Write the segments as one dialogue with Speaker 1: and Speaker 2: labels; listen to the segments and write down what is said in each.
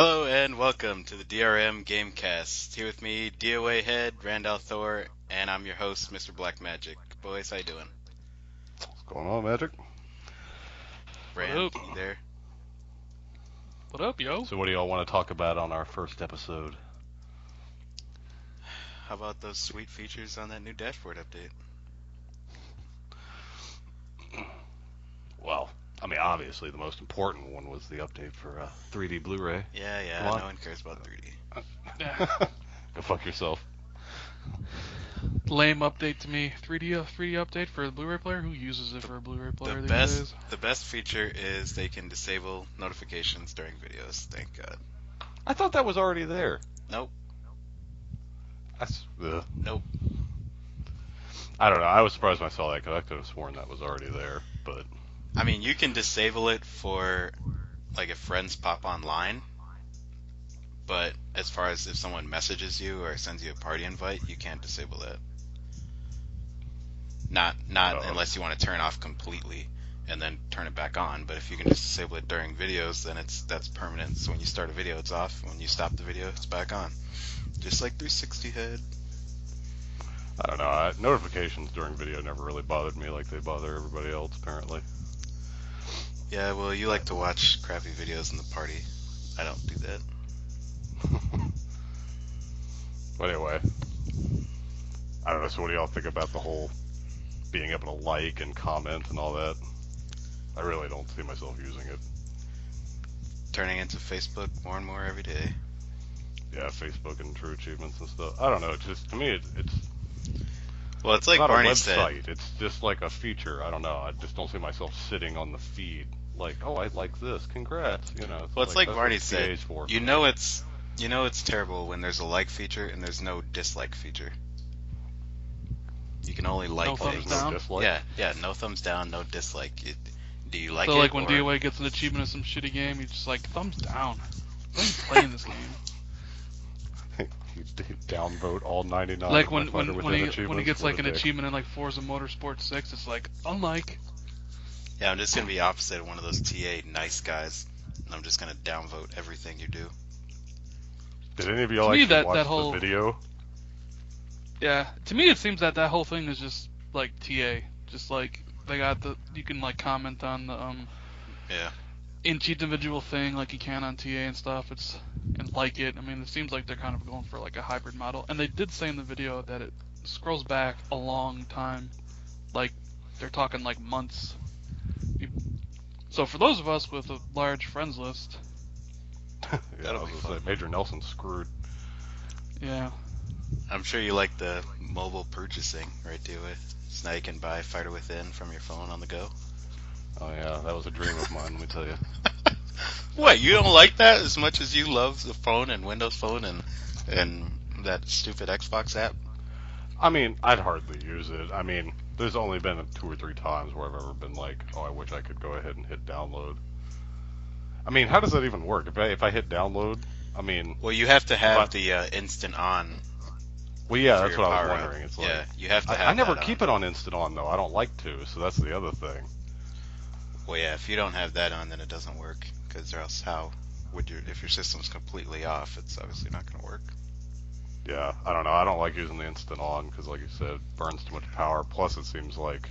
Speaker 1: Hello and welcome to the DRM Gamecast. Here with me, DOA Head, Randall Thor, and I'm your host, Mr. Black Magic. Boys, how you doing?
Speaker 2: What's going on, Magic?
Speaker 1: Rand,
Speaker 3: up?
Speaker 1: you there?
Speaker 3: What up, yo?
Speaker 2: So what do y'all want to talk about on our first episode?
Speaker 1: How about those sweet features on that new dashboard update?
Speaker 2: Well, I mean, obviously the most important one was the update for 3D Blu-ray.
Speaker 1: Yeah,
Speaker 2: Come on.
Speaker 1: no one cares about 3D.
Speaker 2: Go fuck yourself.
Speaker 3: Lame update to me. 3D update for the Blu-ray player? Who uses it for a Blu-ray player these days?
Speaker 1: The best feature is they can disable notifications during videos, thank God.
Speaker 2: I thought that was already there.
Speaker 1: Nope.
Speaker 2: Nope. I don't know. I was surprised when I saw that because I could have sworn that was already there, but...
Speaker 1: I mean, you can disable it for, like, if friends pop online, but as far as if someone messages you or sends you a party invite, you can't disable that. Not unless you want to turn it off completely and then turn it back on, but if you can just disable it during videos, then that's permanent. So when you start a video, it's off. When you stop the video, it's back on. Just like 360 Head.
Speaker 2: I don't know. Notifications during video never really bothered me like they bother everybody else, apparently.
Speaker 1: Yeah, well, you like to watch crappy videos in the party. I don't do that.
Speaker 2: But anyway, I don't know. So what do y'all think about the whole being able to like and comment and all that? I really don't see myself using it.
Speaker 1: Turning into Facebook more and more every day.
Speaker 2: Yeah, Facebook and True Achievements and stuff. I don't know. It's just, to me, it's
Speaker 1: Well, it's like
Speaker 2: not
Speaker 1: Barney
Speaker 2: a
Speaker 1: said.
Speaker 2: website. It's just like a feature. I don't know. I just don't see myself sitting on the feed like, oh, I like this. Congrats. You know.
Speaker 1: Well, it's like
Speaker 2: that's
Speaker 1: Barney
Speaker 2: what
Speaker 1: said.
Speaker 2: PA's for.
Speaker 1: You know it's terrible when there's a like feature and there's no dislike feature. You can only like
Speaker 3: No thumbs
Speaker 1: things.
Speaker 3: down?
Speaker 2: No dislike?
Speaker 1: Yeah, no thumbs down, no dislike. Do you like
Speaker 3: So
Speaker 1: it?
Speaker 3: like when
Speaker 1: or-
Speaker 3: DOA gets an achievement of some shitty game, he's just like, thumbs down. Why are you playing this game?
Speaker 2: You downvote all 99.
Speaker 3: Like
Speaker 2: of
Speaker 3: when
Speaker 2: my Fighter
Speaker 3: when
Speaker 2: Within
Speaker 3: he
Speaker 2: achievements.
Speaker 3: gets
Speaker 2: What
Speaker 3: like
Speaker 2: a
Speaker 3: an
Speaker 2: dick.
Speaker 3: achievement in like Forza Motorsport 6, it's like, unlike.
Speaker 1: Yeah, I'm just gonna be opposite of one of those TA nice guys. And I'm just gonna downvote everything you do.
Speaker 2: Did any of y'all
Speaker 3: To me,
Speaker 2: actually
Speaker 3: that
Speaker 2: watch
Speaker 3: whole-
Speaker 2: the video?
Speaker 3: Yeah, to me it seems that whole thing is just like TA. Just like, they got you can like comment on the
Speaker 1: Yeah.
Speaker 3: each individual thing like you can on TA and stuff. And like it. I mean, it seems like they're kind of going for like a hybrid model. And they did say in the video that it scrolls back a long time. Like, they're talking like months. So for those of us with a large friends list,
Speaker 2: Yeah,
Speaker 1: That'll
Speaker 2: I was
Speaker 1: be
Speaker 2: gonna say, Major Nelson's screwed.
Speaker 3: yeah.
Speaker 1: I'm sure you like the mobile purchasing, right, DOA? So now you can buy Fighter Within from your phone on the go.
Speaker 2: Oh yeah, that was a dream of mine, let me tell you.
Speaker 1: What, you don't like that as much as you love the phone and Windows Phone and that stupid Xbox app?
Speaker 2: I mean, I'd hardly use it. I mean, there's only been 2 or 3 times where I've ever been like, oh, I wish I could go ahead and hit download. I mean, how does that even work? If I hit download, I mean...
Speaker 1: Well, you have to have the instant on.
Speaker 2: Well, yeah,
Speaker 1: for
Speaker 2: that's
Speaker 1: your
Speaker 2: what I was
Speaker 1: power up.
Speaker 2: wondering. It's like,
Speaker 1: Yeah, you have to have
Speaker 2: I never
Speaker 1: that
Speaker 2: keep
Speaker 1: on.
Speaker 2: it on instant on, though. I don't like to, so that's the other thing.
Speaker 1: Well, yeah, if you don't have that on, then it doesn't work. Because or else how would if your system's completely off, it's obviously not going to work.
Speaker 2: Yeah, I don't know. I don't like using the instant on because, like you said, it burns too much power. Plus, it seems like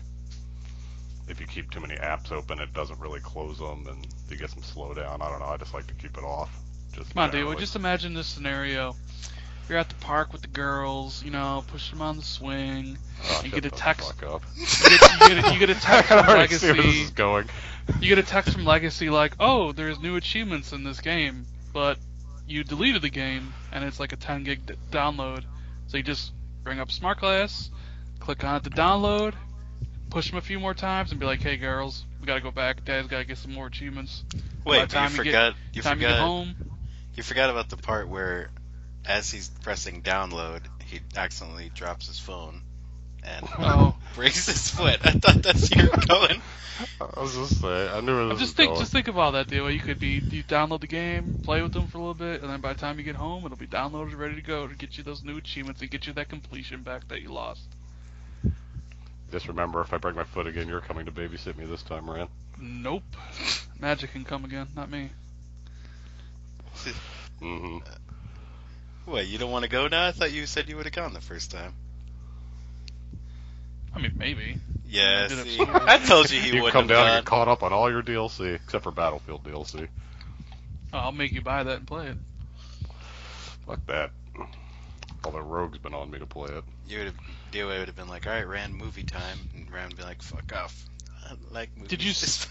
Speaker 2: if you keep too many apps open, it doesn't really close them, and you get some slowdown. I don't know. I just like to keep it off. Just
Speaker 3: Come on,
Speaker 2: generally.
Speaker 3: dude. Just imagine this scenario. You're at the park with the girls, you know, push them on the swing.
Speaker 2: Oh,
Speaker 3: You
Speaker 2: shut
Speaker 3: get a
Speaker 2: the
Speaker 3: text.
Speaker 2: fuck up.
Speaker 3: You get a
Speaker 2: I
Speaker 3: text
Speaker 2: can
Speaker 3: from
Speaker 2: already see where this
Speaker 3: Legacy.
Speaker 2: is going.
Speaker 3: You get a text from Legacy like, oh, there's new achievements in this game, but you deleted the game, and it's like a 10 gig download. So you just bring up Smart Glass, click on it to download, push them a few more times, and be like, hey, girls, we gotta go back. Dad's gotta get some more achievements. By
Speaker 1: Wait,
Speaker 3: the
Speaker 1: but
Speaker 3: time
Speaker 1: you forgot
Speaker 3: get home.
Speaker 1: you forgot about the part where, as he's pressing download, he accidentally drops his phone and
Speaker 3: Oh.
Speaker 1: breaks his foot. I thought that's where you were going.
Speaker 2: I was just saying. I knew where this was going.
Speaker 3: Just think of all that, deal. You download the game, play with them for a little bit, and then by the time you get home, it'll be downloaded, ready to go to get you those new achievements and get you that completion back that you lost.
Speaker 2: Just remember, if I break my foot again, you're coming to babysit me this time, Rand.
Speaker 3: Nope. Magic can come again, not me.
Speaker 2: Mm-hmm.
Speaker 1: What, you don't want to go now? I thought you said you would have gone the first time.
Speaker 3: I mean, maybe.
Speaker 1: Yeah,
Speaker 3: I did have
Speaker 1: see,
Speaker 3: school.
Speaker 1: I told you he
Speaker 2: You
Speaker 1: wouldn't
Speaker 2: come
Speaker 1: have
Speaker 2: down and
Speaker 1: gone.
Speaker 2: get caught up on all your DLC, except for Battlefield DLC.
Speaker 3: Oh, I'll make you buy that and play it.
Speaker 2: Fuck that. All the rogue's been on me to play it.
Speaker 1: DOA would have been like, alright, Rand, movie time. And Rand would be like, fuck off. I like movies.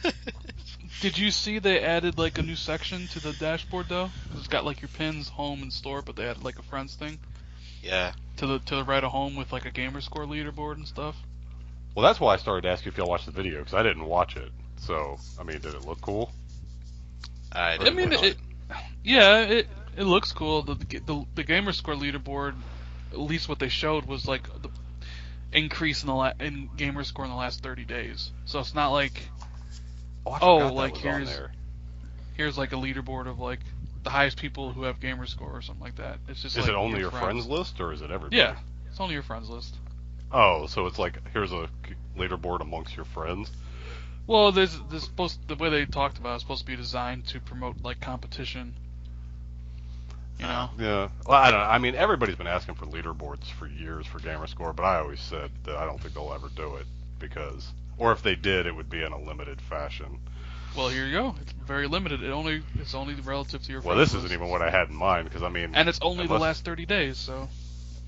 Speaker 3: Did you see they added like a new section to the dashboard though? 'Cause it's got like your pins, home, and store, but they added like a friends thing
Speaker 1: Yeah.
Speaker 3: to the right of home with like a gamer score leaderboard and stuff.
Speaker 2: Well, that's why I started to ask you if y'all watched the video, because I didn't watch it. So, I mean, did it look cool?
Speaker 1: I
Speaker 3: mean, it looks cool. The gamer score leaderboard, at least what they showed was like the increase in gamer score in the last 30 days. So it's not like
Speaker 2: I forgot that
Speaker 3: like
Speaker 2: was on
Speaker 3: here's like a leaderboard of like the highest people who have gamer score or something like that. It's just
Speaker 2: Is
Speaker 3: like
Speaker 2: it only your friends list, or is it everybody?
Speaker 3: Yeah, it's only your friends list.
Speaker 2: Oh, so it's like, here's a leaderboard amongst your friends?
Speaker 3: Well, the way they talked about it is supposed to be designed to promote like competition. You know?
Speaker 2: Yeah. Well, I don't know. I mean, everybody's been asking for leaderboards for years for Gamerscore, but I always said that I don't think they'll ever do it because, or if they did, it would be in a limited fashion.
Speaker 3: Well, here you go. It's very limited. It's only relative to your.
Speaker 2: Well, this isn't even what I had in mind because I mean.
Speaker 3: And it's only the last 30 days, so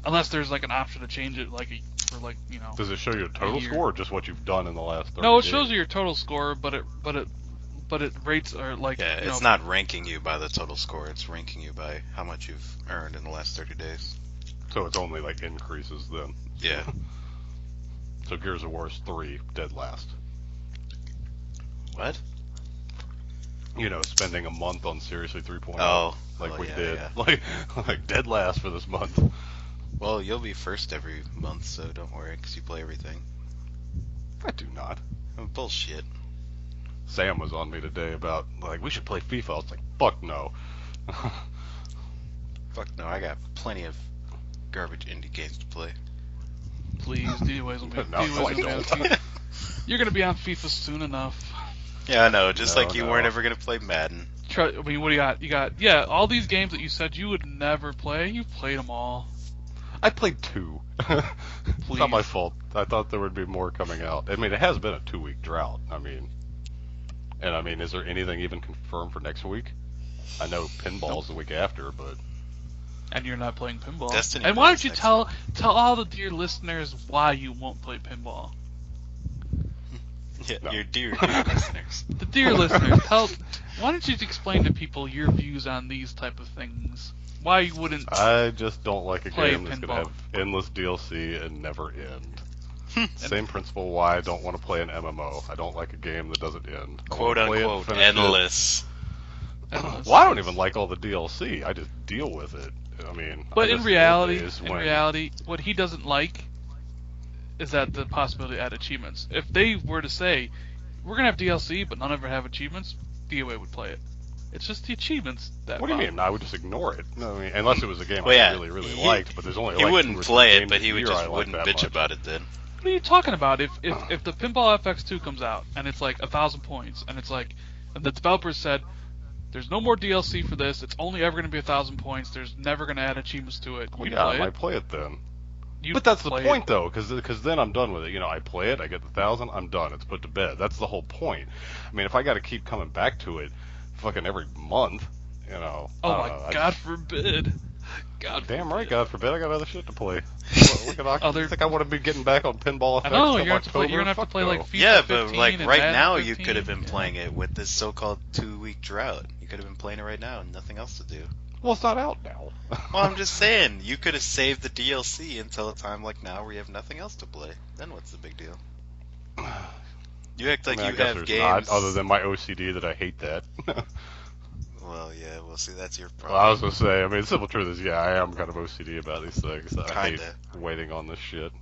Speaker 3: unless there's like an option to change it, for
Speaker 2: Does it show you a total score or just what you've done in the last 30
Speaker 3: No, it
Speaker 2: days?
Speaker 3: shows you your total score, but it rates are like.
Speaker 1: Yeah, it's not ranking you by the total score. It's ranking you by how much you've earned in the last 30 days.
Speaker 2: So it's only like increases then.
Speaker 1: Yeah.
Speaker 2: So Gears of War 3 dead last.
Speaker 1: What?
Speaker 2: You know, spending a month on Seriously 3.0 like we
Speaker 1: yeah,
Speaker 2: did.
Speaker 1: yeah.
Speaker 2: Like dead last for this month.
Speaker 1: Well, you'll be first every month, so don't worry, because you play everything.
Speaker 2: I do not.
Speaker 1: Oh, bullshit.
Speaker 2: Sam was on me today about, like, we should play FIFA. I was like, fuck no.
Speaker 1: Fuck no, I got plenty of garbage indie games to play.
Speaker 3: Please, DOA's will be.
Speaker 2: No, I don't.
Speaker 3: You're gonna be on FIFA soon enough.
Speaker 1: Yeah, I know, just
Speaker 2: No,
Speaker 1: like you
Speaker 2: no.
Speaker 1: weren't ever going to play Madden.
Speaker 3: I mean, what do you got? You got all these games that you said you would never play. You played them all.
Speaker 2: I played 2. It's not my fault. I thought there would be more coming out. I mean, it has been a 2-week drought. I mean, is there anything even confirmed for next week? I know pinball's the week after, but
Speaker 3: And you're not playing pinball.
Speaker 1: Destiny
Speaker 3: and why
Speaker 1: plays
Speaker 3: don't you
Speaker 1: next
Speaker 3: tell all the dear listeners why you won't play pinball?
Speaker 1: Yeah,
Speaker 2: No.
Speaker 1: your dear listeners.
Speaker 3: The dear listeners, why don't you explain to people your views on these type of things? Why you wouldn't?
Speaker 2: I just don't like a
Speaker 3: Play
Speaker 2: game that's going
Speaker 3: pinball.
Speaker 2: to have endless DLC and never end. Same principle why I don't want to play an MMO. I don't like a game that doesn't end. I
Speaker 1: Quote
Speaker 2: wanna play it,
Speaker 1: unquote,
Speaker 2: finish it.
Speaker 1: endless.
Speaker 2: Well, I don't even like all the DLC. I just deal with it. I mean,
Speaker 3: But
Speaker 2: I
Speaker 3: in
Speaker 2: just
Speaker 3: reality,
Speaker 2: days when-
Speaker 3: what he doesn't like is that the possibility to add achievements. If they were to say, we're gonna have DLC, but none of it have achievements, DOA would play it. It's just the achievements that.
Speaker 2: What do you mean? I would just ignore it. No, I mean, unless it was a game
Speaker 1: Well, yeah,
Speaker 2: I really
Speaker 1: he-
Speaker 2: liked. But there's only
Speaker 1: He
Speaker 2: like
Speaker 1: wouldn't
Speaker 2: 2 or 3
Speaker 1: play it,
Speaker 2: games
Speaker 1: but
Speaker 2: a
Speaker 1: he would
Speaker 2: year I
Speaker 1: just
Speaker 2: like
Speaker 1: wouldn't
Speaker 2: that
Speaker 1: bitch
Speaker 2: much.
Speaker 1: about it then.
Speaker 3: What are you talking about? If the Pinball FX2 comes out and it's like 1,000 points, and it's like, and the developers said, there's no more DLC for this. It's only ever going to be 1,000 points. There's never going to add achievements to it.
Speaker 2: Well,
Speaker 3: You'd
Speaker 2: yeah, I
Speaker 3: play
Speaker 2: might
Speaker 3: it.
Speaker 2: play it then.
Speaker 3: You'd
Speaker 2: But that's the
Speaker 3: play
Speaker 2: point,
Speaker 3: it.
Speaker 2: though, because then I'm done with it. You know, I play it, I get the 1,000, I'm done. It's put to bed. That's the whole point. I mean, if I got to keep coming back to it, fucking every month, you know.
Speaker 3: Oh
Speaker 2: I
Speaker 3: my
Speaker 2: don't know,
Speaker 3: God forbid. God.
Speaker 2: Damn right, God forbid, I got other shit to play. Look at
Speaker 3: Other-
Speaker 2: you think I want to be getting back on Pinball FX
Speaker 3: I know,
Speaker 2: till
Speaker 3: you're gonna have to play like FIFA
Speaker 1: Yeah,
Speaker 3: 15
Speaker 1: but like
Speaker 3: and
Speaker 1: right
Speaker 3: Madden
Speaker 1: now you
Speaker 3: 15,
Speaker 1: could have been
Speaker 3: yeah.
Speaker 1: playing it with this so-called 2-week drought. You could have been playing it right now and nothing else to do.
Speaker 2: Well, it's not out now.
Speaker 1: Well, I'm just saying, you could have saved the DLC until a time like now where you have nothing else to play. Then what's the big deal? You act like
Speaker 2: I mean, I
Speaker 1: you
Speaker 2: guess
Speaker 1: have
Speaker 2: there's
Speaker 1: games.
Speaker 2: not, other than my OCD that I hate that.
Speaker 1: Well, yeah, well, see, that's your
Speaker 2: Well, I was
Speaker 1: problem.
Speaker 2: gonna say, I mean, the simple truth is, yeah, I am kind of OCD about these things. I hate
Speaker 1: Kinda.
Speaker 2: waiting on this shit.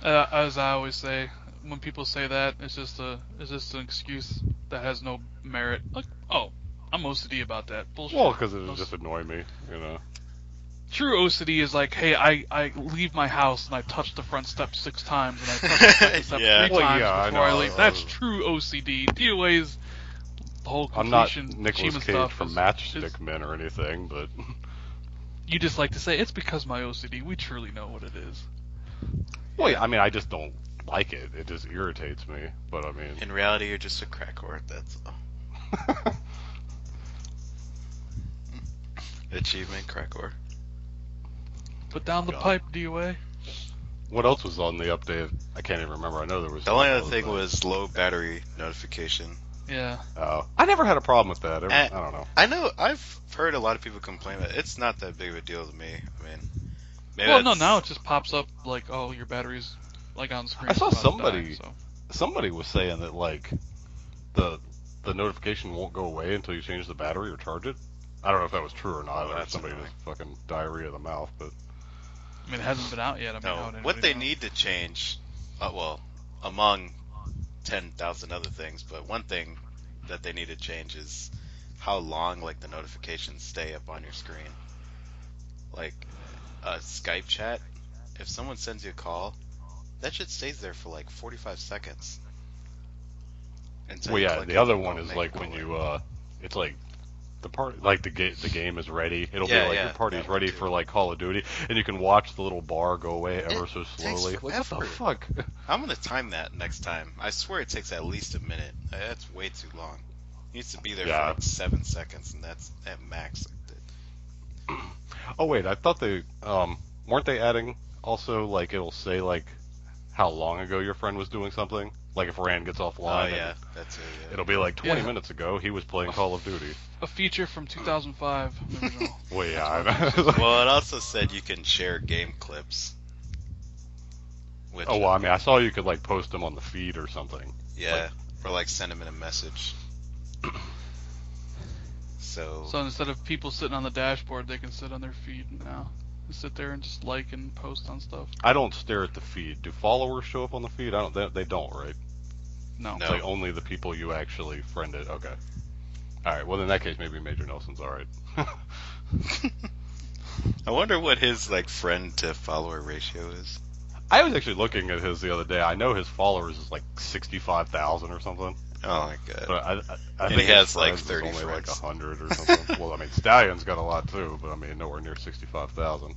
Speaker 3: As I always say, when people say that, it's just an excuse that has no merit. Like, oh, I'm OCD about that. Bullshit.
Speaker 2: Well, because it would just annoy me, you know.
Speaker 3: True OCD is like, hey, I leave my house and I touch the front step 6 times and I touch the second step
Speaker 1: Yeah.
Speaker 3: 3
Speaker 2: Well,
Speaker 3: times
Speaker 2: yeah, I
Speaker 3: before I
Speaker 2: know.
Speaker 3: leave. That's true OCD. DOA's the whole
Speaker 2: I'm not
Speaker 3: completion
Speaker 2: Nicolas
Speaker 3: achievement
Speaker 2: Cage
Speaker 3: stuff
Speaker 2: from
Speaker 3: is
Speaker 2: Matchstick Men or anything, but
Speaker 3: you just like to say it's because my OCD. We truly know what it is.
Speaker 2: well, yeah, I mean, I just don't like it. It just irritates me. But I mean,
Speaker 1: In reality, you're just a crack whore. That's all. Achievement, crack whore.
Speaker 3: Put down the
Speaker 2: God.
Speaker 3: pipe, DOA.
Speaker 2: What else was on the update? I can't even remember. I know there was.
Speaker 1: The only
Speaker 2: something
Speaker 1: other thing
Speaker 2: that.
Speaker 1: was low battery notification.
Speaker 3: Yeah.
Speaker 2: I never had a problem with that. I don't know.
Speaker 1: I know I've heard a lot of people complain about it. It's not that big of a deal to me. I mean, maybe
Speaker 3: Well, no,
Speaker 1: that's-
Speaker 3: now it just pops up like, oh, your battery's like on screen.
Speaker 2: I saw
Speaker 3: about to
Speaker 2: somebody-
Speaker 3: die, so.
Speaker 2: Somebody was saying that like the notification won't go away until you change the battery or charge it. I don't know if that was true or not.
Speaker 1: Oh,
Speaker 2: or
Speaker 1: that's
Speaker 2: somebody
Speaker 1: annoying.
Speaker 2: just fucking diarrhea of the mouth, but
Speaker 3: I mean, it hasn't been out yet. I mean,
Speaker 1: No,
Speaker 3: how would
Speaker 1: what they
Speaker 3: anybody know?
Speaker 1: need to change, well, among 10,000 other things, but one thing that they need to change is how long like the notifications stay up on your screen. Like Skype chat, if someone sends you a call, that shit stays there for like 45 seconds. Until
Speaker 2: well,
Speaker 1: you
Speaker 2: yeah.
Speaker 1: click
Speaker 2: The
Speaker 1: it
Speaker 2: other
Speaker 1: and
Speaker 2: one
Speaker 1: go
Speaker 2: is
Speaker 1: make
Speaker 2: like
Speaker 1: a
Speaker 2: when
Speaker 1: call.
Speaker 2: you it's like the part like the game is ready. It'll
Speaker 1: Yeah,
Speaker 2: be like
Speaker 1: yeah,
Speaker 2: your party's
Speaker 1: that one
Speaker 2: ready
Speaker 1: too.
Speaker 2: for like Call of Duty, and you can watch the little bar go away ever so
Speaker 1: takes
Speaker 2: slowly. Like, what the
Speaker 1: forever.
Speaker 2: fuck?
Speaker 1: I'm gonna time that next time. I swear it takes at least a minute. That's way too long. It needs to be there
Speaker 2: Yeah.
Speaker 1: for like 7 seconds, and that's at max.
Speaker 2: Oh wait, I thought they weren't they adding also like it'll say like how long ago your friend was doing something. Like if Rand gets
Speaker 1: Oh
Speaker 2: offline,
Speaker 1: yeah,
Speaker 2: and
Speaker 1: that's it. Yeah.
Speaker 2: it'll be like 20
Speaker 3: Yeah.
Speaker 2: minutes ago he was playing Call of Duty.
Speaker 3: A feature from 2005, the original.
Speaker 2: Well, yeah.
Speaker 1: Well, it also said you can share game clips. Which,
Speaker 2: Oh well, I mean, I saw you could like post them on the feed or something.
Speaker 1: yeah, or like send them in a message. So,
Speaker 3: So instead of people sitting on the dashboard, they can sit on their feed now. They sit there and just like and post on stuff.
Speaker 2: I don't stare at the feed. Do followers show up on the feed? I don't. They don't, right?
Speaker 3: No.
Speaker 1: No.
Speaker 2: It's like only the people you actually friended. Okay. All right. Well, in that case, maybe Major Nelson's all right.
Speaker 1: I wonder what his like friend to follower ratio is.
Speaker 2: I was actually looking at his the other day. I know his followers is like 65,000 or something.
Speaker 1: Oh my god.
Speaker 2: But I
Speaker 1: And
Speaker 2: think
Speaker 1: he has,
Speaker 2: his
Speaker 1: like,
Speaker 2: friends is
Speaker 1: 30
Speaker 2: only
Speaker 1: friends.
Speaker 2: like 100 or something. Well, I mean, Stallion's got a lot too, but I mean, nowhere near 65,000.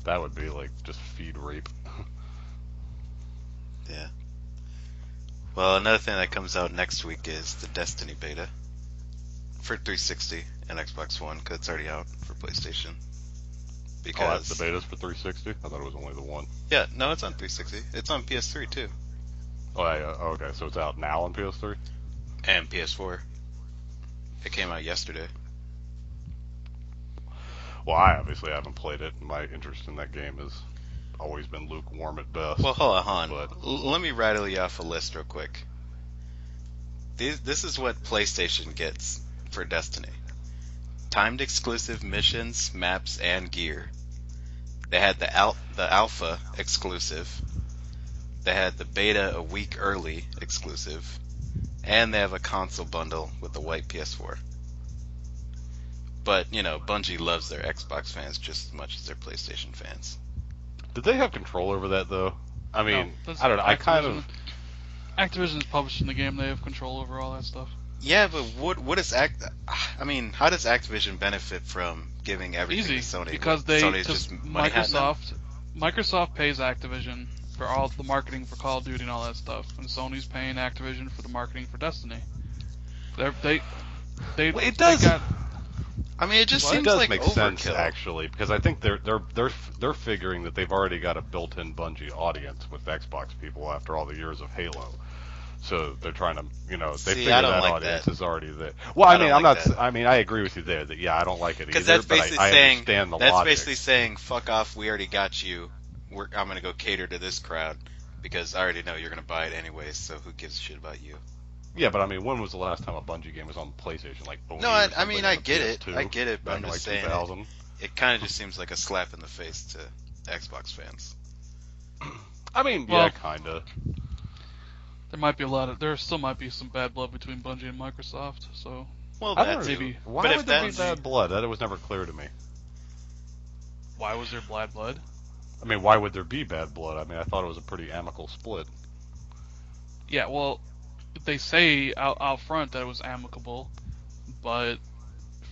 Speaker 2: That would be like just feed rape.
Speaker 1: Yeah. Well, another thing that comes out next week is the Destiny beta for 360 and Xbox One, because it's already out for PlayStation.
Speaker 2: Oh,
Speaker 1: Because
Speaker 2: that's the betas for 360? I thought it was only the one.
Speaker 1: yeah, no, it's on 360. It's on PS3 too,
Speaker 2: Oh, yeah, okay, so it's out now on PS3?
Speaker 1: and PS4. It came out yesterday.
Speaker 2: Well, I obviously haven't played it. My interest in that game has always been lukewarm at best.
Speaker 1: Well, hold on.
Speaker 2: But-
Speaker 1: Let me rattle you off a list real quick. This is what PlayStation gets for Destiny. Timed exclusive missions, maps, and gear. They had the alpha exclusive. They had the beta a week early exclusive. And they have a console bundle with the white PS4. But, you know, Bungie loves their Xbox fans just as much as their PlayStation fans.
Speaker 2: Did they have control over that, though? I mean,
Speaker 3: No, that's
Speaker 2: I don't know. I kind of...
Speaker 3: Activision's publishing the game. They have control over all that stuff.
Speaker 1: Yeah, but what is I mean, how does Activision benefit from giving everything
Speaker 3: Easy,
Speaker 1: to Sony?
Speaker 3: because
Speaker 1: Sony's just money hunting them?
Speaker 3: Microsoft pays Activision for all the marketing for Call of Duty and all that stuff, and Sony's paying Activision for the marketing for Destiny.
Speaker 2: Well,
Speaker 3: They
Speaker 2: it does-
Speaker 3: got,
Speaker 1: I mean, it just
Speaker 3: Well, it
Speaker 1: seems
Speaker 2: It does
Speaker 1: like
Speaker 2: make
Speaker 1: overkill.
Speaker 2: sense actually, because I think they're figuring that they've already got a built-in Bungie audience with Xbox people after all the years of Halo. So they're trying to, they
Speaker 1: See,
Speaker 2: figure
Speaker 1: I don't
Speaker 2: that
Speaker 1: like
Speaker 2: audience
Speaker 1: that.
Speaker 2: is already there. Well, I
Speaker 1: I
Speaker 2: mean,
Speaker 1: don't
Speaker 2: I'm
Speaker 1: like
Speaker 2: not.
Speaker 1: that.
Speaker 2: I mean, I agree with you there that yeah, I don't like it either.
Speaker 1: Because that's
Speaker 2: but
Speaker 1: basically
Speaker 2: I
Speaker 1: saying
Speaker 2: understand the
Speaker 1: that's
Speaker 2: logic.
Speaker 1: basically saying fuck off. We already got you. I'm gonna go cater to this crowd because I already know you're gonna buy it anyways. So who gives a shit about you?
Speaker 2: Yeah, but I mean, when was the last time a Bungie game was on PlayStation? Like Oni
Speaker 1: No,
Speaker 2: or
Speaker 1: I
Speaker 2: something
Speaker 1: mean,
Speaker 2: on
Speaker 1: I
Speaker 2: the
Speaker 1: get it.
Speaker 2: PS2
Speaker 1: I get it, but
Speaker 2: back
Speaker 1: I'm
Speaker 2: in
Speaker 1: just
Speaker 2: like
Speaker 1: saying
Speaker 2: 2000.
Speaker 1: It kind of just seems like a slap in the face to Xbox fans.
Speaker 2: I mean,
Speaker 3: Well-
Speaker 2: yeah, kind of.
Speaker 3: there still might be some bad blood between Bungie and Microsoft. So
Speaker 1: Well,
Speaker 2: I
Speaker 1: that
Speaker 2: don't know.
Speaker 1: too.
Speaker 3: maybe-
Speaker 2: Why
Speaker 1: But if
Speaker 2: would there be
Speaker 1: that's
Speaker 2: bad blood? That was never clear to me.
Speaker 3: why was there bad blood?
Speaker 2: I mean, why would there be bad blood? I mean, I thought it was a pretty amicable split.
Speaker 3: Yeah, well, they say out front that it was amicable, but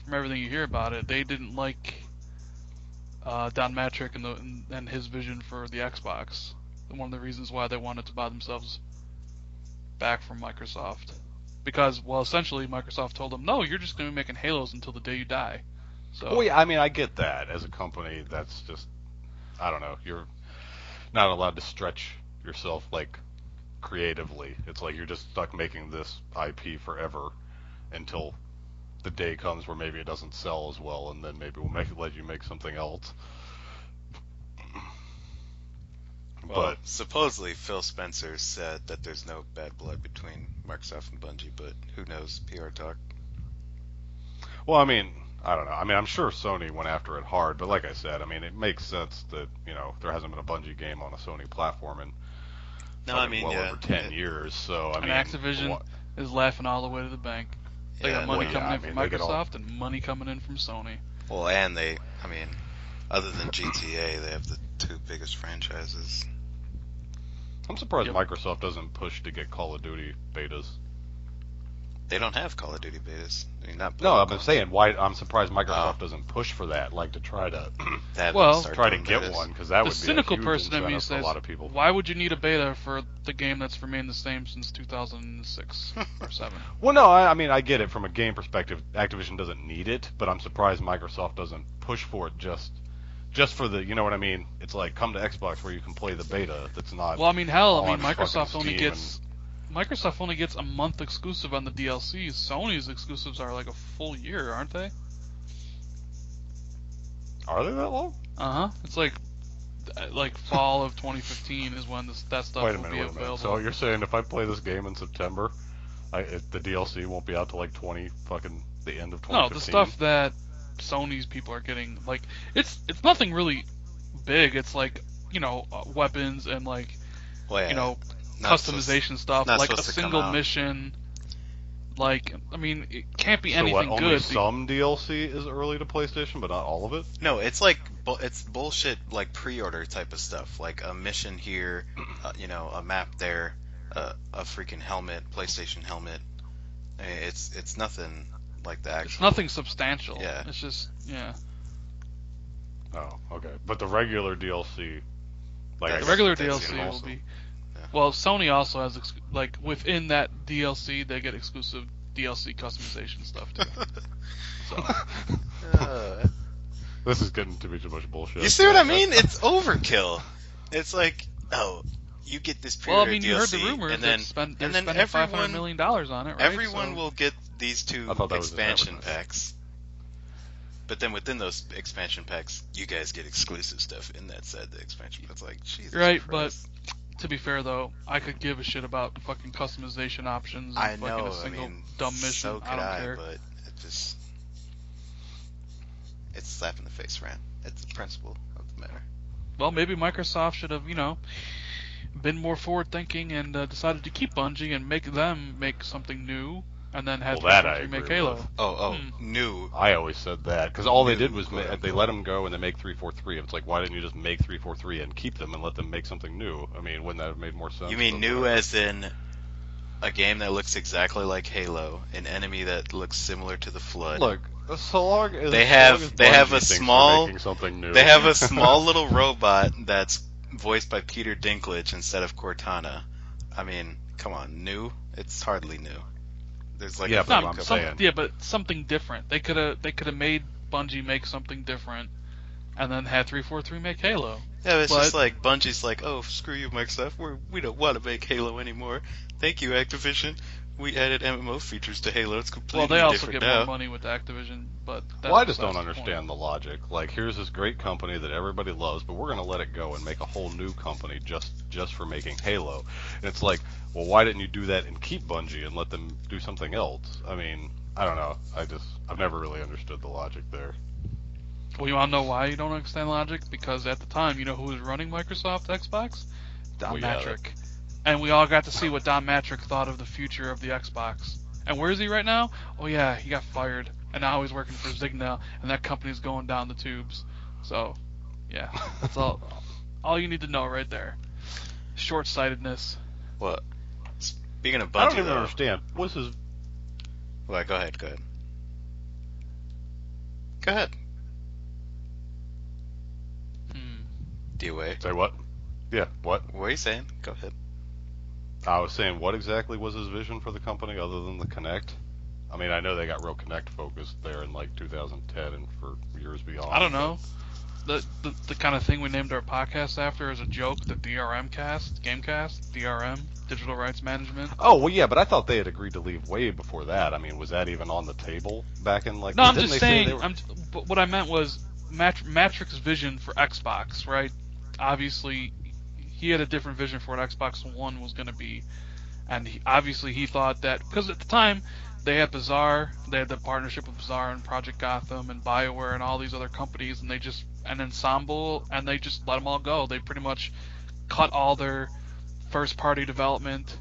Speaker 3: from everything you hear about it, they didn't like Don Matrick and his vision for the Xbox. One of the reasons why they wanted to buy themselves back from Microsoft. Because, well, essentially Microsoft told them, no, you're just going to be making Halos until the day you die. So.
Speaker 2: Well, yeah, I mean, I get that. As a company, that's just, I don't know, you're not allowed to stretch yourself, like, creatively. It's like you're just stuck making this IP forever until the day comes where maybe it doesn't sell as well, and then maybe we'll let you make something else.
Speaker 1: Well,
Speaker 2: but
Speaker 1: supposedly Phil Spencer said that there's no bad blood between Microsoft and Bungie, but who knows? PR talk.
Speaker 2: well, I mean, I don't know. I mean, I'm sure Sony went after it hard, but like I said, I mean, it makes sense that, you know, there hasn't been a Bungie game on a Sony platform in over 10 years. So I
Speaker 3: and
Speaker 2: mean,
Speaker 3: Activision is laughing all the way to the bank. They got money coming in from Microsoft and money coming in from Sony.
Speaker 1: Well, and I mean, other than GTA, they have the two biggest franchises.
Speaker 2: I'm surprised Microsoft doesn't push to get Call of Duty betas.
Speaker 1: They don't have Call of Duty betas. I mean, not
Speaker 2: no, I'm saying why. I'm surprised Microsoft doesn't push for that, like to try to try to get one, because that would be a
Speaker 3: cynical
Speaker 2: huge
Speaker 3: person in me
Speaker 2: incentive for
Speaker 3: says,
Speaker 2: a lot of people.
Speaker 3: why would you need a beta for the game that's remained the same since 2006 or 7?
Speaker 2: Well, no, I mean, I get it from a game perspective. Activision doesn't need it, but I'm surprised Microsoft doesn't push for it just for the, you know what I mean? It's like, come to Xbox where you can play the beta. That's not.
Speaker 3: Well, I mean, hell,
Speaker 2: on
Speaker 3: Microsoft only
Speaker 2: Steam
Speaker 3: gets a month exclusive on the DLCs. Sony's exclusives are like a full year, aren't they?
Speaker 2: Are they that long?
Speaker 3: It's like fall of 2015 is when that stuff will be available.
Speaker 2: So you're saying if I play this game in September, the DLC won't be out till like the end of 2015?
Speaker 3: No, the stuff that Sony's people are getting, like, it's nothing really big. It's like, you know, weapons and like, you know, customization stuff, like a single mission. Like, I mean, it can't be anything
Speaker 2: only
Speaker 3: good.
Speaker 2: Some DLC is early to PlayStation, but not all of it?
Speaker 1: No, it's like it's bullshit, like pre-order type of stuff, like a mission here, you know, a map there, a freaking helmet, PlayStation helmet. I mean, it's nothing like the actual.
Speaker 3: It's nothing substantial.
Speaker 1: Yeah.
Speaker 3: It's just
Speaker 2: Oh, okay. But the regular DLC, like
Speaker 3: the regular DLC will be. Well, Sony also has like within that DLC they get exclusive DLC customization stuff too. So.
Speaker 2: This is getting to be too much bullshit.
Speaker 1: You see what I mean? It's overkill. It's like, oh, you get this pre-order DLC,
Speaker 3: you heard the rumors.
Speaker 1: and then
Speaker 3: spending
Speaker 1: everyone,
Speaker 3: $500 million on it, right?
Speaker 1: Everyone will get these two expansion packs. But then within those expansion packs, you guys get exclusive stuff in that said the expansion. It's like, Jesus
Speaker 3: Christ.
Speaker 1: But
Speaker 3: to be fair though, I could give a shit about fucking customization options and fucking a single dumb mission.
Speaker 1: So could
Speaker 3: I don't care.
Speaker 1: But it's a slap in the face, Rand. It's the principle of the matter.
Speaker 3: Well, maybe Microsoft should have, you know, been more forward thinking and decided to keep Bungie and make them make something new, and then have to remake Halo.
Speaker 1: New.
Speaker 2: I always said that because all they did was they let them go and they make 343. It's like, why didn't you just make 343 and keep them and let them make something new? I mean, wouldn't that have made more sense?
Speaker 1: You mean new as in a game that looks exactly like Halo, an enemy that looks similar to the Flood?
Speaker 2: Look, so long as
Speaker 1: they have a small little robot that's voiced by Peter Dinklage instead of Cortana. I mean, come on, new? It's hardly new. There's like
Speaker 3: but something different. They could have made Bungie make something different, and then had 343 make Halo.
Speaker 1: Yeah, it's just like Bungie's like, oh, screw you, Microsoft. We don't want to make Halo anymore. Thank you, Activision. We added MMO features to Halo. It's completely different now.
Speaker 3: Well, they also get more money with Activision, but
Speaker 2: I just don't understand the logic. Like, here's this great company that everybody loves, but we're going to let it go and make a whole new company just for making Halo. And it's like, well, why didn't you do that and keep Bungie and let them do something else? I mean, I don't know. I've never really understood the logic there.
Speaker 3: Well, you want to know why you don't understand the logic? Because at the time, you know who was running Microsoft Xbox? Don Matrick. And we all got to see what Don Matrick thought of the future of the Xbox. And where is he right now? Oh yeah, he got fired. And now he's working for Signal, and that company's going down the tubes. So, yeah, that's all you need to know right there. Short-sightedness.
Speaker 1: Well, Speaking of Bungie,
Speaker 2: I don't even
Speaker 1: though,
Speaker 2: understand. What's his?
Speaker 1: Well, go ahead. Go ahead. DOA.
Speaker 2: Say what? Yeah, what?
Speaker 1: What are you saying? Go ahead.
Speaker 2: I was saying, what exactly was his vision for the company other than the Kinect? I mean, I know they got real Kinect focused there in like 2010 and for years beyond.
Speaker 3: I don't know. The kind of thing we named our podcast after is a joke. The DRM Gamecast, DRM, Digital Rights Management.
Speaker 2: Oh well, yeah, but I thought they had agreed to leave way before that. I mean, was that even on the table back in like?
Speaker 3: No, I'm
Speaker 2: didn't
Speaker 3: just
Speaker 2: they say
Speaker 3: saying. But what I meant was Matrix's vision for Xbox, right? Obviously, he had a different vision for what Xbox One was going to be, and obviously he thought that because at the time they had Bazaar, they had the partnership with Bazaar and Project Gotham and BioWare and all these other companies, and they just an ensemble, and they just let them all go. They pretty much cut all their first-party development,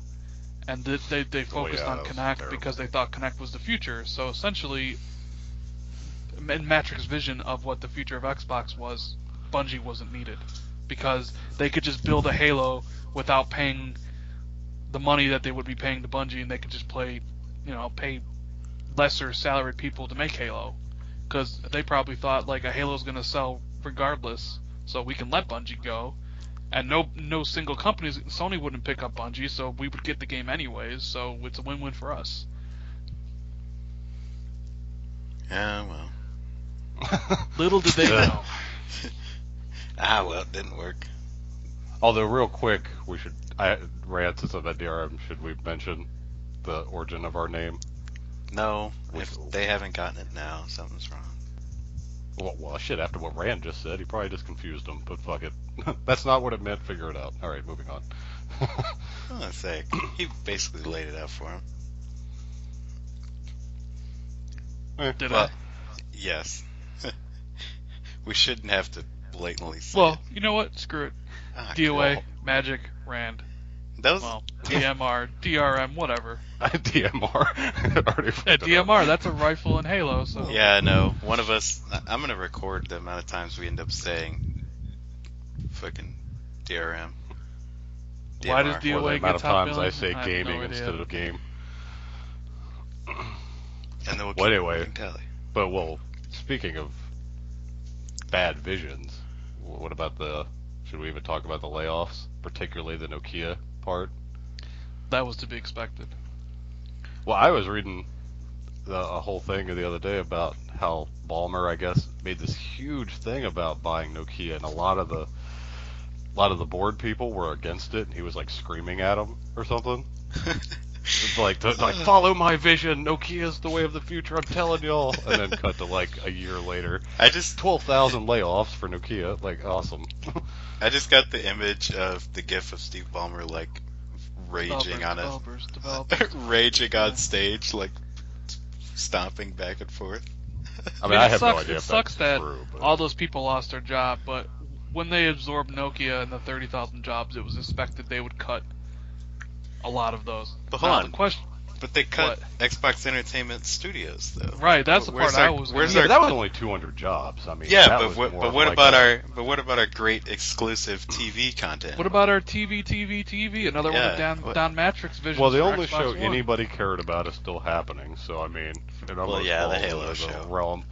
Speaker 3: and they focused on Kinect because they thought Kinect was the future. So essentially, in Matrix's vision of what the future of Xbox was, Bungie wasn't needed because they could just build a Halo without paying the money that they would be paying to Bungie, and they could just pay lesser salaried people to make Halo, because they probably thought like a Halo's going to sell regardless, so we can let Bungie go, and no single companies, Sony wouldn't pick up Bungie, so we would get the game anyways, so it's a win-win for us.
Speaker 1: Yeah, well.
Speaker 3: Little did they know.
Speaker 1: Well, it didn't work.
Speaker 2: Although, real quick, we should. Rand, since I'm at DRM, should we mention the origin of our name?
Speaker 1: No, if they haven't gotten it now, something's wrong.
Speaker 2: Well, shit, after what Rand just said, he probably just confused them, but fuck it. That's not what it meant, figure it out. Alright, moving on.
Speaker 1: I'm gonna say, he basically laid it out for him.
Speaker 3: Did
Speaker 1: well,
Speaker 3: I?
Speaker 1: Yes. We shouldn't have to blatantly say
Speaker 3: Well,
Speaker 1: it.
Speaker 3: you know what? Screw it.
Speaker 1: Ah,
Speaker 3: DOA,
Speaker 1: cool.
Speaker 3: Magic, Rand.
Speaker 1: That was...
Speaker 3: Well, DMR, DRM, whatever.
Speaker 2: DMR.
Speaker 3: Yeah, DMR, that's a rifle in Halo, so...
Speaker 1: Yeah, no. One of us... I'm gonna record the amount of times we end up saying fucking DRM.
Speaker 3: Why does
Speaker 2: Or the
Speaker 3: DOA
Speaker 2: amount
Speaker 3: get
Speaker 2: of
Speaker 3: top
Speaker 2: times
Speaker 3: billing?
Speaker 2: I say
Speaker 3: have
Speaker 2: gaming
Speaker 3: no idea.
Speaker 2: instead of game.
Speaker 1: And then we'll
Speaker 2: Well,
Speaker 1: keep
Speaker 2: anyway.
Speaker 1: tally.
Speaker 2: But, well, speaking of bad visions, what about the... Should we even talk about the layoffs? Particularly the Nokia part?
Speaker 3: That was to be expected.
Speaker 2: Well, I was reading a whole thing the other day about how Ballmer, I guess, made this huge thing about buying Nokia, and a lot of the board people were against it, and he was like screaming at them or something. It's like follow my vision, Nokia's the way of the future, I'm telling y'all. And then cut to like a year later, 12,000 layoffs for Nokia, like awesome.
Speaker 1: I just got the image of the gif of Steve Ballmer like raging
Speaker 3: Developers.
Speaker 1: raging on stage, like stomping back and forth.
Speaker 2: I mean, I
Speaker 3: it
Speaker 2: have
Speaker 3: sucks,
Speaker 2: no idea
Speaker 3: it
Speaker 2: if
Speaker 3: sucks
Speaker 2: that's
Speaker 3: that
Speaker 2: true. But...
Speaker 3: all those people lost their job, but when they absorbed Nokia and the 30,000 jobs, it was expected they would cut a lot of those.
Speaker 1: But hold on.
Speaker 3: The question,
Speaker 1: But they cut Xbox Entertainment Studios, though.
Speaker 3: right? That's the part I was.
Speaker 2: Yeah, but that was only 200 jobs. I mean,
Speaker 1: yeah,
Speaker 2: that
Speaker 1: but
Speaker 2: was
Speaker 1: what
Speaker 2: more of
Speaker 1: what
Speaker 2: like
Speaker 1: about our great exclusive TV content?
Speaker 3: What about our TV? Another one of Don Matrix vision.
Speaker 2: Well, the only
Speaker 3: Xbox
Speaker 2: show
Speaker 3: One.
Speaker 2: anybody cared about is still happening. So I mean,
Speaker 1: the Halo show.
Speaker 2: Realm.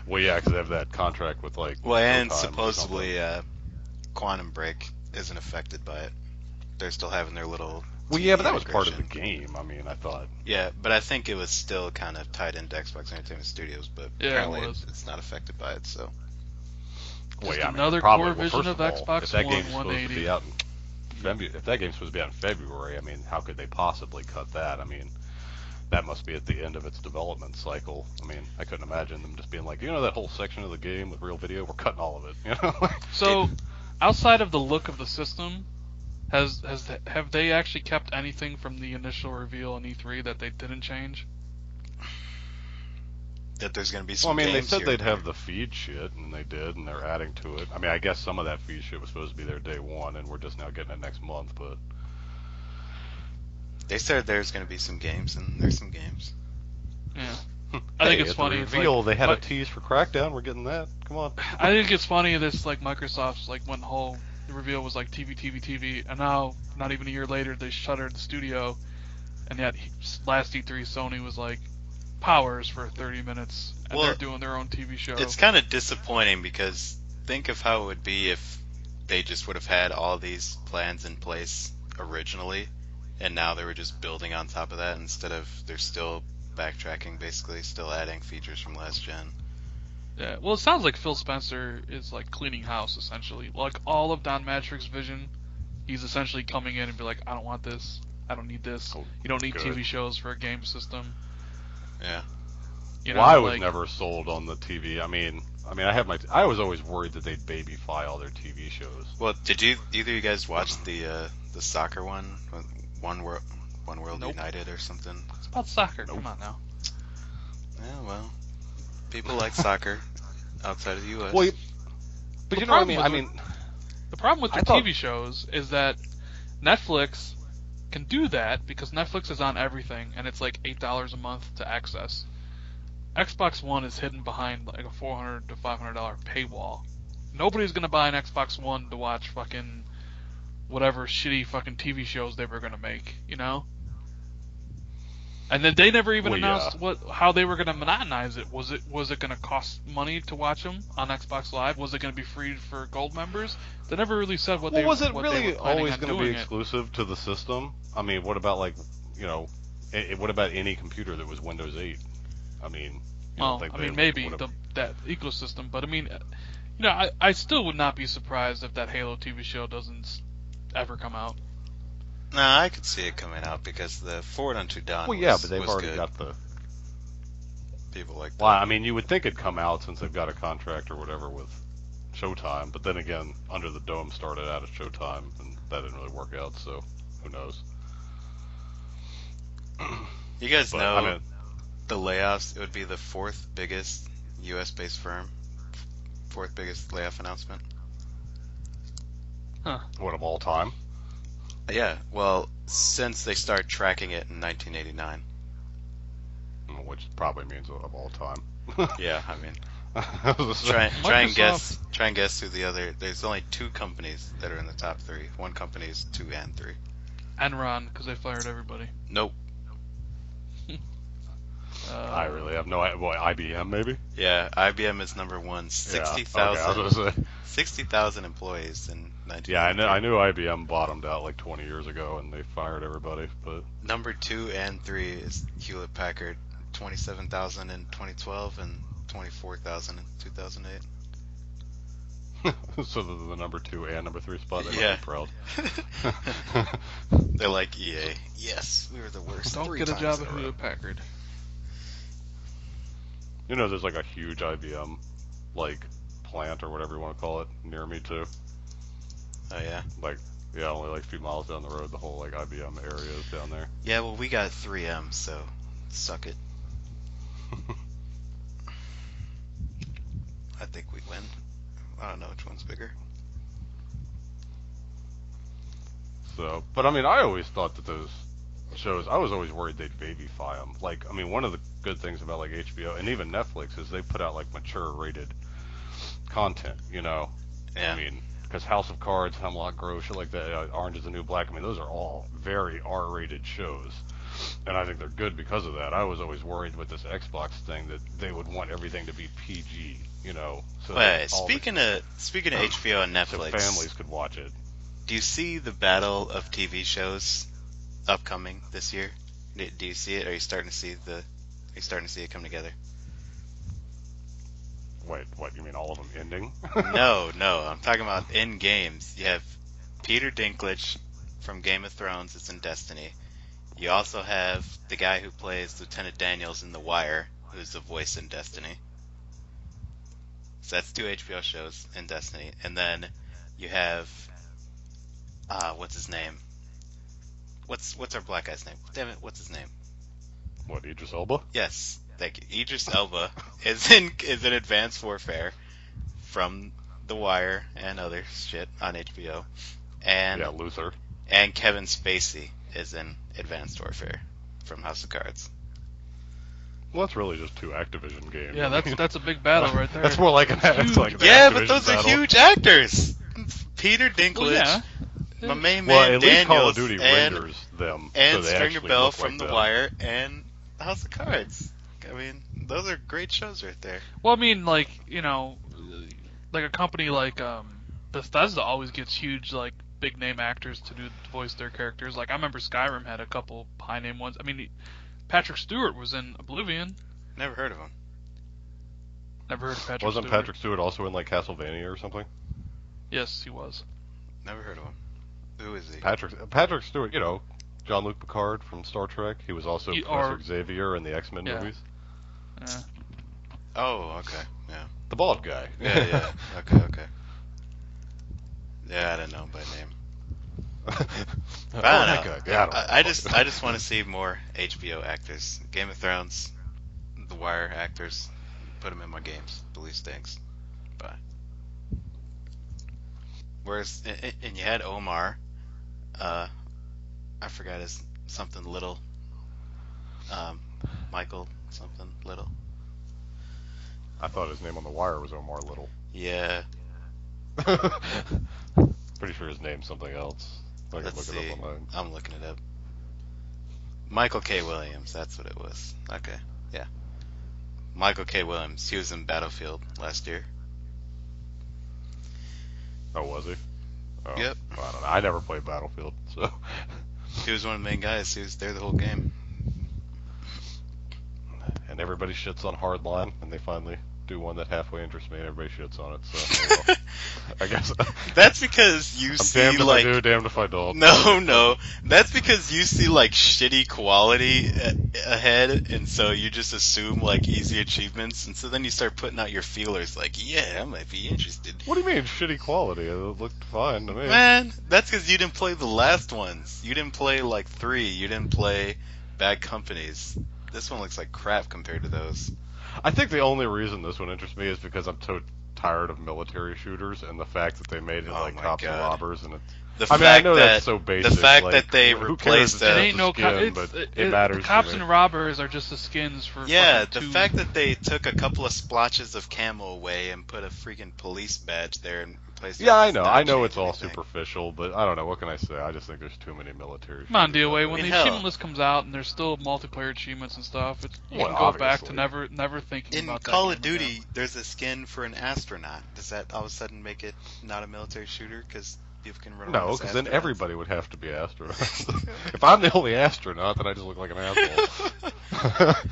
Speaker 2: Well, yeah, because they have that contract with like.
Speaker 1: Well, and
Speaker 2: Showtime
Speaker 1: supposedly Quantum Break isn't affected by it. They're still having their little.
Speaker 2: Well, yeah, but that was part of the game. I mean, I thought.
Speaker 1: Yeah, but I think it was still kind of tied into Xbox Entertainment Studios, but
Speaker 3: Yeah,
Speaker 1: apparently
Speaker 3: it was.
Speaker 1: it's not affected by it. So.
Speaker 3: Just
Speaker 2: I mean,
Speaker 3: another
Speaker 2: probably,
Speaker 3: core vision
Speaker 2: first
Speaker 3: of
Speaker 2: all,
Speaker 3: Xbox
Speaker 2: if that
Speaker 3: One
Speaker 2: game's supposed to
Speaker 3: 180.
Speaker 2: be out if that game's supposed to be out in February, I mean, how could they possibly cut that? I mean, that must be at the end of its development cycle. I mean, I couldn't imagine them just being like, that whole section of the game with real video, we're cutting all of it. You know?
Speaker 3: So, outside of the look of the system, have they actually kept anything from the initial reveal in E3 that they didn't change?
Speaker 1: That there's going to be some.
Speaker 2: Well, I mean, they
Speaker 1: games
Speaker 2: said
Speaker 1: here
Speaker 2: they'd
Speaker 1: and there.
Speaker 2: have the feed shit, and they did, and they're adding to it. I mean, I guess some of that feed shit was supposed to be there day one, and we're just now getting it next month, but...
Speaker 1: They said there's going to be some games, and there's some games.
Speaker 3: Yeah. I think it's
Speaker 2: at
Speaker 3: funny.
Speaker 2: The
Speaker 3: It's
Speaker 2: reveal,
Speaker 3: like,
Speaker 2: they had a tease for Crackdown. We're getting that. Come on.
Speaker 3: I think it's funny this like Microsoft's like went whole. The reveal was like TV, and now not even a year later they shuttered the studio, and yet last E3 Sony was like Powers for 30 minutes, and they're doing their own TV show.
Speaker 1: It's kind of disappointing because think of how it would be if they just would have had all these plans in place originally, and now they were just building on top of that instead of they're still backtracking, basically still adding features from last gen.
Speaker 3: Yeah, well, it sounds like Phil Spencer is like cleaning house essentially. Like all of Don Matrick's vision, he's essentially coming in and be like, I don't want this, I don't need this. You don't need TV shows for a game system.
Speaker 1: Yeah.
Speaker 3: You know,
Speaker 2: well, I was never sold on the TV. I mean, I was always worried that they'd babyfy all their TV shows.
Speaker 1: Well, did either of you guys watch the soccer one, One World United or something?
Speaker 3: It's about soccer. Nope. Come on now.
Speaker 1: Yeah, well, people like soccer outside of the U.S.
Speaker 2: Well, but you know what I mean?
Speaker 3: The problem with the TV shows is that Netflix can do that because Netflix is on everything, and it's like $8 a month to access. Xbox One is hidden behind like a $400 to $500 paywall. Nobody's gonna buy an Xbox One to watch fucking whatever shitty fucking TV shows they were gonna make, you know? And then they never even announced how they were gonna monetize it. Was it gonna cost money to watch them on Xbox Live? Was it gonna be free for Gold members? They never really said what they were.
Speaker 2: Was it really
Speaker 3: they were planning
Speaker 2: always going to be exclusive to the system? I mean, what about like, you know, what about any computer that was Windows 8? I mean,
Speaker 3: maybe that ecosystem, but I mean, you know, I still would not be surprised if that Halo TV show doesn't ever come out.
Speaker 1: Nah, I could see it coming out because the Forward Unto Dawn.
Speaker 2: Well, yeah, but they've already got the
Speaker 1: people like that.
Speaker 2: Well, I mean, you would think it'd come out since they've got a contract or whatever with Showtime, but then again, Under the Dome started out at Showtime, and that didn't really work out, so who knows?
Speaker 1: You guys know the Layoffs, it would be the fourth biggest U.S.-based firm, fourth biggest layoff announcement.
Speaker 3: Huh.
Speaker 2: What, of all time?
Speaker 1: Yeah, well, since they started tracking it in 1989.
Speaker 2: Which probably means of all time.
Speaker 1: Yeah, I mean... try and guess who the other. There's only two companies that are in the top three. One company is 2 and 3.
Speaker 3: Enron, because they fired everybody.
Speaker 1: Nope.
Speaker 2: I really have no idea. What, IBM maybe?
Speaker 1: Yeah, IBM is number one. 60,000 employees in 19.
Speaker 2: Yeah, I knew IBM bottomed out like 20 years ago, and they fired everybody. But
Speaker 1: number 2 and 3 is Hewlett Packard, 27,000 in 2012 and 24,000 in 2008.
Speaker 2: So the number 2 and number 3 spot, they
Speaker 1: yeah.
Speaker 2: might be proud.
Speaker 1: They're like EA. Yes, we were the worst.
Speaker 3: Don't get a job at Hewlett Packard.
Speaker 2: You know, there's like a huge IBM like plant or whatever you want to call it near me too.
Speaker 1: Oh yeah.
Speaker 2: Like yeah, only like a few miles down the road, the whole like IBM area is down there.
Speaker 1: Yeah, well we got 3M, so suck it. I think we win. I don't know which one's bigger.
Speaker 2: So, but I mean, I always thought that those shows, I was always worried they'd babyfy them. Like, I mean, one of the good things about like HBO and even Netflix is they put out like mature rated content, you know?
Speaker 1: Yeah.
Speaker 2: I mean, because House of Cards, Hemlock Grove, shit like that, Orange is the New Black, I mean, those are all very R-rated shows. And I think they're good because of that. I was always worried with this Xbox thing that they would want everything to be PG, you know. So
Speaker 1: wait, speaking of HBO and Netflix,
Speaker 2: so families could watch it.
Speaker 1: Do you see the battle of TV shows upcoming this year? Do you see it? Are you starting to see it come together?
Speaker 2: Wait, what? You mean all of them ending?
Speaker 1: No, I'm talking about in games. You have Peter Dinklage from Game of Thrones is in Destiny. You also have the guy who plays Lieutenant Daniels in The Wire, who's the voice in Destiny. So that's 2 HBO shows in Destiny. And then you have, what's his name? What's our black guy's name? Damn it, what's his name?
Speaker 2: What, Idris Elba?
Speaker 1: Yes, thank you. Idris Elba is in Advanced Warfare from The Wire and other shit on HBO. And
Speaker 2: yeah, Luther.
Speaker 1: And Kevin Spacey is in Advanced Warfare from House of Cards.
Speaker 2: Well, that's really just 2 Activision games.
Speaker 3: Yeah, that's a big battle right there.
Speaker 2: That's more like an
Speaker 1: yeah, but those are huge actors. Peter Dinklage, my main man
Speaker 2: well, at
Speaker 1: Daniels,
Speaker 2: least Call of Duty renders them.
Speaker 1: And
Speaker 2: so they
Speaker 1: Stringer
Speaker 2: actually
Speaker 1: Bell
Speaker 2: look
Speaker 1: from
Speaker 2: like
Speaker 1: The
Speaker 2: them.
Speaker 1: Wire and House of Cards. I mean, those are great shows right there.
Speaker 3: Well, I mean, like, you know, like a company like Bethesda always gets huge, like, big name actors to voice their characters. Like, I remember Skyrim had a couple high name ones. I mean, Patrick Stewart was in Oblivion.
Speaker 1: Never heard of him.
Speaker 3: Never heard of Patrick
Speaker 2: Wasn't
Speaker 3: Stewart.
Speaker 2: Patrick Stewart also in like Castlevania or something?
Speaker 3: Yes, he was.
Speaker 1: Never heard of him. Who is he?
Speaker 2: Patrick Stewart, you know, Jean-Luc Picard from Star Trek. He was also Professor Xavier in the X-Men movies.
Speaker 3: Yeah.
Speaker 1: Oh, okay. Yeah.
Speaker 2: The bald guy.
Speaker 1: Yeah. Okay. Yeah, I don't know him by name.
Speaker 2: Oh,
Speaker 1: I
Speaker 2: that
Speaker 1: don't know.
Speaker 2: guy. Yeah,
Speaker 1: I just want to see more HBO actors. Game of Thrones, The Wire actors. Put them in my games. Blue stinks. Bye. Whereas, and you had Omar. I forgot his something little. Michael something little.
Speaker 2: I thought his name on The Wire was Omar Little.
Speaker 1: Yeah.
Speaker 2: Pretty sure his name's something else. I can
Speaker 1: Let's
Speaker 2: look
Speaker 1: see.
Speaker 2: it up online.
Speaker 1: I'm looking it up. Michael K. Williams. That's what it was. Okay. Yeah. Michael K. Williams. He was in Battlefield last year.
Speaker 2: Oh, was he? Oh,
Speaker 1: Yep.
Speaker 2: I don't know. I never played Battlefield, so.
Speaker 1: He was one of the main guys. He was there the whole game.
Speaker 2: And everybody shits on Hardline, and they finally do one that halfway interests me, and everybody shits on it. So, oh well. I guess
Speaker 1: That's because you
Speaker 2: I'm
Speaker 1: see
Speaker 2: damned if
Speaker 1: like
Speaker 2: I do, damned if I don't.
Speaker 1: no. That's because you see like shitty quality ahead, and so you just assume like easy achievements, and so then you start putting out your feelers like, yeah, I might be interested.
Speaker 2: What do you mean shitty quality? It looked fine to me.
Speaker 1: Man, that's because you didn't play the last ones. You didn't play like 3. You didn't play Bad Companies. This one looks like crap compared to those.
Speaker 2: I think the only reason this one interests me is because I'm so tired of military shooters and the fact that they made it
Speaker 1: Oh
Speaker 2: like
Speaker 1: my
Speaker 2: cops
Speaker 1: God.
Speaker 2: and robbers, and
Speaker 1: The
Speaker 2: I mean, I
Speaker 1: fact
Speaker 2: know
Speaker 1: that
Speaker 2: that's so basic.
Speaker 1: the fact
Speaker 2: like,
Speaker 1: that they
Speaker 2: who cares
Speaker 1: replaced
Speaker 2: if
Speaker 1: the
Speaker 3: It
Speaker 2: it's
Speaker 3: ain't no
Speaker 2: skin,
Speaker 3: co-
Speaker 2: but it matters.
Speaker 3: The cops
Speaker 2: to me.
Speaker 3: and robbers are just the skins for.
Speaker 1: Yeah,
Speaker 3: fucking
Speaker 1: the
Speaker 3: two-
Speaker 1: fact that they took a couple of splotches of camo away and put a freaking police badge there and replaced it
Speaker 2: Yeah, I
Speaker 1: does
Speaker 2: know.
Speaker 1: not
Speaker 2: I know
Speaker 1: change
Speaker 2: it's all
Speaker 1: anything.
Speaker 2: superficial, but I don't know. What can I say? I just think there's too many military.
Speaker 3: Come on,
Speaker 2: shooters
Speaker 3: DOA.
Speaker 2: out
Speaker 3: When
Speaker 2: there.
Speaker 3: the
Speaker 1: hell.
Speaker 3: achievement list comes out and there's still multiplayer achievements and stuff, you
Speaker 2: Well,
Speaker 3: can go back to
Speaker 2: obviously.
Speaker 3: never thinking
Speaker 1: In
Speaker 3: about that
Speaker 1: Call of
Speaker 3: game
Speaker 1: Duty,
Speaker 3: again.
Speaker 1: there's a skin for an astronaut. Does that all of a sudden make it not a military shooter? Because people can run around
Speaker 2: No,
Speaker 1: as
Speaker 2: because then
Speaker 1: astronauts?
Speaker 2: everybody would have to be astronauts. If I'm the only astronaut, then I just look like an asshole.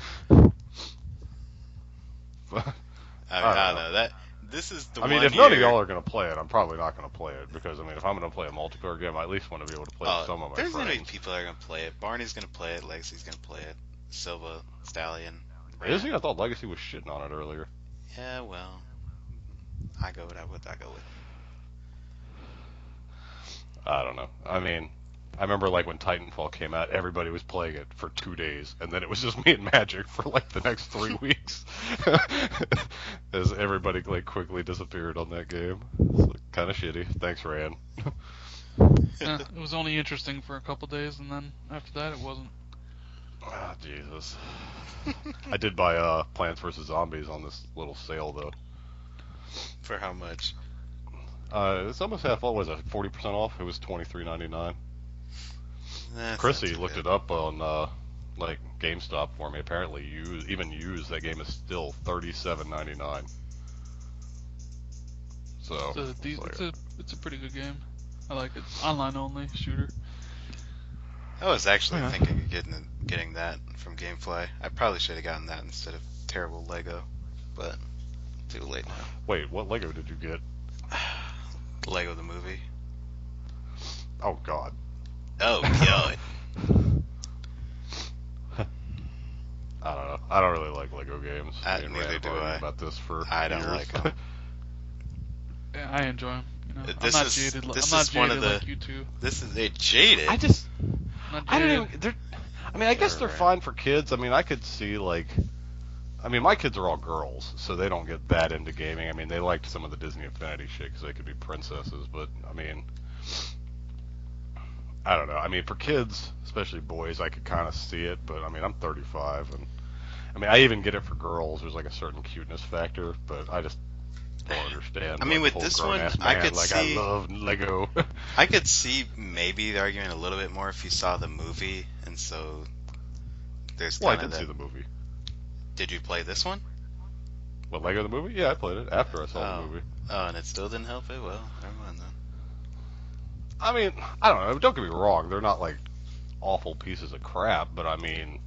Speaker 1: I don't know. That this is the
Speaker 2: I mean,
Speaker 1: one
Speaker 2: if none of
Speaker 1: year-
Speaker 2: y'all are going to play it, I'm probably not going to play it because, I mean, if I'm going to play a multiplayer game, I at least want to be able to play with some of my
Speaker 1: there's gonna be
Speaker 2: friends.
Speaker 1: people that are gonna play it. Barney's gonna play it. Legacy's gonna play it. Silva, Stallion.
Speaker 2: Is he? I thought Legacy was shitting on it earlier.
Speaker 1: Yeah, well, I go with what I go with.
Speaker 2: I don't know. I mean, I remember like when Titanfall came out, everybody was playing it for 2 days, and then it was just me and Magic for like the next 3 weeks, as everybody like quickly disappeared on that game. It's like, kind of shitty. Thanks, Rand.
Speaker 3: Yeah, it was only interesting for a couple days, and then after that, it wasn't.
Speaker 2: Ah, Jesus. I did buy Plants vs Zombies on this little sale though.
Speaker 1: For how much?
Speaker 2: It's almost half off. Was it 40% off? It was $23.99.
Speaker 1: That's
Speaker 2: Chrissy
Speaker 1: not too
Speaker 2: looked
Speaker 1: bad.
Speaker 2: it up on like GameStop for me. Apparently, even used that game is still $37.99. So
Speaker 3: It's a pretty good game. I like it. Online only shooter.
Speaker 1: I was actually
Speaker 2: Yeah.
Speaker 1: thinking of getting that from GameFly. I probably should have gotten that instead of terrible Lego, but too late now.
Speaker 2: wait, what Lego did you get?
Speaker 1: Lego the movie.
Speaker 2: Oh God.
Speaker 1: Oh god.
Speaker 2: I don't know. I don't really like Lego games. Me and
Speaker 1: Neither
Speaker 2: Rand
Speaker 1: do
Speaker 2: have argued
Speaker 1: I.
Speaker 2: about this for
Speaker 1: I don't
Speaker 2: years.
Speaker 1: like 'em.
Speaker 3: Yeah, I enjoy them. You know,
Speaker 1: This
Speaker 3: I'm not
Speaker 1: is-
Speaker 3: jaded.
Speaker 1: this
Speaker 3: I'm not
Speaker 1: is one
Speaker 3: jaded
Speaker 1: of the-
Speaker 3: like you two.
Speaker 1: This is a jaded.
Speaker 2: I just,
Speaker 3: I'm not
Speaker 2: I don't
Speaker 3: jaded.
Speaker 2: even. They're, I mean, I guess they're
Speaker 1: Right.
Speaker 2: fine for kids. I mean, I could see like, I mean, my kids are all girls, so they don't get that into gaming. I mean, they liked some of the Disney Infinity shit because they could be princesses, but I mean, I don't know. I mean, for kids, especially boys, I could kind of see it, but I mean, I'm 35, and I mean, I even get it for girls. There's like a certain cuteness factor, but I just don't understand.
Speaker 1: I mean,
Speaker 2: like,
Speaker 1: with
Speaker 2: the
Speaker 1: this
Speaker 2: whole
Speaker 1: one,
Speaker 2: grown-ass
Speaker 1: I
Speaker 2: man,
Speaker 1: could
Speaker 2: like,
Speaker 1: see-
Speaker 2: I love Lego.
Speaker 1: I could see maybe the argument a little bit more if you saw the movie, and so there's
Speaker 2: Well, I
Speaker 1: kind of
Speaker 2: did see
Speaker 1: that.
Speaker 2: the movie.
Speaker 1: Did you play this one?
Speaker 2: What, Lego the movie? Yeah, I played it after I saw the movie.
Speaker 1: Oh, and it still didn't help it? Well, never mind then.
Speaker 2: I mean, I don't know. Don't get me wrong. They're not like awful pieces of crap, but I mean,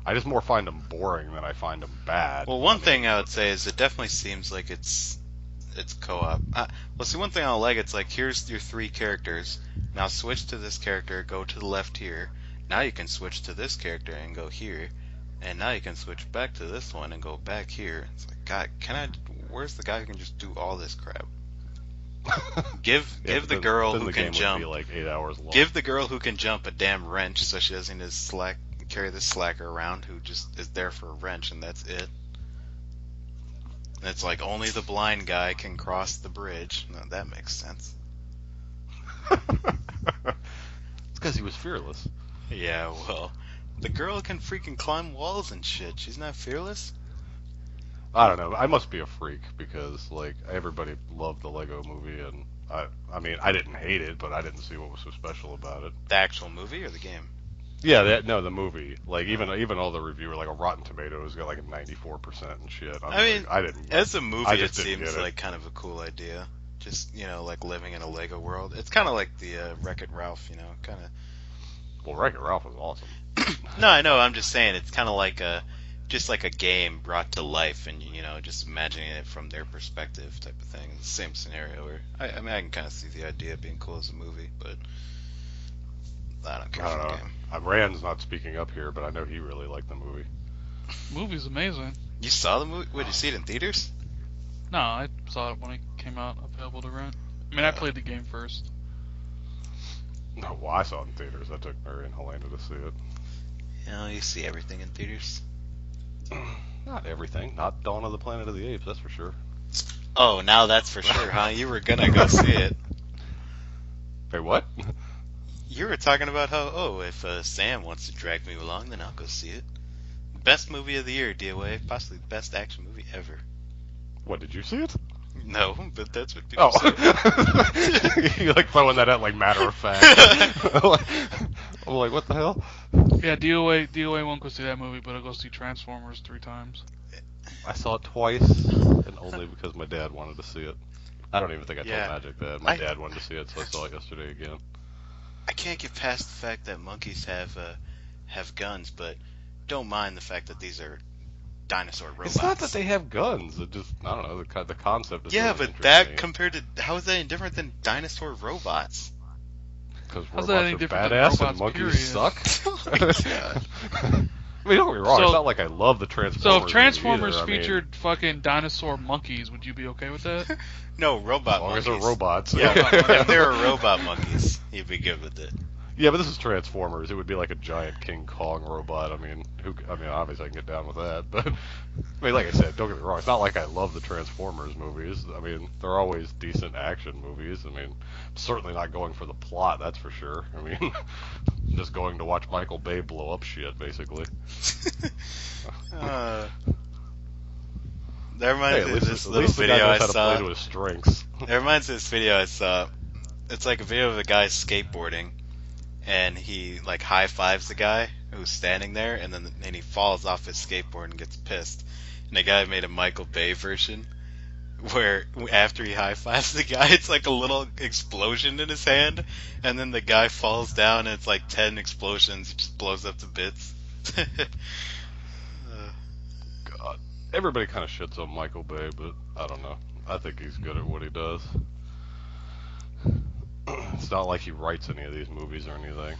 Speaker 2: I just more find them boring than I find them bad.
Speaker 1: Well, one thing I would say is it definitely seems like it's co-op. Well, see, one thing I don't like, it's like, here's your 3 characters. Now switch to this character, go to the left here. Now you can switch to this character and go here. And now you can switch back to this one and go back here. It's like, God, where's the guy who can just do all this crap? Give the girl who can jump.
Speaker 2: Would be like 8 hours long.
Speaker 1: Give the girl who can jump a damn wrench so she doesn't need to carry this slacker around who just is there for a wrench and that's it. And it's like only the blind guy can cross the bridge. No, that makes sense.
Speaker 2: It's because he was fearless.
Speaker 1: Yeah, well, the girl can freaking climb walls and shit. She's not fearless?
Speaker 2: I don't know. I must be a freak because like everybody loved the Lego movie, and I mean I didn't hate it, but I didn't see what was so special about it.
Speaker 1: The actual movie or the game?
Speaker 2: Yeah, the movie. Like even all the reviewer, like a Rotten Tomatoes got like a 94% and shit.
Speaker 1: I mean,
Speaker 2: I didn't.
Speaker 1: As a movie,
Speaker 2: I
Speaker 1: it
Speaker 2: just didn't
Speaker 1: seems
Speaker 2: get it.
Speaker 1: like kind of a cool idea. Just, like living in a Lego world. It's kind of like the Wreck-It Ralph, kind of.
Speaker 2: Well, Wreck-It Ralph was awesome.
Speaker 1: No, I know. I'm just saying it's kind of like just like a game brought to life, and just imagining it from their perspective, type of thing. It's the same scenario. Where I mean, I can kind of see the idea of being cool as a movie, but I don't care
Speaker 2: I
Speaker 1: for
Speaker 2: don't
Speaker 1: the
Speaker 2: know.
Speaker 1: game.
Speaker 2: Rand's not speaking up here, but I know he really liked the movie.
Speaker 3: Movie's amazing.
Speaker 1: You saw the movie? Did you see it in theaters?
Speaker 3: No, I saw it when it came out available to rent. I mean, I played the game first.
Speaker 2: No, well, I saw it in theaters. I took Mary and Helena to see it.
Speaker 1: You see everything in theaters.
Speaker 2: Not everything. Not Dawn of the Planet of the Apes, that's for sure.
Speaker 1: Oh, now that's for sure, huh? You were gonna go see it.
Speaker 2: Hey, what?
Speaker 1: You were talking about how, if Sam wants to drag me along, then I'll go see it. Best movie of the year, DOA. Possibly the best action movie ever.
Speaker 2: What, did you see it?
Speaker 1: No, but that's what people say.
Speaker 2: You like throwing that out like matter of fact. I'm like, what the hell?
Speaker 3: Yeah, DOA won't go see that movie, but I'll go see Transformers 3 times.
Speaker 2: I saw it twice, and only because my dad wanted to see it. I don't even think I told Magic that. My dad wanted to see it, so I saw it yesterday again.
Speaker 1: I can't get past the fact that monkeys have guns, but don't mind the fact that these are dinosaur robots.
Speaker 2: It's not that they have guns. It just, I don't know, the concept is
Speaker 1: Yeah,
Speaker 2: really
Speaker 1: but that
Speaker 2: interesting.
Speaker 1: compared to, how is that any different than dinosaur robots?
Speaker 2: Because
Speaker 3: How's
Speaker 2: robots
Speaker 3: that any
Speaker 2: are
Speaker 3: different than
Speaker 2: badass
Speaker 3: robots,
Speaker 2: and monkeys
Speaker 3: period?
Speaker 2: suck.
Speaker 1: Oh my God.
Speaker 2: I mean, don't get me wrong.
Speaker 3: So-
Speaker 2: It's not like I love the Transformers.
Speaker 3: So if
Speaker 2: movie
Speaker 3: Transformers
Speaker 2: either. I mean,
Speaker 3: featured fucking dinosaur monkeys, would you be okay with that?
Speaker 1: No, robot
Speaker 2: as long as
Speaker 1: monkeys.
Speaker 2: they're robots.
Speaker 1: Yeah, if they were robot monkeys, you'd be good with it.
Speaker 2: Yeah, but this is Transformers. It would be like a giant King Kong robot. I mean, obviously I can get down with that. But I mean, like I said, don't get me wrong. It's not like I love the Transformers movies. I mean, they're always decent action movies. I mean, I'm certainly not going for the plot. That's for sure. I mean, I'm just going to watch Michael Bay blow up shit, basically.
Speaker 1: That
Speaker 2: Hey,
Speaker 1: reminds
Speaker 2: at
Speaker 1: me of
Speaker 2: least,
Speaker 1: this
Speaker 2: at
Speaker 1: little
Speaker 2: least the guy
Speaker 1: video I
Speaker 2: knows how to
Speaker 1: saw.
Speaker 2: play to his strengths.
Speaker 1: It reminds me of this video I saw. It's like a video of a guy skateboarding, and he like high fives the guy who's standing there, and then he falls off his skateboard and gets pissed. And the guy made a Michael Bay version where after he high fives the guy, it's like a little explosion in his hand, and then the guy falls down, and it's like 10 explosions. He just blows up to bits.
Speaker 2: God. Everybody kind of shits on Michael Bay, but I don't know. I think he's good at what he does. It's not like he writes any of these movies or anything.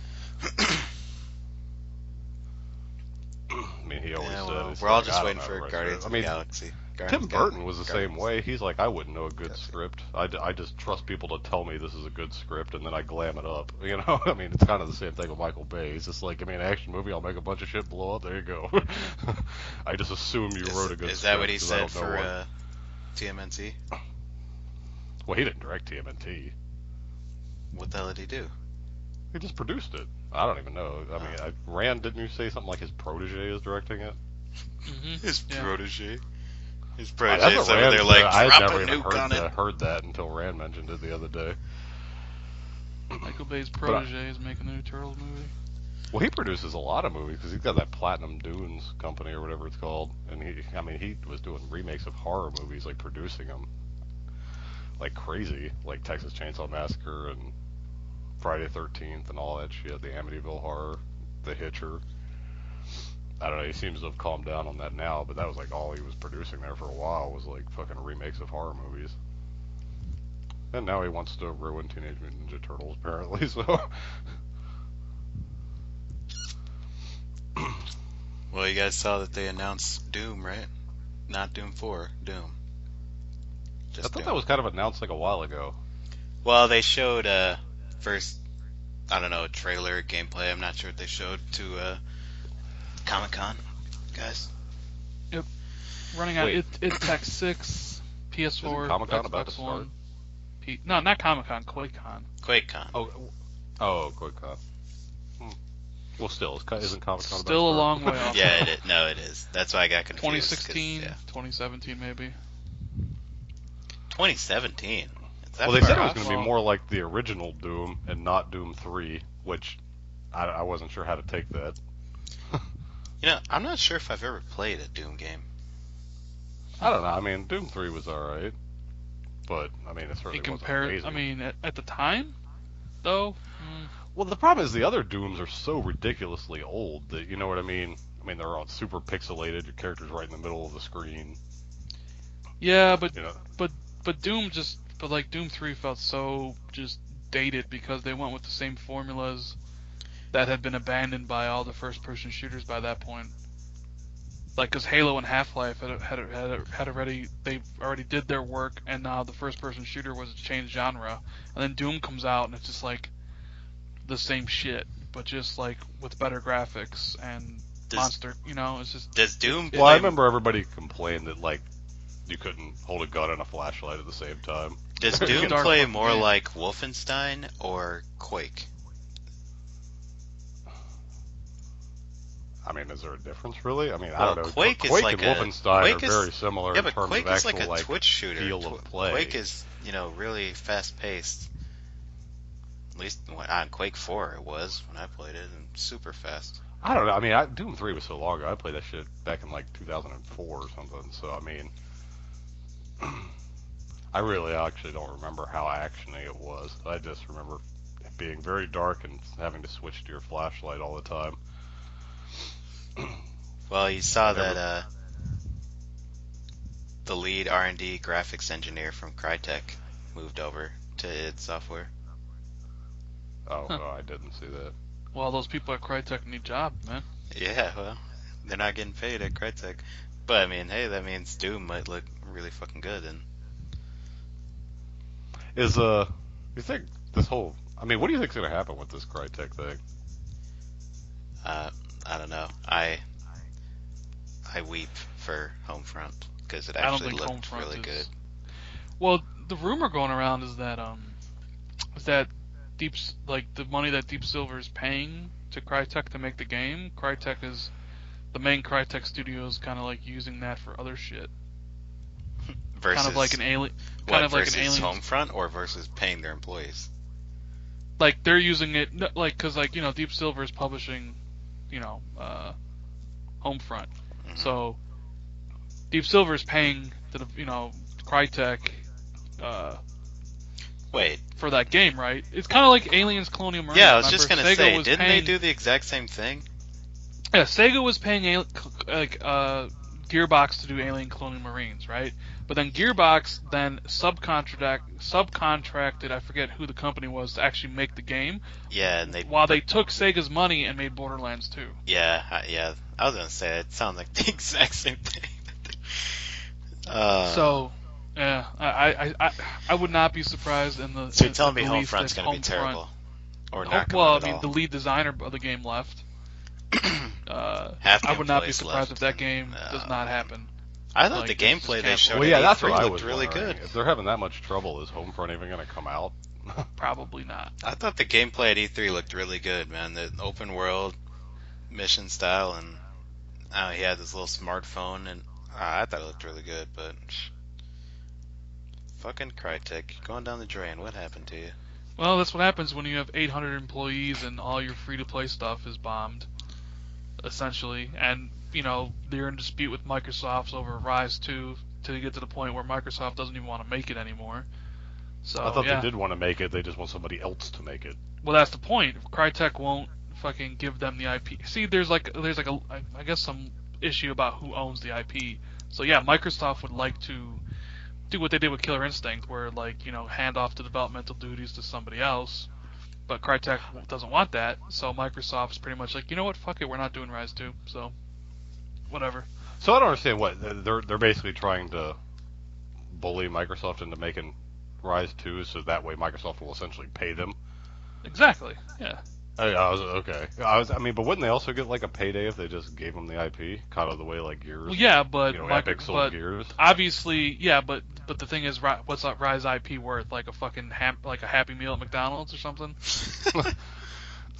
Speaker 2: I mean, he always
Speaker 1: Yeah,
Speaker 2: said
Speaker 1: well,
Speaker 2: he's
Speaker 1: we're all
Speaker 2: like,
Speaker 1: just
Speaker 2: I don't
Speaker 1: waiting
Speaker 2: know,
Speaker 1: for
Speaker 2: right,
Speaker 1: Guardians
Speaker 2: I
Speaker 1: of
Speaker 2: mean,
Speaker 1: the Galaxy.
Speaker 2: Tim Burton was the same
Speaker 1: Guardians.
Speaker 2: way. He's like, I wouldn't know a good script. I just trust people to tell me this is a good script, and then I glam it up. You know, I mean, it's kind of the same thing with Michael Bay. He's just like, I mean, action movie, I'll make a bunch of shit blow up. There you go. I just assume you wrote a good script.
Speaker 1: Is that what he
Speaker 2: 'cause I
Speaker 1: said
Speaker 2: don't know
Speaker 1: for
Speaker 2: what-
Speaker 1: TMNT?
Speaker 2: Well, he didn't direct TMNT.
Speaker 1: What the hell did he do?
Speaker 2: He just produced it. I don't even know. I mean, Rand, didn't you say something like his protege is directing it?
Speaker 3: Mm-hmm.
Speaker 1: His protege. His
Speaker 2: That's
Speaker 1: protege's
Speaker 2: what
Speaker 1: over
Speaker 2: Rand
Speaker 1: there
Speaker 2: said.
Speaker 1: like,
Speaker 2: I had
Speaker 1: drop
Speaker 2: never
Speaker 1: a
Speaker 2: even
Speaker 1: nuke on it.
Speaker 2: heard that until Rand mentioned it the other day.
Speaker 3: Michael Bay's protege is making a new Turtles movie.
Speaker 2: Well, he produces a lot of movies because he's got that Platinum Dunes company or whatever it's called, and he was doing remakes of horror movies, like producing them like crazy, like Texas Chainsaw Massacre and Friday the 13th and all that shit, the Amityville Horror, The Hitcher. I don't know, he seems to have calmed down on that now, but that was like all he was producing there for a while was like fucking remakes of horror movies. And now he wants to ruin Teenage Mutant Ninja Turtles, apparently, so...
Speaker 1: Well, you guys saw that they announced Doom, right? Not Doom 4, Doom.
Speaker 2: I thought that was kind of announced like a while ago.
Speaker 1: Well, they showed first, I don't know, trailer, gameplay. I'm not sure what they showed to Comic-Con, guys.
Speaker 3: Yep. Running out. It Tech 6, PS4,
Speaker 2: Comic-Con about to
Speaker 3: Xbox
Speaker 2: start?
Speaker 3: One. No, not Comic-Con. QuakeCon.
Speaker 1: QuakeCon.
Speaker 2: Oh, QuakeCon. Well, still, isn't Comic-Con
Speaker 3: Still a
Speaker 2: about to
Speaker 3: long
Speaker 2: start?
Speaker 3: way off.
Speaker 1: Yeah, it is. No, it is. That's why I got confused.
Speaker 3: 2016,
Speaker 1: Yeah.
Speaker 3: 2017 maybe.
Speaker 1: 2017.
Speaker 2: Well, they said it was going to be more like the original Doom and not Doom 3, which I wasn't sure how to take that.
Speaker 1: You know, I'm not sure if I've ever played a Doom game.
Speaker 2: I don't know. I mean, Doom 3 was alright, but I mean, it certainly wasn't amazing.
Speaker 3: I mean, at the time, though.
Speaker 2: Well, the problem is the other Dooms are so ridiculously old that, you know what I mean? I mean, they're all super pixelated. Your character's right in the middle of the screen.
Speaker 3: Yeah, but
Speaker 2: You know?
Speaker 3: but Doom like Doom 3 felt so just dated because they went with the same formulas that had been abandoned by all the first-person shooters by that point. Like, because Halo and Half-Life had already did their work, and now the first-person shooter was a changed genre, and then Doom comes out and it's just like the same shit, but just like with better graphics and monster. You know, it's just.
Speaker 1: Does Doom?
Speaker 2: Well, I remember everybody complained that like you couldn't hold a gun and a flashlight at the same time.
Speaker 1: Does Doom play more like Wolfenstein or Quake?
Speaker 2: I mean, is there a difference really? I mean, I don't know.
Speaker 1: Quake
Speaker 2: and
Speaker 1: like
Speaker 2: Wolfenstein are very similar in terms
Speaker 1: Quake
Speaker 2: of
Speaker 1: is
Speaker 2: actual
Speaker 1: like a Twitch shooter.
Speaker 2: feel of play.
Speaker 1: Quake is, really fast paced. At least on Quake 4 it was when I played it, and super fast.
Speaker 2: I don't know. I mean, Doom 3 was so long ago. I played that shit back in like 2004 or something. So I mean, I really actually don't remember how actiony it was. I just remember it being very dark and having to switch to your flashlight all the time.
Speaker 1: Well, you saw that the lead R&D graphics engineer from Crytek moved over to id Software.
Speaker 2: Oh, I didn't see that.
Speaker 3: Well, those people at Crytek need jobs, man.
Speaker 1: Yeah, well, they're not getting paid at Crytek. But, I mean, hey, that means Doom might look really fucking good. And
Speaker 2: you think this whole... I mean, what do you think's going to happen with this Crytek thing?
Speaker 1: I don't know. I weep for Homefront because it actually looked really good.
Speaker 3: Well, the rumor going around is that the money that Deep Silver is paying to Crytek to make the game, the main Crytek studio is kind of like using that for other shit.
Speaker 1: Versus
Speaker 3: kind of like an alien.
Speaker 1: Versus Homefront or versus paying their employees.
Speaker 3: Like they're using it because Deep Silver is publishing, Homefront.
Speaker 1: Mm-hmm.
Speaker 3: So Deep Silver is paying to Crytek.
Speaker 1: Wait.
Speaker 3: For that game, right? It's kind of like Aliens Colonial Marines.
Speaker 1: Yeah, I was just going to say, didn't they do the exact same thing?
Speaker 3: Yeah, Sega was paying Gearbox to do Alien Colonial Marines, right? But then Gearbox then subcontracted, I forget who the company was, to actually make the game.
Speaker 1: Yeah, and
Speaker 3: they took Sega's money and made Borderlands 2.
Speaker 1: Yeah. I was going to say, it sounds like the exact same thing.
Speaker 3: Yeah, I would not be surprised in the.
Speaker 1: So you're telling me Homefront's going to be terrible, or not?
Speaker 3: Well, I mean, the lead designer of the game left. I would not be surprised if that game does not happen.
Speaker 1: I thought the gameplay they showed
Speaker 2: that's what I
Speaker 1: looked
Speaker 2: was
Speaker 1: really
Speaker 2: wondering.
Speaker 1: good.
Speaker 2: If they're having that much trouble, is Homefront even going to come out?
Speaker 3: Probably not.
Speaker 1: I thought the gameplay at E3 looked really good, man. The open world mission style, and he had this little smartphone, and I thought it looked really good, but fucking Crytek going down the drain. What happened to you?
Speaker 3: Well, that's what happens when you have 800 employees and all your free-to-play stuff is bombed, essentially. And, they're in dispute with Microsoft over Rise 2 to get to the point where Microsoft doesn't even want to make it anymore. So,
Speaker 2: I thought
Speaker 3: yeah.
Speaker 2: they did want to make it. They just want somebody else to make it.
Speaker 3: Well, that's the point. Crytek won't fucking give them the IP. See, there's like I guess some issue about who owns the IP. So yeah, Microsoft would like to do what they did with Killer Instinct, where hand off the developmental duties to somebody else. But Crytek doesn't want that, so Microsoft's pretty much like, you know what, fuck it, we're not doing Rise 2, so whatever.
Speaker 2: So I don't understand what they're basically trying to bully Microsoft into making Rise 2, so that way Microsoft will essentially pay them.
Speaker 3: Exactly. Yeah.
Speaker 2: Okay. But wouldn't they also get like a payday if they just gave them the IP, kind of the way like Gears?
Speaker 3: Well, yeah, but
Speaker 2: Epic sold Gears.
Speaker 3: Obviously, yeah, but the thing is, what's that Rise IP worth? Like a fucking like a Happy Meal at McDonald's or something?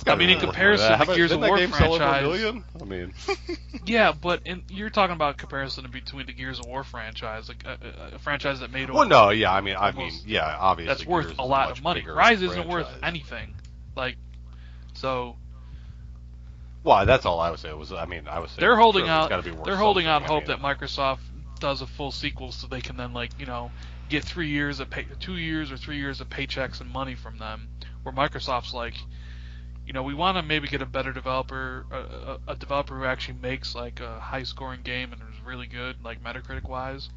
Speaker 3: In comparison to Gears of War franchise, yeah, but you're talking about comparison between the Gears of War franchise, like a franchise that made.
Speaker 2: Well, no, yeah, obviously
Speaker 3: that's worth
Speaker 2: Gears
Speaker 3: a lot of money. Rise isn't worth anything, so.
Speaker 2: Well, that's all I would say. I was saying
Speaker 3: they're holding out.
Speaker 2: They're
Speaker 3: holding out hope that Microsoft does a full sequel, so they can then get 2 years or 3 years of paychecks and money from them. Where Microsoft's like, we want to maybe get a better developer, a developer who actually makes like a high-scoring game and is really good, like Metacritic-wise.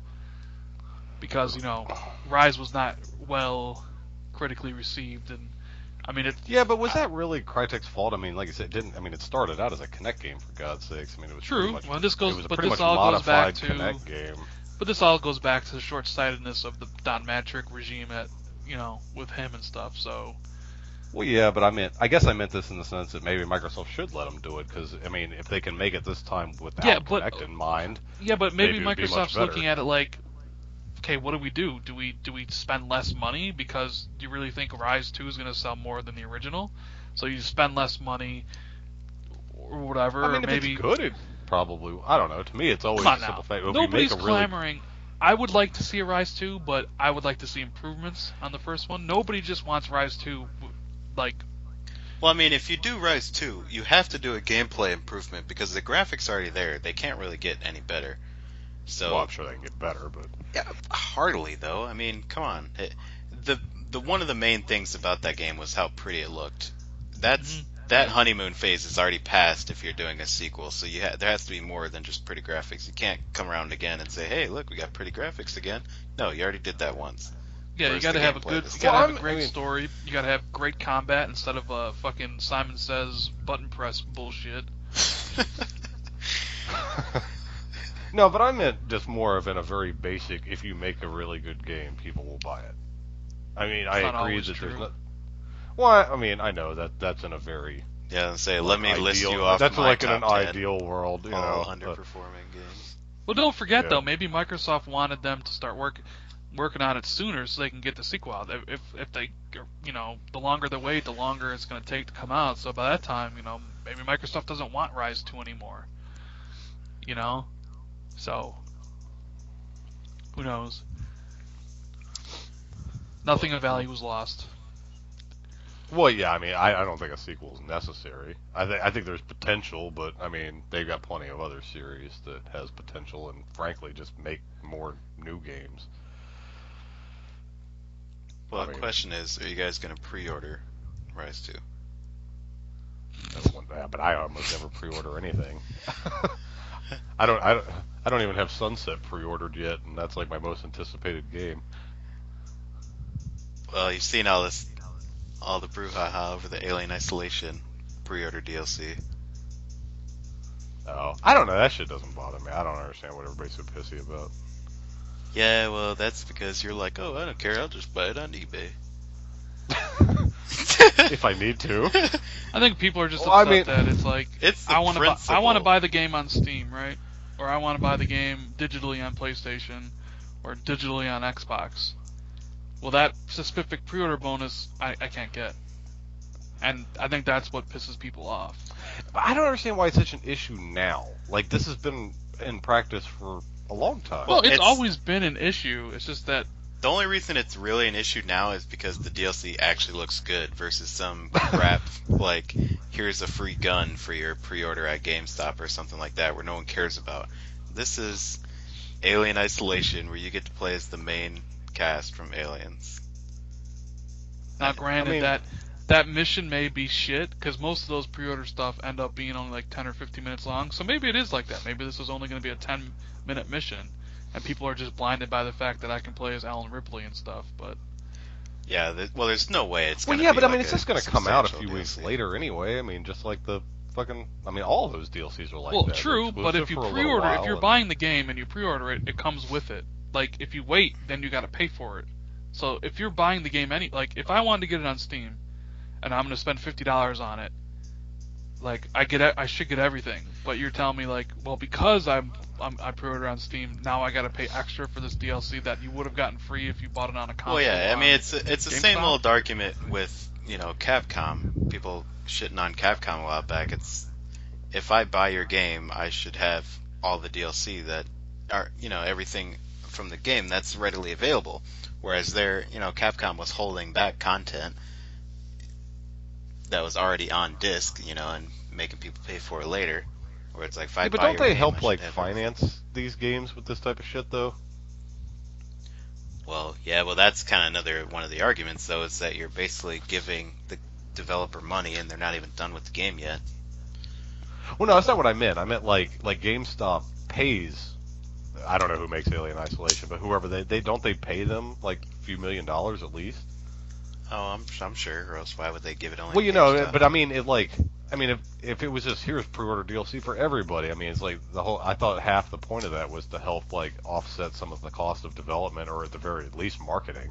Speaker 3: Because Rise was not well critically received, and
Speaker 2: yeah, but was that really Crytek's fault? Like I said, it started out as a Kinect game, for God's sakes. It was
Speaker 3: true.
Speaker 2: Much,
Speaker 3: well, this
Speaker 2: all goes back to Kinect game.
Speaker 3: But this all goes back to the short-sightedness of the dot matrix regime at with him and stuff. So.
Speaker 2: Well, yeah, but I guess I meant this in the sense that maybe Microsoft should let them do it, because if they can make it this time without Kinect in mind.
Speaker 3: Yeah, but maybe Microsoft's looking at it like, okay, what do we do? Do we spend less money because do you really think Rise 2 is going to sell more than the original? So you spend less money or whatever.
Speaker 2: If
Speaker 3: maybe
Speaker 2: it's good, it probably. I don't know. To me, it's always a simple fact.
Speaker 3: Nobody's clamoring. I would like to see a Rise 2, but I would like to see improvements on the first one. Nobody just wants Rise 2
Speaker 1: Well, if you do Rise 2, you have to do a gameplay improvement because the graphics are already there. They can't really get any better. So,
Speaker 2: well, I'm sure they can get better, but
Speaker 1: yeah, hardly though. Come on. The one of the main things about that game was how pretty it looked. That honeymoon phase is already passed if you're doing a sequel. So there has to be more than just pretty graphics. You can't come around again and say, "Hey, look, we got pretty graphics again." No, you already did that once.
Speaker 3: Yeah, you gotta have a great story. You gotta have great combat instead of fucking Simon Says button press bullshit.
Speaker 2: No, but I meant just more of in a very basic. If you make a really good game, people will buy it. I agree that there's not. Well, I know that's in a very.
Speaker 1: Yeah, let me list you off.
Speaker 2: That's
Speaker 1: my
Speaker 2: like in
Speaker 1: top
Speaker 2: an
Speaker 1: 10
Speaker 2: ideal world,
Speaker 1: underperforming games.
Speaker 3: Well, don't forget though, maybe Microsoft wanted them to start working on it sooner so they can get the sequel out. If they, the longer they wait, the longer it's going to take to come out. So by that time, maybe Microsoft doesn't want Rise 2 anymore. So who knows? Nothing of value was lost.
Speaker 2: Well, yeah, I don't think a sequel is necessary. I think there's potential, but they've got plenty of other series that has potential, and frankly, just make more new games.
Speaker 1: Well, the question is, are you guys going to pre-order Rise 2?
Speaker 2: But I almost never pre-order anything. I don't even have Sunset pre-ordered yet, and that's like my most anticipated game.
Speaker 1: Well, you've seen all the brouhaha over the Alien Isolation pre-order DLC.
Speaker 2: Oh, I don't know. That shit doesn't bother me. I don't understand what everybody's so pissy about.
Speaker 1: Yeah, well, that's because you're like, oh, I don't care. I'll just buy it on eBay.
Speaker 2: If I need to.
Speaker 3: I think people are just upset that it's like, I want to buy the game on Steam, right? Or I want to buy the game digitally on PlayStation or digitally on Xbox. Well, that specific pre-order bonus, I can't get. And I think that's what pisses people off.
Speaker 2: But I don't understand why it's such an issue now. Like, this has been in practice for a long time.
Speaker 3: Well, it's
Speaker 1: it's-
Speaker 3: always been an issue. It's just that
Speaker 1: The only reason it's really an issue now is because the DLC actually looks good versus some crap like, here's a free gun for your pre-order at GameStop or something like that where no one cares about. This is Alien Isolation where you get to play as the main cast from Aliens.
Speaker 3: now, granted,
Speaker 2: I mean-
Speaker 3: that mission may be shit because most of those pre-order stuff end up being only like 10 or 15 minutes long. So maybe it is like that. Maybe this is only going to be a 10-minute mission, and people are just blinded by the fact that I can play as Alan Ripley and stuff. But
Speaker 1: Yeah, there's no way it's
Speaker 2: Well,
Speaker 1: gonna
Speaker 2: yeah,
Speaker 1: be
Speaker 2: but I
Speaker 1: like
Speaker 2: mean, it's just going to come out a few
Speaker 1: substantial
Speaker 2: weeks
Speaker 1: DLC.
Speaker 2: later anyway. I mean, just like the fucking, I mean, all of those DLCs are like
Speaker 3: well,
Speaker 2: that. They're
Speaker 3: true. But if
Speaker 2: exclusive
Speaker 3: you
Speaker 2: for a little
Speaker 3: pre-order, if
Speaker 2: while
Speaker 3: you're
Speaker 2: and-
Speaker 3: buying the game and you pre-order it, it comes with it. Like if you wait, then you got to pay for it. So if you're buying the game if I wanted to get it on Steam, and I'm going to spend $50 on it, like I should get everything. But you're telling me like, well, because I pre-order on Steam, now I got to pay extra for this DLC that you would have gotten free if you bought it on a console.
Speaker 1: Well, yeah, I
Speaker 3: on
Speaker 1: mean it's the same
Speaker 3: GameStop.
Speaker 1: old argument with Capcom. People shitting on Capcom a while back. It's if I buy your game, I should have all the DLC that are everything from the game that's readily available. Whereas Capcom was holding back content that was already on disc, and making people pay for it later. Where it's like, if I
Speaker 2: Yeah, but
Speaker 1: buy
Speaker 2: don't
Speaker 1: your
Speaker 2: they
Speaker 1: game,
Speaker 2: help
Speaker 1: I should
Speaker 2: like
Speaker 1: have
Speaker 2: finance these games with this type of shit though?
Speaker 1: Well, yeah, that's kind of another one of the arguments, though, is that you're basically giving the developer money and they're not even done with the game yet.
Speaker 2: Well, no, that's not what I meant. I meant like GameStop pays. I don't know who makes Alien Isolation, but whoever they don't they pay them like a few $1 million at least.
Speaker 1: Oh, I'm sure, or else why would they give it only?
Speaker 2: Well,
Speaker 1: to
Speaker 2: you know,
Speaker 1: GameStop?
Speaker 2: but I mean, if it was just here's pre-order DLC for everybody, I mean, it's like the whole. I thought half the point of that was to help like offset some of the cost of development, or at the very least marketing.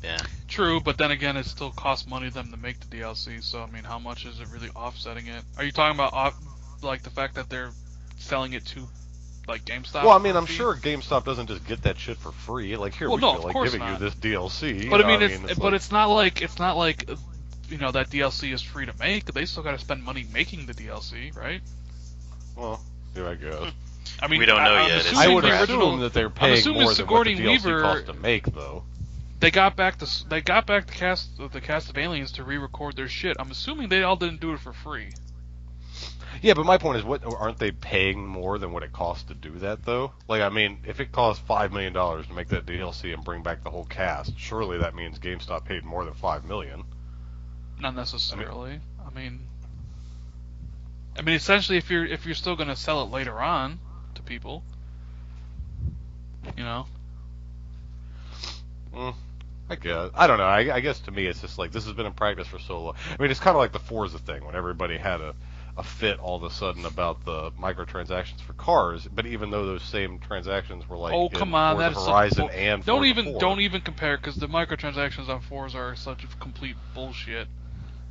Speaker 1: Yeah.
Speaker 3: True, but then again, it still costs money them to make the DLC. So I mean, how much is it really offsetting it? Are you talking about like the fact that they're selling it to like GameStop?
Speaker 2: Well, I mean,
Speaker 3: for a
Speaker 2: I'm
Speaker 3: fee?
Speaker 2: sure GameStop doesn't just get that shit for free. Like here,
Speaker 3: Well,
Speaker 2: we
Speaker 3: no,
Speaker 2: feel
Speaker 3: of
Speaker 2: like
Speaker 3: course
Speaker 2: giving
Speaker 3: not.
Speaker 2: you this DLC.
Speaker 3: But I mean,
Speaker 2: it's
Speaker 3: but
Speaker 2: like,
Speaker 3: it's not like that DLC is free to make. They still got to spend money making the DLC, right?
Speaker 2: well, here I go.
Speaker 3: I mean,
Speaker 1: We don't know
Speaker 3: I'm
Speaker 1: yet. It's
Speaker 3: assuming
Speaker 2: I would
Speaker 3: the
Speaker 2: assume
Speaker 3: original,
Speaker 2: that they're paying
Speaker 3: assuming
Speaker 2: more than what the
Speaker 3: Sigourney
Speaker 2: DLC
Speaker 3: Weaver-
Speaker 2: costs to make, though.
Speaker 3: they got back the cast of Aliens to re-record their shit. I'm assuming they all didn't do it for free.
Speaker 2: Yeah, but my point is, aren't they paying more than what it costs to do that, though? Like, I mean, if it costs $5 million to make that DLC and bring back the whole cast, surely that means GameStop paid more than $5 million.
Speaker 3: Not necessarily. I mean, essentially, if you're still going to sell it later on to people,
Speaker 2: I guess. I don't know. I guess to me, it's just like this has been in practice for so long. I mean, it's kind of like the Forza thing when everybody had a fit all of a sudden about the microtransactions for cars, but even though those same transactions were like
Speaker 3: oh
Speaker 2: in
Speaker 3: come on,
Speaker 2: Forza
Speaker 3: that is
Speaker 2: Horizon and Forza 4.
Speaker 3: don't even compare because the microtransactions on Forza are such complete bullshit.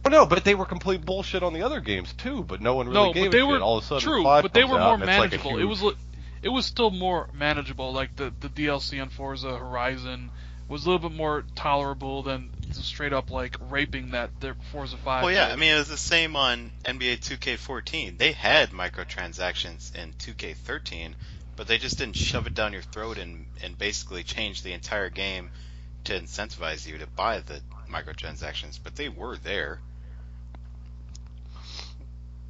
Speaker 2: Well, no, but they were complete bullshit on the other games too. But no one really
Speaker 3: No,
Speaker 2: gave
Speaker 3: but they
Speaker 2: a shit.
Speaker 3: were
Speaker 2: All of a sudden,
Speaker 3: true,
Speaker 2: 5
Speaker 3: but they
Speaker 2: comes
Speaker 3: were
Speaker 2: out
Speaker 3: more
Speaker 2: and it's like a
Speaker 3: manageable.
Speaker 2: huge-
Speaker 3: It was still more manageable. Like the DLC on Forza Horizon was a little bit more tolerable than the straight up like raping that their Forza 5.
Speaker 1: Well, yeah,
Speaker 3: did.
Speaker 1: I mean, it was the same on NBA 2K14. They had microtransactions in 2K13, but they just didn't shove it down your throat and basically change the entire game to incentivize you to buy the microtransactions. But they were there.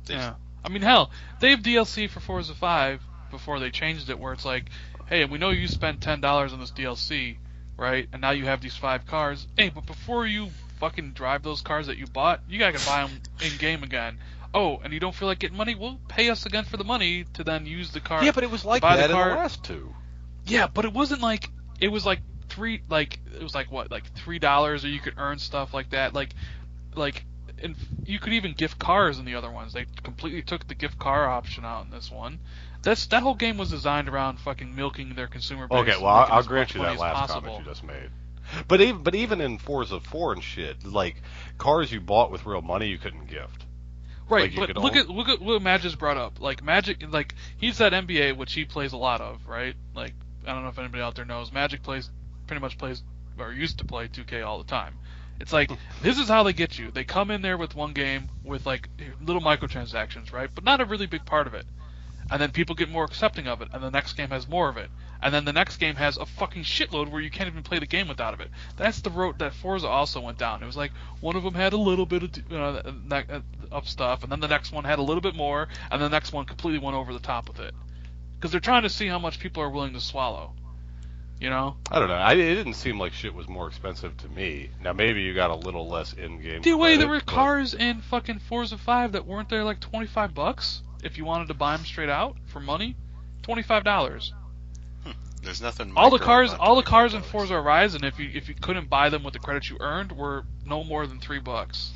Speaker 3: Yeah. I mean, hell, they have DLC for Forza 5 before they changed it, where it's like, hey, we know you spent $10 on this DLC, right? And now you have these 5 cars. Hey, but before you fucking drive those cars that you bought, you gotta buy them in game again. Oh, and you don't feel like getting money? Well, pay us again for the money to then use the car.
Speaker 2: Yeah, but it was like
Speaker 3: buy
Speaker 2: that
Speaker 3: the
Speaker 2: in
Speaker 3: car.
Speaker 2: the last two.
Speaker 3: Yeah, but it wasn't like it was like $3, or you could earn stuff like that, and you could even gift cars in the other ones. They completely took the gift car option out in this one. That whole game was designed around fucking milking their consumer base.
Speaker 2: Okay,
Speaker 3: and
Speaker 2: well,
Speaker 3: making
Speaker 2: I'll
Speaker 3: as
Speaker 2: grant
Speaker 3: much
Speaker 2: you
Speaker 3: money
Speaker 2: that
Speaker 3: as
Speaker 2: last
Speaker 3: possible.
Speaker 2: comment you just made. But even in Forza 4 and shit, like cars you bought with real money, you couldn't gift.
Speaker 3: Right,
Speaker 2: Like, you
Speaker 3: but
Speaker 2: could
Speaker 3: look at what Magic's brought up. Like Magic, like he's at NBA, which he plays a lot of, right? Like I don't know if anybody out there knows, Magic pretty much plays or used to play 2K all the time. It's like this is how they get you. They come in there with one game with like little microtransactions, right? But not a really big part of it. and then people get more accepting of it, and the next game has more of it, and then the next game has a fucking shitload where you can't even play the game without of it. That's the road that Forza also went down. It was like one of them had a little bit of stuff, and then the next one had a little bit more, and the next one completely went over the top with it. Because they're trying to see how much people are willing to swallow. You know?
Speaker 2: I don't know. It didn't seem like shit was more expensive to me. Now maybe you got a little less in-game.
Speaker 3: The way there were cars in fucking Forza 5 that weren't there like $25 if you wanted to buy them straight out for money. $25.
Speaker 1: There's nothing.
Speaker 3: All the cars in Forza Horizon, if you couldn't buy them with the credits you earned, were no more than $3.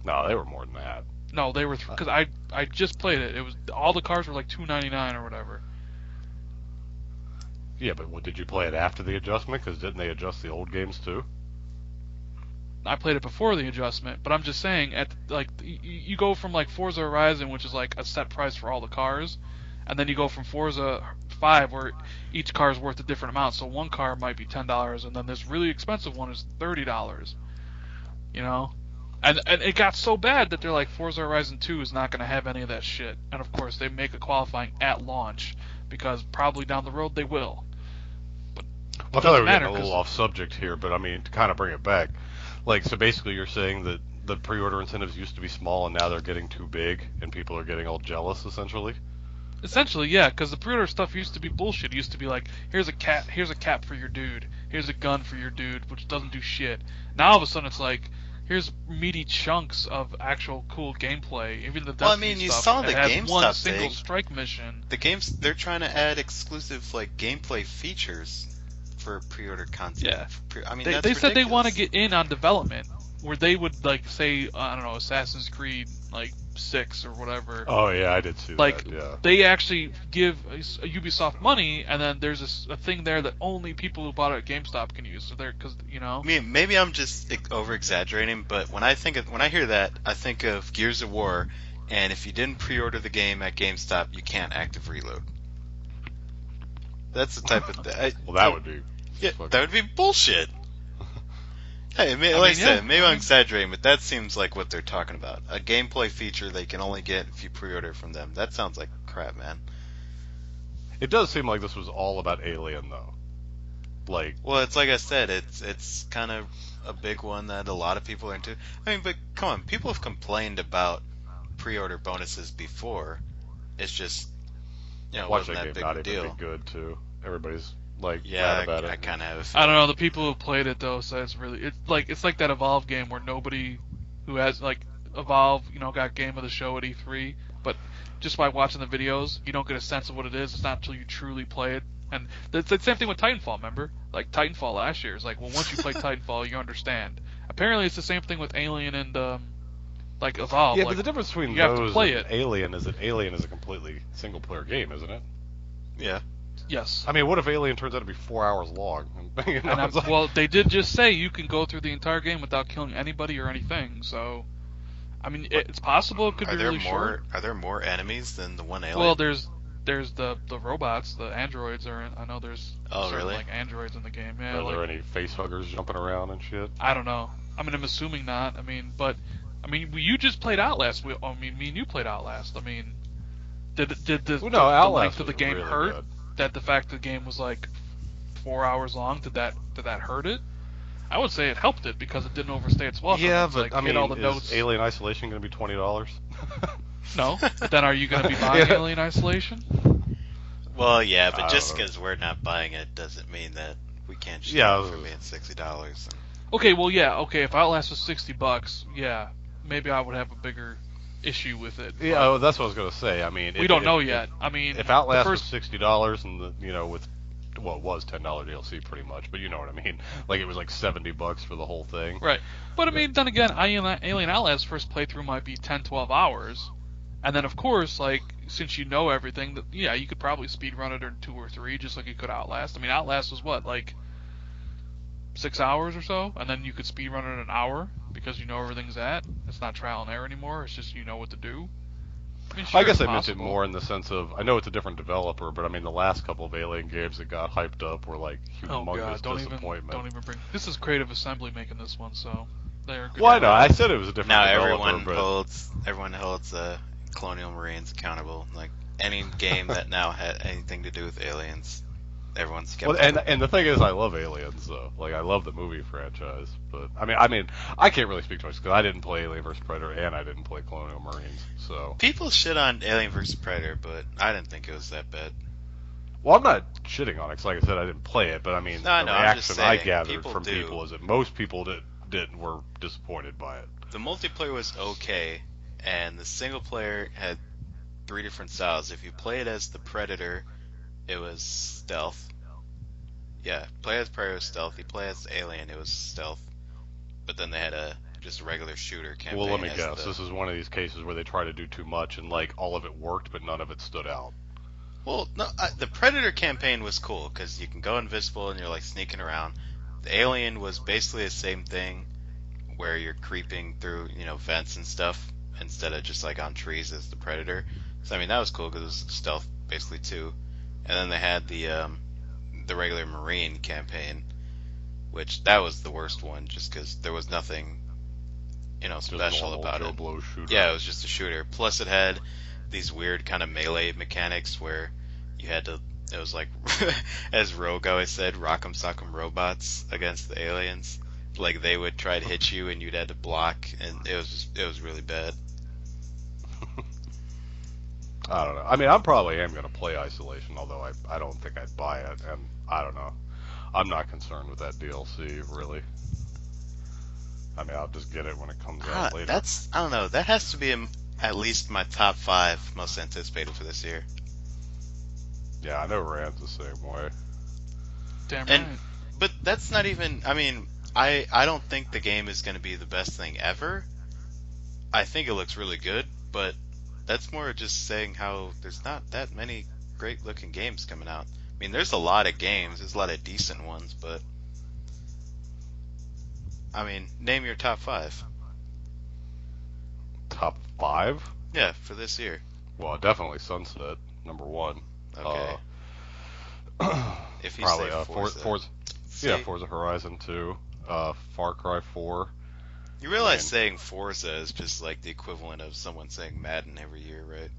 Speaker 2: No, they were more than that.
Speaker 3: No, they were because I just played it. It was all the cars were like $2.99 or whatever.
Speaker 2: Yeah, but did you play it after the adjustment? Because didn't they adjust the old games too?
Speaker 3: I played it before the adjustment, but I'm just saying, you go from like Forza Horizon, which is like a set price for all the cars, and then you go from Forza 5, where each car is worth a different amount. So one car might be $10, and then this really expensive one is $30. You know, and it got so bad that they're like, Forza Horizon 2 is not going to have any of that shit. And of course, they make a qualifying at launch because probably down the road they will.
Speaker 2: Well, I thought we were getting a little off subject here, but I mean, to kind of bring it back, like, so basically you're saying that the pre-order incentives used to be small and now they're getting too big and people are getting all jealous, essentially?
Speaker 3: Essentially, yeah, because the pre-order stuff used to be bullshit. It used to be like, here's a cap for your dude, here's a gun for your dude, which doesn't do shit. Now all of a sudden it's like, here's meaty chunks of actual cool gameplay. Even the Destiny
Speaker 1: you
Speaker 3: stuff,
Speaker 1: saw the
Speaker 3: GameStop one single
Speaker 1: thing.
Speaker 3: strike mission.
Speaker 1: The games, they're trying to add exclusive like gameplay features for pre-order content.
Speaker 3: Yeah.
Speaker 1: I mean,
Speaker 3: they said they want to get in on development, where they would like say, I don't know, Assassin's Creed like 6 or whatever.
Speaker 2: Oh yeah, I did see
Speaker 3: like,
Speaker 2: that. Yeah.
Speaker 3: They actually give Ubisoft money, and then there's a thing there that only people who bought it at GameStop can use. So they're, because you know.
Speaker 1: I mean, maybe I'm just over exaggerating, but when I hear that, I think of Gears of War, and if you didn't pre-order the game at GameStop, you can't active reload. That's the type of thing.
Speaker 2: Well, that would be.
Speaker 1: Yeah, that would be bullshit. Hey, I said, maybe I'm exaggerating, but that seems like what they're talking about. A gameplay feature they can only get if you pre-order from them. That sounds like crap, man.
Speaker 2: It does seem like this was all about Alien, though. Like,
Speaker 1: well, it's like I said, it's kind of a big one that a lot of people are into. I mean, but come on, people have complained about pre-order bonuses before. It's just, you know, it wasn't that big a deal.
Speaker 2: Even be good too. Everybody's like
Speaker 1: yeah,
Speaker 2: mad about it.
Speaker 1: I kind of have a
Speaker 3: feeling. I don't know. The people who played it though said it's like that Evolve game where nobody who has like Evolve, you know, got game of the show at E3, but just by watching the videos, you don't get a sense of what it is. It's not until you truly play it. And it's the same thing with Titanfall. Remember, like Titanfall last year. It's like, well, once you play Titanfall, you understand. Apparently, it's the same thing with Alien and like Evolve.
Speaker 2: Yeah,
Speaker 3: like,
Speaker 2: but the difference between
Speaker 3: you have to play it.
Speaker 2: Alien is that Alien is a completely single-player game, isn't it?
Speaker 1: Yeah.
Speaker 3: Yes.
Speaker 2: I mean, what if Alien turns out to be 4 hours long? You know,
Speaker 3: well, they did just say you can go through the entire game without killing anybody or anything. So, I mean, it's possible it could be really short.
Speaker 1: Are there more enemies than the one alien?
Speaker 3: Well, there's the robots, the androids are in. I know there's
Speaker 1: really?
Speaker 3: like androids in the game. Yeah.
Speaker 2: Are there any face huggers jumping around and shit?
Speaker 3: I don't know. I mean, I'm assuming not. I mean, you just played Outlast. Me and you played Outlast. I mean, did the length of the game
Speaker 2: really
Speaker 3: hurt?
Speaker 2: Good.
Speaker 3: That the fact the game was like 4 hours long, did that hurt it? I would say it helped it because it didn't overstay its welcome.
Speaker 2: Yeah,
Speaker 3: it's
Speaker 2: but
Speaker 3: like,
Speaker 2: I mean,
Speaker 3: all the
Speaker 2: is
Speaker 3: notes.
Speaker 2: Alien Isolation going to be $20?
Speaker 3: No, but then are you going to be buying Alien Isolation?
Speaker 1: Well, yeah, but just because we're not buying it doesn't mean that we can't ship it for being $60.
Speaker 3: Okay, well, yeah, okay. If Outlast was $60, yeah, maybe I would have a bigger issue with it.
Speaker 2: Yeah, that's what I was going to say. I mean,
Speaker 3: we don't know yet. I mean,
Speaker 2: if Outlast was $60 and with it was $10 DLC pretty much, but you know what I mean. Like it was like $70 for the whole thing.
Speaker 3: Right, but I mean, then again, Alien Outlast first playthrough might be 10-12 hours, and then of course, like since you know everything, yeah, you could probably speedrun it in 2 or 3, just like you could Outlast. I mean, Outlast was what, like 6 hours or so, and then you could speedrun it in an hour because you know everything's at. It's not trial and error anymore. It's just you know what to do. I mean, sure,
Speaker 2: I guess I meant it more in the sense of I know it's a different developer, but I mean the last couple of Alien games that got hyped up were like humongous disappointment.
Speaker 3: Don't even bring. This is Creative Assembly making this one, so they're good.
Speaker 2: Well, I know. I said it was a different
Speaker 1: now
Speaker 2: developer.
Speaker 1: Everyone holds Colonial Marines accountable. Like any game that now had anything to do with aliens. Everyone's kept
Speaker 2: Well, and the thing is, I love Aliens though. Like I love the movie franchise, but I mean, I can't really speak too much because I didn't play Alien vs Predator and I didn't play Colonial Marines. So
Speaker 1: people shit on Alien vs Predator, but I didn't think it was that bad.
Speaker 2: well, I'm not shitting on it. 'Cause like I said, I didn't play it, but I mean,
Speaker 1: No,
Speaker 2: the
Speaker 1: I'm just
Speaker 2: reaction I
Speaker 1: saying,
Speaker 2: gathered
Speaker 1: people
Speaker 2: from
Speaker 1: do.
Speaker 2: people is that most people were disappointed by it.
Speaker 1: The multiplayer was okay, and the single player had 3 different styles. If you play it as the Predator, it was stealth. Yeah, play as Predator was stealth. You play as the Alien, it was stealth. But then they had just a regular shooter campaign.
Speaker 2: Well, let me
Speaker 1: as
Speaker 2: guess. This is one of these cases where they try to do too much and like all of it worked, but none of it stood out.
Speaker 1: Well, no, the Predator campaign was cool because you can go invisible and you're like sneaking around. The Alien was basically the same thing, where you're creeping through, vents and stuff instead of just like on trees as the Predator. So I mean that was cool because it was stealth basically too. And then they had the regular Marine campaign, which that was the worst one just because there was nothing, special about it.
Speaker 2: Blow shooter.
Speaker 1: Yeah, it was just a shooter. Plus it had these weird kind of melee mechanics where you had to. It was like, as Rogue always said, rock'em sock'em robots against the aliens. Like they would try to hit you and you'd have to block, and it was really bad.
Speaker 2: I don't know. I mean, I probably am going to play Isolation, although I don't think I'd buy it, and I don't know. I'm not concerned with that DLC, really. I mean, I'll just get it when it comes out later.
Speaker 1: I don't know. That has to be at least my top 5 most anticipated for this year.
Speaker 2: Yeah, I know Rand's the same way.
Speaker 3: Damn
Speaker 1: And-
Speaker 3: right.
Speaker 1: But that's not even. I mean, I don't think the game is going to be the best thing ever. I think it looks really good, but that's more just saying how there's not that many great looking games coming out. I mean, there's a lot of games, there's a lot of decent ones, but I mean, name your top 5.
Speaker 2: Top 5?
Speaker 1: Yeah, for this year.
Speaker 2: Well, definitely Sunset, number 1.
Speaker 1: Okay. If you
Speaker 2: Probably
Speaker 1: say Forza.
Speaker 2: Forza Horizon 2, Far Cry 4.
Speaker 1: You realize saying Forza is just like the equivalent of someone saying Madden every year, right?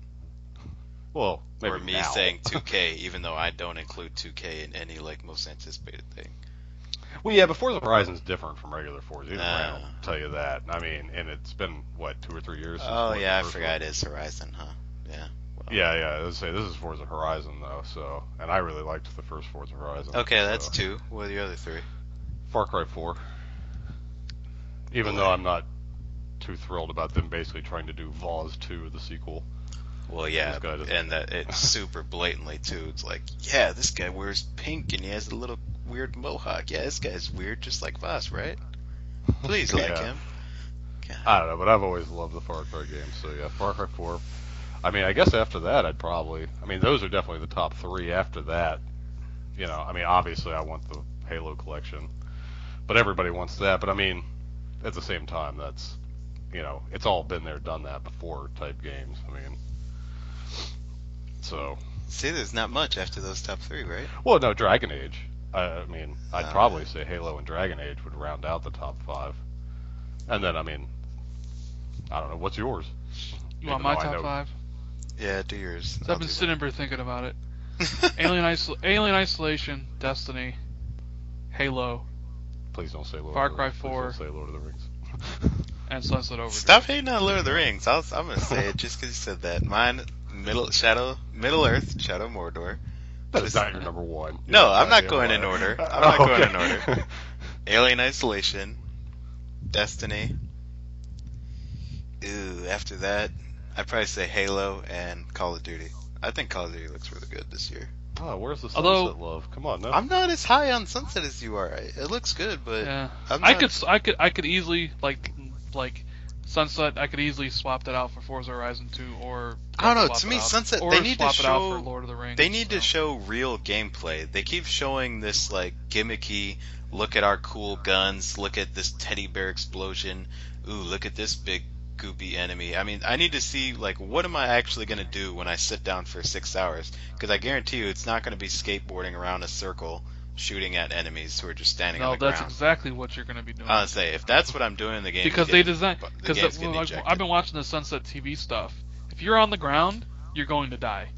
Speaker 2: Well, maybe
Speaker 1: Or me
Speaker 2: now.
Speaker 1: saying 2K, even though I don't include 2K in any like most anticipated thing.
Speaker 2: Well, yeah, but Forza Horizon's different from regular Forza. Even
Speaker 1: Nah.
Speaker 2: Rand will tell you that. I mean, and it's been, 2 or 3 years since
Speaker 1: Oh
Speaker 2: Forza
Speaker 1: yeah, I
Speaker 2: first
Speaker 1: forgot
Speaker 2: one.
Speaker 1: it is Horizon, huh? Yeah. Well.
Speaker 2: Yeah, let's say this is Forza Horizon, though, so... And I really liked the first Forza Horizon.
Speaker 1: Okay, that's
Speaker 2: so.
Speaker 1: 2. What are the other 3?
Speaker 2: Far Cry 4. Even though I'm not too thrilled about them basically trying to do Voz 2, the sequel.
Speaker 1: Well, yeah,
Speaker 2: This guy doesn't-
Speaker 1: and that it's super blatantly too. It's like, yeah, this guy wears pink and he has a little weird mohawk. Yeah, this guy's weird, just like Voss, right? Please like
Speaker 2: Yeah.
Speaker 1: him. God.
Speaker 2: I don't know, but I've always loved the Far Cry games, so yeah, Far Cry 4. I mean, I guess after that, I'd probably... I mean, those are definitely the top 3 after that. I mean, obviously I want the Halo collection, but everybody wants that. But I mean, at the same time, that's, it's all been there, done that before type games. I mean, so...
Speaker 1: See, there's not much after those top 3, right?
Speaker 2: Well, no, Dragon Age. I mean, I'd
Speaker 1: Oh,
Speaker 2: probably
Speaker 1: yeah.
Speaker 2: say Halo and Dragon Age would round out the top 5. And then, I mean, I don't know, what's yours?
Speaker 3: You want
Speaker 2: Even
Speaker 3: my
Speaker 2: though I
Speaker 3: top
Speaker 2: know-
Speaker 3: 5?
Speaker 1: Yeah, do yours.
Speaker 3: So I've been sitting here thinking about it. Alien Isolation, Destiny, Halo,
Speaker 2: Please don't say Lord
Speaker 3: Far
Speaker 2: of the
Speaker 3: Cry
Speaker 2: Rings. Please
Speaker 3: 4.
Speaker 2: don't say Lord of the Rings.
Speaker 3: and Sunset Overdrive.
Speaker 1: Stop hating on Lord of the Rings. I'm gonna say it just because you said that. Mine, Middle Earth, Shadow Mordor.
Speaker 2: That is not your number 1.
Speaker 1: No,
Speaker 2: You're
Speaker 1: I'm not
Speaker 2: goddamn
Speaker 1: going in
Speaker 2: liar.
Speaker 1: order. I'm not going in
Speaker 2: Okay.
Speaker 1: order. Alien Isolation, Destiny. Ooh, after that, I'd probably say Halo and Call of Duty. I think Call of Duty looks really good this year.
Speaker 2: Oh, where's the Sunset
Speaker 3: Although-
Speaker 2: love? Come on, no.
Speaker 1: I'm not as high on Sunset as you are. It looks good, but
Speaker 3: Yeah,
Speaker 1: I'm
Speaker 3: I
Speaker 1: not-
Speaker 3: could easily like Sunset. I could easily swap that out for Forza Horizon 2, or
Speaker 1: I don't know.
Speaker 3: swap
Speaker 1: To
Speaker 3: it
Speaker 1: me,
Speaker 3: out-
Speaker 1: Sunset,
Speaker 3: or
Speaker 1: they need to
Speaker 3: swap it out
Speaker 1: show-
Speaker 3: for Lord of the Rings.
Speaker 1: They need to
Speaker 3: so.
Speaker 1: show real gameplay. They keep showing this like gimmicky, look at our cool guns, look at this teddy bear explosion, ooh, look at this big goopy enemy. I mean, I need to see like what am I actually going to do when I sit down for 6 hours? Because I guarantee you it's not going to be skateboarding around a circle shooting at enemies who are just standing
Speaker 3: No,
Speaker 1: on the
Speaker 3: that's
Speaker 1: ground.
Speaker 3: exactly what you're going to be doing.
Speaker 1: I would say if that's what I'm doing in the game,
Speaker 3: because they design. Because
Speaker 1: game's getting
Speaker 3: I've
Speaker 1: ejected.
Speaker 3: been watching the Sunset TV stuff. If you're on the ground, you're going to die.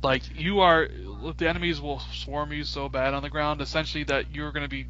Speaker 3: Like, the enemies will swarm you so bad on the ground, essentially, that you're going to be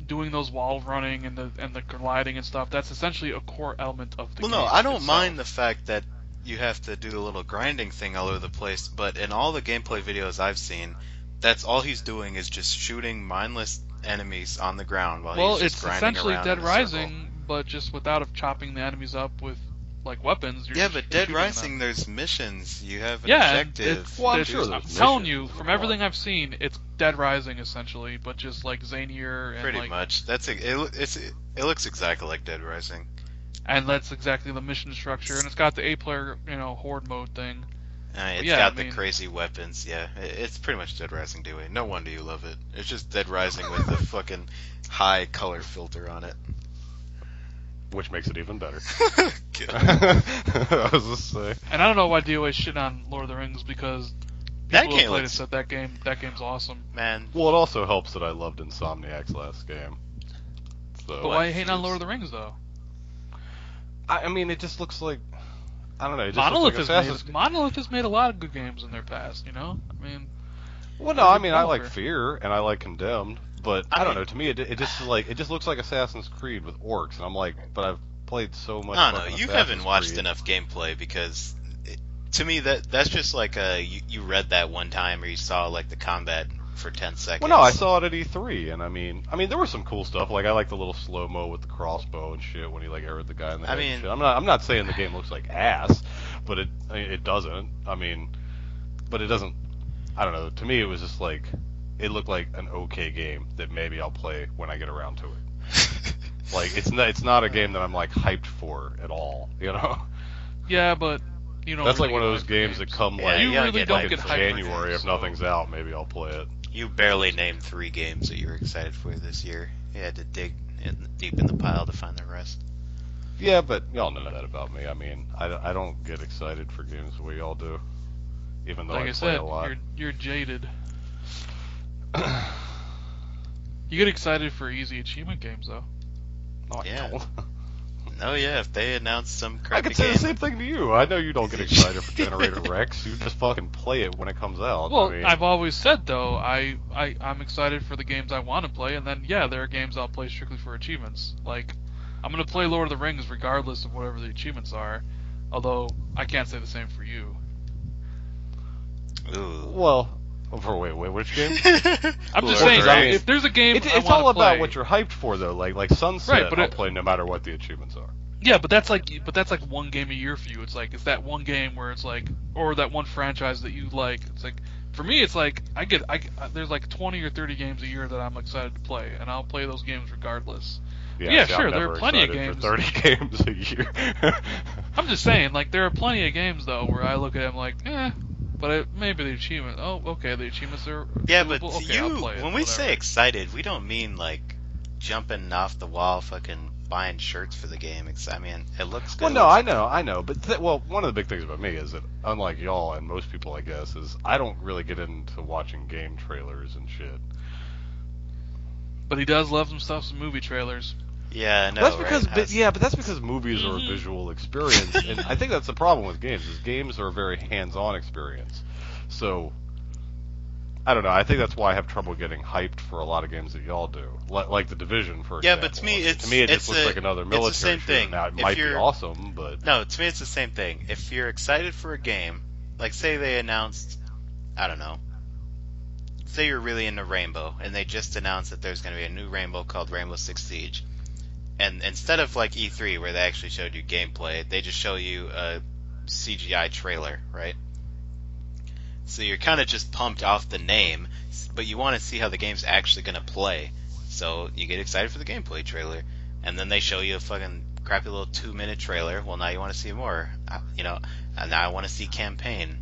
Speaker 3: doing those wall running and the gliding and stuff. That's essentially a core element of the game.
Speaker 1: Well, no, I don't
Speaker 3: itself.
Speaker 1: mind the fact that you have to do the little grinding thing all over the place, but in all the gameplay videos I've seen, that's all he's doing is just shooting mindless enemies on the ground while he's just grinding
Speaker 3: essentially
Speaker 1: around
Speaker 3: Dead
Speaker 1: in a circle.
Speaker 3: Rising, but just without chopping the enemies up with like weapons. You're
Speaker 1: Yeah,
Speaker 3: just
Speaker 1: but Dead
Speaker 3: shooting
Speaker 1: Rising,
Speaker 3: them.
Speaker 1: there's missions. You have an
Speaker 3: Yeah,
Speaker 1: objective.
Speaker 2: Well, I'm
Speaker 3: it's-
Speaker 2: sure
Speaker 3: I'm
Speaker 2: there's
Speaker 3: telling
Speaker 2: missions.
Speaker 3: you, from everything I've seen, it's Dead Rising essentially, but just like zanier and
Speaker 1: Pretty
Speaker 3: like,
Speaker 1: much. It looks exactly like Dead Rising.
Speaker 3: and that's exactly the mission structure. And it's got the 8-player, horde mode thing.
Speaker 1: It's
Speaker 3: yeah,
Speaker 1: got
Speaker 3: I
Speaker 1: the
Speaker 3: mean-
Speaker 1: crazy weapons. Yeah, it's pretty much Dead Rising anyway. No wonder you love it. It's just Dead Rising with the fucking high color filter on it.
Speaker 2: Which makes it even better.
Speaker 1: Good.
Speaker 2: I was just saying.
Speaker 3: And I don't know why DOA shit on Lord of the Rings because
Speaker 1: That
Speaker 3: people
Speaker 1: game
Speaker 3: who played it
Speaker 1: looks-
Speaker 3: said that game's awesome.
Speaker 1: Man,
Speaker 2: Well, it also helps that I loved Insomniac's last game. So
Speaker 3: But why are you hating on Lord of the Rings though?
Speaker 2: I mean, it just looks like I don't know. It just
Speaker 3: Monolith
Speaker 2: looks like
Speaker 3: Monolith has made a lot of good games in their past. I mean,
Speaker 2: Well, no, I mean, I
Speaker 3: Oliver.
Speaker 2: like Fear and I like Condemned, but I don't know. To me, it just looks like Assassin's Creed with orcs, and I'm like, but I've played so much.
Speaker 1: I don't know.
Speaker 2: fucking
Speaker 1: You
Speaker 2: Assassin's
Speaker 1: haven't watched
Speaker 2: Creed.
Speaker 1: enough gameplay because, to me, that's just like you read that one time or you saw like the combat for 10 seconds.
Speaker 2: Well, no, I saw it at E3, and I mean, there was some cool stuff. Like I like the little slow mo with the crossbow and shit when he like arrowed the guy in the head.
Speaker 1: mean-
Speaker 2: and shit. I'm not saying the game looks like ass, but it doesn't. I mean, but it doesn't. I don't know. To me, it was just like it looked like an okay game that maybe I'll play when I get around to it. Like it's not a game that I'm like hyped for at all.
Speaker 3: yeah, but
Speaker 2: That's like one of those games that come
Speaker 1: Yeah,
Speaker 2: like
Speaker 1: you gotta
Speaker 3: really
Speaker 1: get
Speaker 3: don't
Speaker 1: hyped
Speaker 3: get
Speaker 1: for
Speaker 3: hyped for
Speaker 2: January.
Speaker 3: games,
Speaker 2: If nothing's out, maybe I'll play it.
Speaker 1: You barely named 3 games that you were excited for this year. You had to dig deep in the pile to find the rest.
Speaker 2: Yeah, but y'all know that about me. I mean, I don't get excited for games the way y'all do, even though
Speaker 3: like
Speaker 2: I
Speaker 3: I
Speaker 2: play
Speaker 3: said,
Speaker 2: a lot.
Speaker 3: you're jaded. You get excited for easy achievement games though.
Speaker 2: No, I
Speaker 1: Yeah.
Speaker 2: don't.
Speaker 1: Oh yeah, if they announced some
Speaker 2: I
Speaker 1: crappy
Speaker 2: could say
Speaker 1: game.
Speaker 2: the same thing to you. I know you don't get excited for Generator Rex. You just fucking play it when it comes out.
Speaker 3: Well,
Speaker 2: I mean,
Speaker 3: I've always said though, I'm excited for the games I want to play, and then yeah, there are games I'll play strictly for achievements. Like, I'm gonna play Lord of the Rings regardless of whatever the achievements are. Although I can't say the same for you.
Speaker 1: Ooh.
Speaker 2: well, wait, which game?
Speaker 3: I'm just
Speaker 1: Lord
Speaker 3: saying,
Speaker 1: of the Rings.
Speaker 3: if there's a game
Speaker 2: It's
Speaker 3: I
Speaker 2: all
Speaker 3: wanna
Speaker 2: about
Speaker 3: play,
Speaker 2: what you're hyped for, though. Like Sunset,
Speaker 3: Right, but
Speaker 2: I'll
Speaker 3: it-
Speaker 2: play no matter what the achievements are.
Speaker 3: Yeah, but that's like one game a year for you. It's that one game where it's like, or that one franchise that you like. It's like, for me, it's like there's like 20 or 30 games a year that I'm excited to play, and I'll play those games regardless. Yeah,
Speaker 2: see,
Speaker 3: sure,
Speaker 2: I'm
Speaker 3: there are
Speaker 2: never
Speaker 3: plenty of
Speaker 2: excited
Speaker 3: games.
Speaker 2: for 30 games a year.
Speaker 3: I'm just saying, like, there are plenty of games though where I look at them like, but maybe the achievement. Oh, okay, the achievements are.
Speaker 1: Yeah, but
Speaker 3: doable. Okay, I'll play it,
Speaker 1: when we
Speaker 3: whatever.
Speaker 1: say excited, we don't mean like jumping off the wall, fucking buying shirts for the game. I mean, it looks good.
Speaker 2: Well, no, I know, but one of the big things about me is that, unlike y'all and most people, I guess, is I don't really get into watching game trailers and shit.
Speaker 3: But he does love some movie trailers.
Speaker 1: Yeah, no.
Speaker 2: That's because,
Speaker 1: right?
Speaker 2: but that's because movies are a
Speaker 3: Mhm.
Speaker 2: visual experience, and I think that's the problem with games. Is games are a very hands-on experience. So, I don't know. I think that's why I have trouble getting hyped for a lot of games that y'all do, like The Division, for
Speaker 1: Yeah,
Speaker 2: example.
Speaker 1: but to me,
Speaker 2: it just looks like another
Speaker 1: it's
Speaker 2: military
Speaker 1: the same
Speaker 2: shooter.
Speaker 1: thing.
Speaker 2: Now, it
Speaker 1: If
Speaker 2: might be
Speaker 1: you're-
Speaker 2: awesome, but
Speaker 1: No, to me it's the same thing. If you're excited for a game, like say they announced, I don't know, say you're really into Rainbow, and they just announced that there's going to be a new Rainbow called Rainbow Six Siege, and instead of like E3 where they actually showed you gameplay, they just show you a CGI trailer, right? So you're kind of just pumped off the name, but you want to see how the game's actually going to play, so you get excited for the gameplay trailer, and then they show you a fucking crappy little 2-minute trailer. Well, now you want to see more, and now I want to see campaign.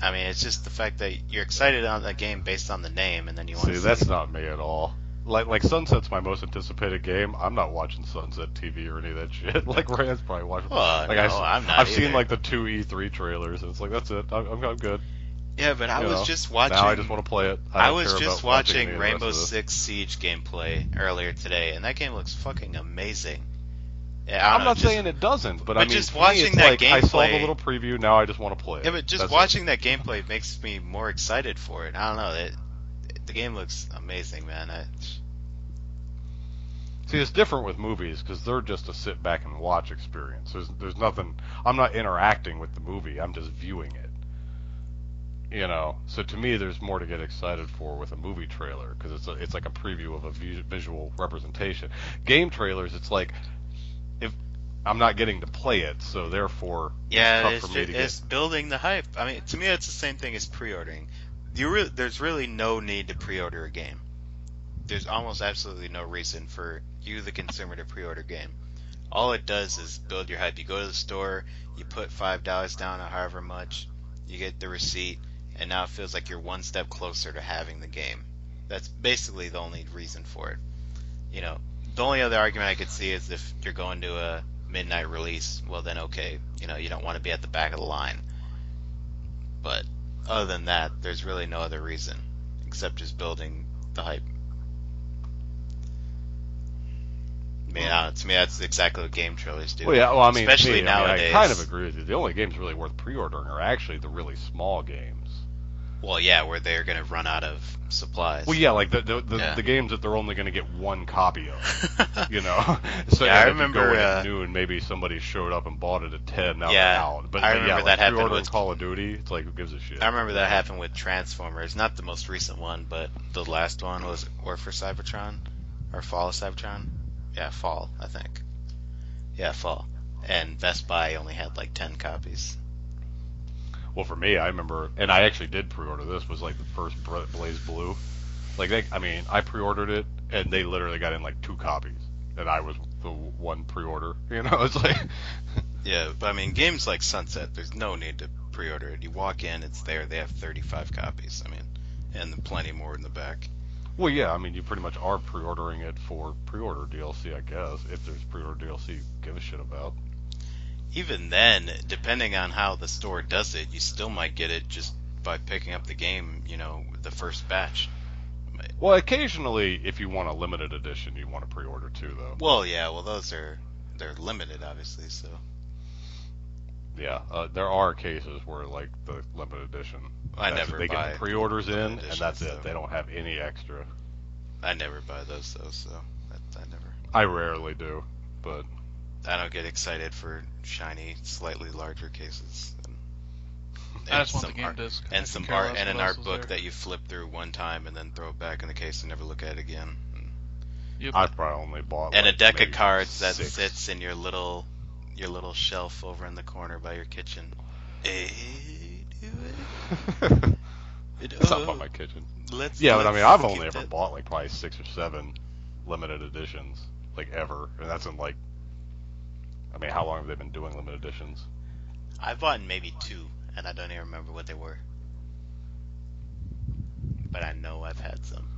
Speaker 1: I mean, it's just the fact that you're excited on the game based on the name, and then you want
Speaker 2: see,
Speaker 1: to see.
Speaker 2: that's not me at all. Like Sunset's my most anticipated game. I'm not watching Sunset TV or any of that shit. Like Rand's probably watching.
Speaker 1: Well,
Speaker 2: like
Speaker 1: no, I'm not
Speaker 2: I've seen
Speaker 1: either.
Speaker 2: like the 2 E3 trailers, and it's like that's it. I'm good.
Speaker 1: Yeah, but I
Speaker 2: You
Speaker 1: was
Speaker 2: know,
Speaker 1: just watching.
Speaker 2: Now I just want to play it.
Speaker 1: I
Speaker 2: don't
Speaker 1: was
Speaker 2: care
Speaker 1: just
Speaker 2: about watching any
Speaker 1: watching
Speaker 2: of the rest
Speaker 1: Rainbow
Speaker 2: of this.
Speaker 1: Six Siege gameplay earlier today, and that game looks fucking amazing. Yeah, I
Speaker 2: I'm
Speaker 1: don't know,
Speaker 2: not saying it doesn't, but I mean,
Speaker 1: just
Speaker 2: to me,
Speaker 1: watching
Speaker 2: it's
Speaker 1: that
Speaker 2: like, I saw the
Speaker 1: gameplay-
Speaker 2: little preview, now I just want to play it.
Speaker 1: Yeah, but just
Speaker 2: That's
Speaker 1: watching that gameplay makes me more excited for it. I don't know. The game looks amazing, man.
Speaker 2: See, it's different with movies because they're just a sit back and watch experience. There's nothing. I'm not interacting with the movie. I'm just viewing it. You know, so to me, there's more to get excited for with a movie trailer because it's like a preview of a visual representation. Game trailers, it's like if I'm not getting to play it, so therefore
Speaker 1: Yeah,
Speaker 2: it's tough for me to
Speaker 1: it's
Speaker 2: get.
Speaker 1: building the hype. I mean, to me, it's the same thing as pre-ordering. There's really no need to pre-order a game. There's almost absolutely no reason for you, the consumer, to pre-order a game. All it does is build your hype. You go to the store, you put $5 down or however much, you get the receipt, and now it feels like you're one step closer to having the game. That's basically the only reason for it. You know, the only other argument I could see is if you're going to a midnight release, well then okay, you know, you don't want to be at the back of the line. But other than that, there's really no other reason except just building the hype. I mean, to me, that's exactly what game trailers do.
Speaker 2: Well, yeah. Well, I mean,
Speaker 1: especially
Speaker 2: to me,
Speaker 1: nowadays.
Speaker 2: I kind of agree with you. The only games really worth pre-ordering are actually the really small games.
Speaker 1: Well, yeah, where they're going to run out of supplies.
Speaker 2: Well, yeah, like the games that they're only going to get one copy of, you know. So
Speaker 1: Yeah, I
Speaker 2: if
Speaker 1: remember,
Speaker 2: you go in at noon, maybe somebody showed up and bought it at 10. Now
Speaker 1: Yeah,
Speaker 2: they're out. But
Speaker 1: I
Speaker 2: yeah,
Speaker 1: remember
Speaker 2: like
Speaker 1: that happened
Speaker 2: pre-ordering
Speaker 1: with-
Speaker 2: Call of Duty. It's like, who gives a shit?
Speaker 1: I remember that happened with Transformers. Not the most recent one, but the last one was War for Cybertron or Fall of Cybertron. Yeah, Fall, I think. Yeah, Fall. And Best Buy only had like 10 copies.
Speaker 2: Well, for me, I remember, and I actually did pre-order this. Was like the first Blaze Blue. Like, I pre-ordered it, and they literally got in like 2 copies, and I was the one pre-order. You know, it's like.
Speaker 1: Yeah, but I mean, games like Sunset, there's no need to pre-order it. You walk in, it's there. They have 35 copies. I mean, and plenty more in the back.
Speaker 2: Well, yeah, I mean, you pretty much are pre-ordering it for pre-order DLC, I guess. If there's pre-order DLC you give a shit about.
Speaker 1: Even then, depending on how the store does it, you still might get it just by picking up the game, you know, the first batch.
Speaker 2: Well, occasionally, if you want a limited edition, you want to pre-order too, though.
Speaker 1: Well, yeah, well, they're limited, obviously, so.
Speaker 2: Yeah, there are cases where, like, the limited edition, they
Speaker 1: buy
Speaker 2: get the pre-orders in,
Speaker 1: limited
Speaker 2: and that's
Speaker 1: editions,
Speaker 2: it. They don't have any extra.
Speaker 1: I never buy those, though, so I never.
Speaker 2: I rarely do, but
Speaker 1: I don't get excited for shiny, slightly larger cases.
Speaker 3: I just want the game disc.
Speaker 1: And some art and an art book that you flip through one time and then throw it back in the case and never look at it again.
Speaker 3: Yep.
Speaker 2: I've probably only bought
Speaker 1: And
Speaker 2: like,
Speaker 1: a deck
Speaker 2: maybe
Speaker 1: of cards that
Speaker 2: 6.
Speaker 1: sits in your little shelf over in the corner by your kitchen. Hey, do it.
Speaker 2: It's up on my kitchen. But I mean, I've only ever bought like probably 6 or 7 limited editions, like ever, and that's in like. I mean, how long have they been doing limited editions?
Speaker 1: I've bought maybe 2, and I don't even remember what they were. But I know I've had some.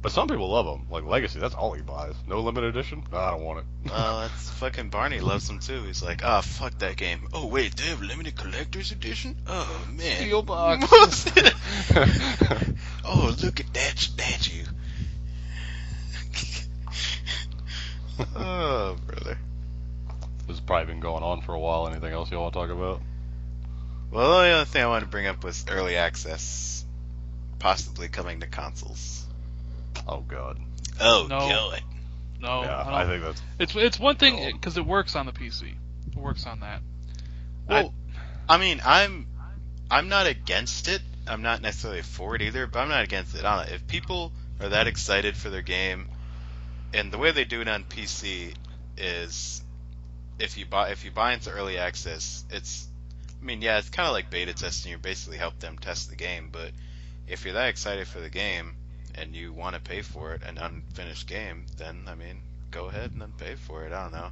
Speaker 2: But some people love them. Like Legacy, that's all he buys. No limited edition? No, I don't want it.
Speaker 1: That's fucking Barney loves them too. He's like, ah, fuck that game. Oh wait, they have limited collector's edition? Oh man.
Speaker 3: Steel box.
Speaker 1: Oh, look at that statue. Oh, brother.
Speaker 2: This has probably been going on for a while. Anything else you want to talk about?
Speaker 1: Well, the only other thing I wanted to bring up was early access, possibly coming to consoles.
Speaker 2: Oh God.
Speaker 1: Oh
Speaker 3: No.
Speaker 1: God.
Speaker 3: No,
Speaker 2: Yeah, I think that's.
Speaker 3: it's one thing
Speaker 2: No.
Speaker 3: because it works on the PC. It works on that.
Speaker 1: Well, I mean, I'm not against it. I'm not necessarily for it either, but I'm not against it. I don't know. If people are that excited for their game, and the way they do it on PC is, if you buy into early access, it's, I mean, yeah, it's kind of like beta testing. You basically help them test the game, but if you're that excited for the game and you want to pay for it, an unfinished game, then I mean, go ahead and then pay for it. I don't know.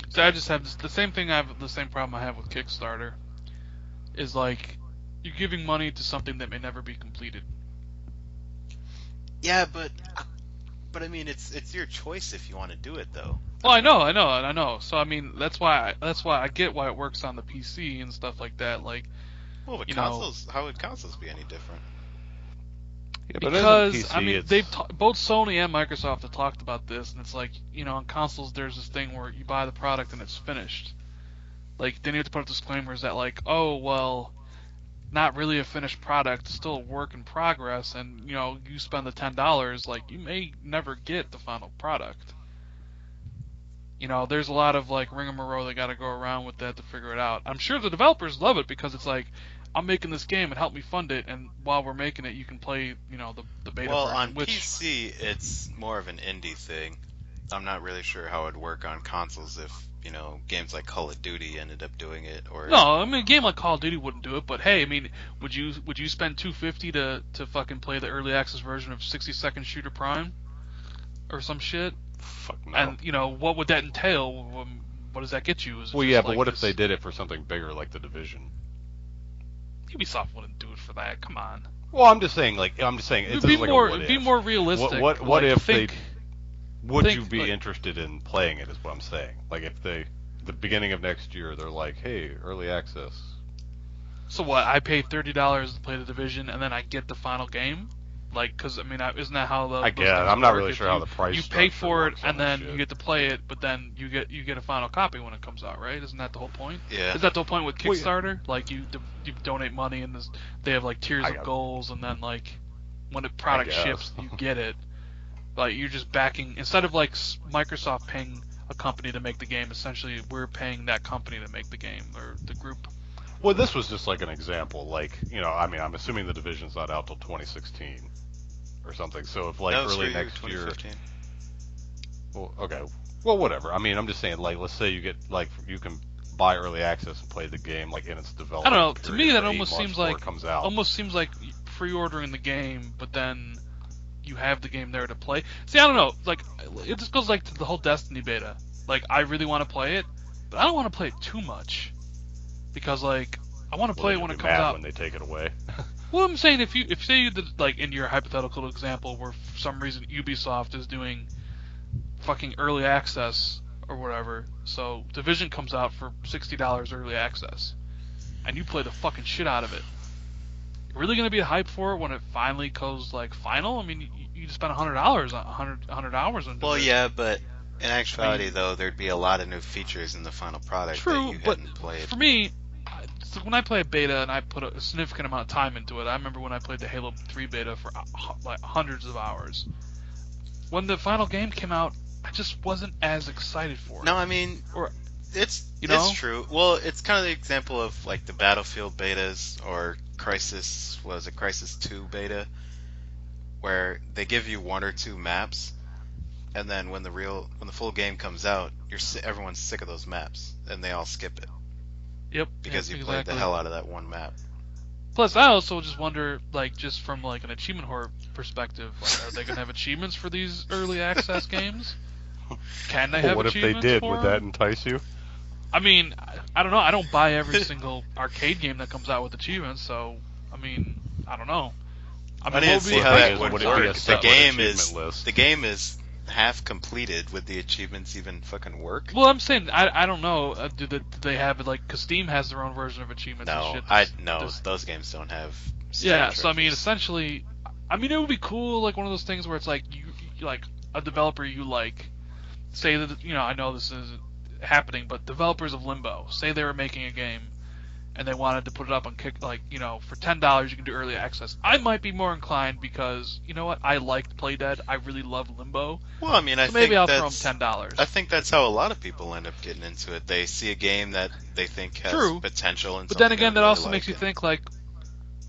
Speaker 3: So I just have the same thing. The same problem I have with Kickstarter is like you're giving money to something that may never be completed.
Speaker 1: Yeah, but I mean, it's your choice if you want to do it, though.
Speaker 3: Well, I know. So I mean, that's why I get why it works on the PC and stuff like that. Like,
Speaker 1: Well, but
Speaker 3: you
Speaker 1: consoles, how would consoles be any different?
Speaker 2: Yeah, but
Speaker 3: Because
Speaker 2: as a PC,
Speaker 3: I mean,
Speaker 2: it's...
Speaker 3: both Sony and Microsoft have talked about this, and it's like, on consoles there's this thing where you buy the product and it's finished. Like, then you have to put up disclaimers that like, oh well, not really a finished product, still a work in progress, and you spend the $10, like you may never get the final product. There's a lot of like rigmarole they got to go around with that to figure it out. I'm sure the developers love it because it's like, I'm making this game and help me fund it, and while we're making it, you can play, the beta
Speaker 1: Well,
Speaker 3: version.
Speaker 1: on
Speaker 3: Which
Speaker 1: PC, it's more of an indie thing. I'm not really sure how it'd work on consoles if, games like Call of Duty ended up doing it, or...
Speaker 3: no, I mean a game like Call of Duty wouldn't do it, but hey, I mean, would you spend $250 to fucking play the early access version of 60-second Shooter Prime or some shit?
Speaker 2: Fuck no.
Speaker 3: And what would that entail? What does that get you?
Speaker 2: Well, yeah, but what if they did it for something bigger like The Division?
Speaker 3: Ubisoft wouldn't do it for that. Come on.
Speaker 2: Well, I'm just saying it's
Speaker 3: Be
Speaker 2: like
Speaker 3: more,
Speaker 2: a what
Speaker 3: be
Speaker 2: if.
Speaker 3: more realistic.
Speaker 2: What
Speaker 3: like,
Speaker 2: if
Speaker 3: think,
Speaker 2: would you be interested in playing it? Is what I'm saying. Like if the beginning of next year they're like, hey, early access.
Speaker 3: So what? I pay $30 to play The Division, and then I get the final game. Like, because I mean, isn't that how the?
Speaker 2: I get it. I'm not really sure how the price.
Speaker 3: You pay for it,
Speaker 2: works
Speaker 3: and then
Speaker 2: shit.
Speaker 3: you get to play it, but then you get a final copy when it comes out, right? Isn't that the whole point?
Speaker 1: Yeah.
Speaker 3: Is that the whole point with Kickstarter?
Speaker 2: Well, yeah.
Speaker 3: Like you donate money, and they have like tiers of goals, and then like when the product ships, you get it. Like you're just backing, instead of like Microsoft paying a company to make the game, essentially we're paying that company to make the game, or the group.
Speaker 2: Well, this was just like an example. Like, I mean, I'm assuming The Division's not out till 2016 or something. So if like early next year. Well, okay. Well, whatever. I mean, I'm just saying, like, let's say you get like you can buy early access and play the game like in its development.
Speaker 3: I don't know. To
Speaker 2: period
Speaker 3: me, that
Speaker 2: for 8
Speaker 3: almost
Speaker 2: months
Speaker 3: seems
Speaker 2: before
Speaker 3: like
Speaker 2: it comes out.
Speaker 3: pre-ordering the game, but then you have the game there to play. See, I don't know. Like, it just goes like to the whole Destiny beta. Like, I really want to play it, but I don't want to play it too much because, like, I want to play it when it comes out.
Speaker 2: When they take it away.
Speaker 3: Well, I'm saying if say you did, like in your hypothetical example where for some reason Ubisoft is doing fucking early access or whatever, so Division comes out for $60 early access, and you play the fucking shit out of it. You're really gonna be hyped for it when it finally goes like final? I mean, you just spent $100 on 100 hours on.
Speaker 1: Well, yeah, but in actuality, though, there'd be a lot of new features in the final product
Speaker 3: true,
Speaker 1: that you
Speaker 3: but
Speaker 1: hadn't played.
Speaker 3: For me, so when I play a beta and I put a significant amount of time into it, I remember when I played the Halo 3 beta for like hundreds of hours. When the final game came out, I just wasn't as excited for it.
Speaker 1: No, I mean, it's true. Well, it's kind of the example of like the Battlefield betas or Crisis 2 beta, where they give you 1 or 2 maps, and then when the full game comes out, everyone's sick of those maps, and they all skip it.
Speaker 3: Yep.
Speaker 1: Because you played the hell out of that one map.
Speaker 3: Plus, I also just wonder, like, just from like an achievement horror perspective, like, are they gonna have achievements for these early access games? Can they have
Speaker 2: what if
Speaker 3: achievements
Speaker 2: they did?
Speaker 3: for
Speaker 2: Would
Speaker 3: them?
Speaker 2: that entice you?
Speaker 3: I mean, I don't know. I don't buy every single arcade game that comes out with achievements, so I mean, I don't know.
Speaker 1: I didn't see how that would
Speaker 2: work.
Speaker 1: work. The game is half completed. Would the achievements even fucking work?
Speaker 3: Well, I'm saying I don't know. Do they have it like? Because Steam has their own version of achievements.
Speaker 1: No,
Speaker 3: and shit.
Speaker 1: those games don't have.
Speaker 3: Yeah, so I mean, essentially, I mean, it would be cool, like one of those things where it's like you like a developer you like, say that I know this is happening, but developers of Limbo, say they were making a game, and they wanted to put it up on Kick, like for $10 you can do early access. I might be more inclined because you know what, I liked Playdead, I really love Limbo.
Speaker 1: Well, I mean,
Speaker 3: so maybe I'll throw them $10.
Speaker 1: I think that's how a lot of people end up getting into it. They see a game that they think has potential, and
Speaker 3: but then again, that also makes you think like,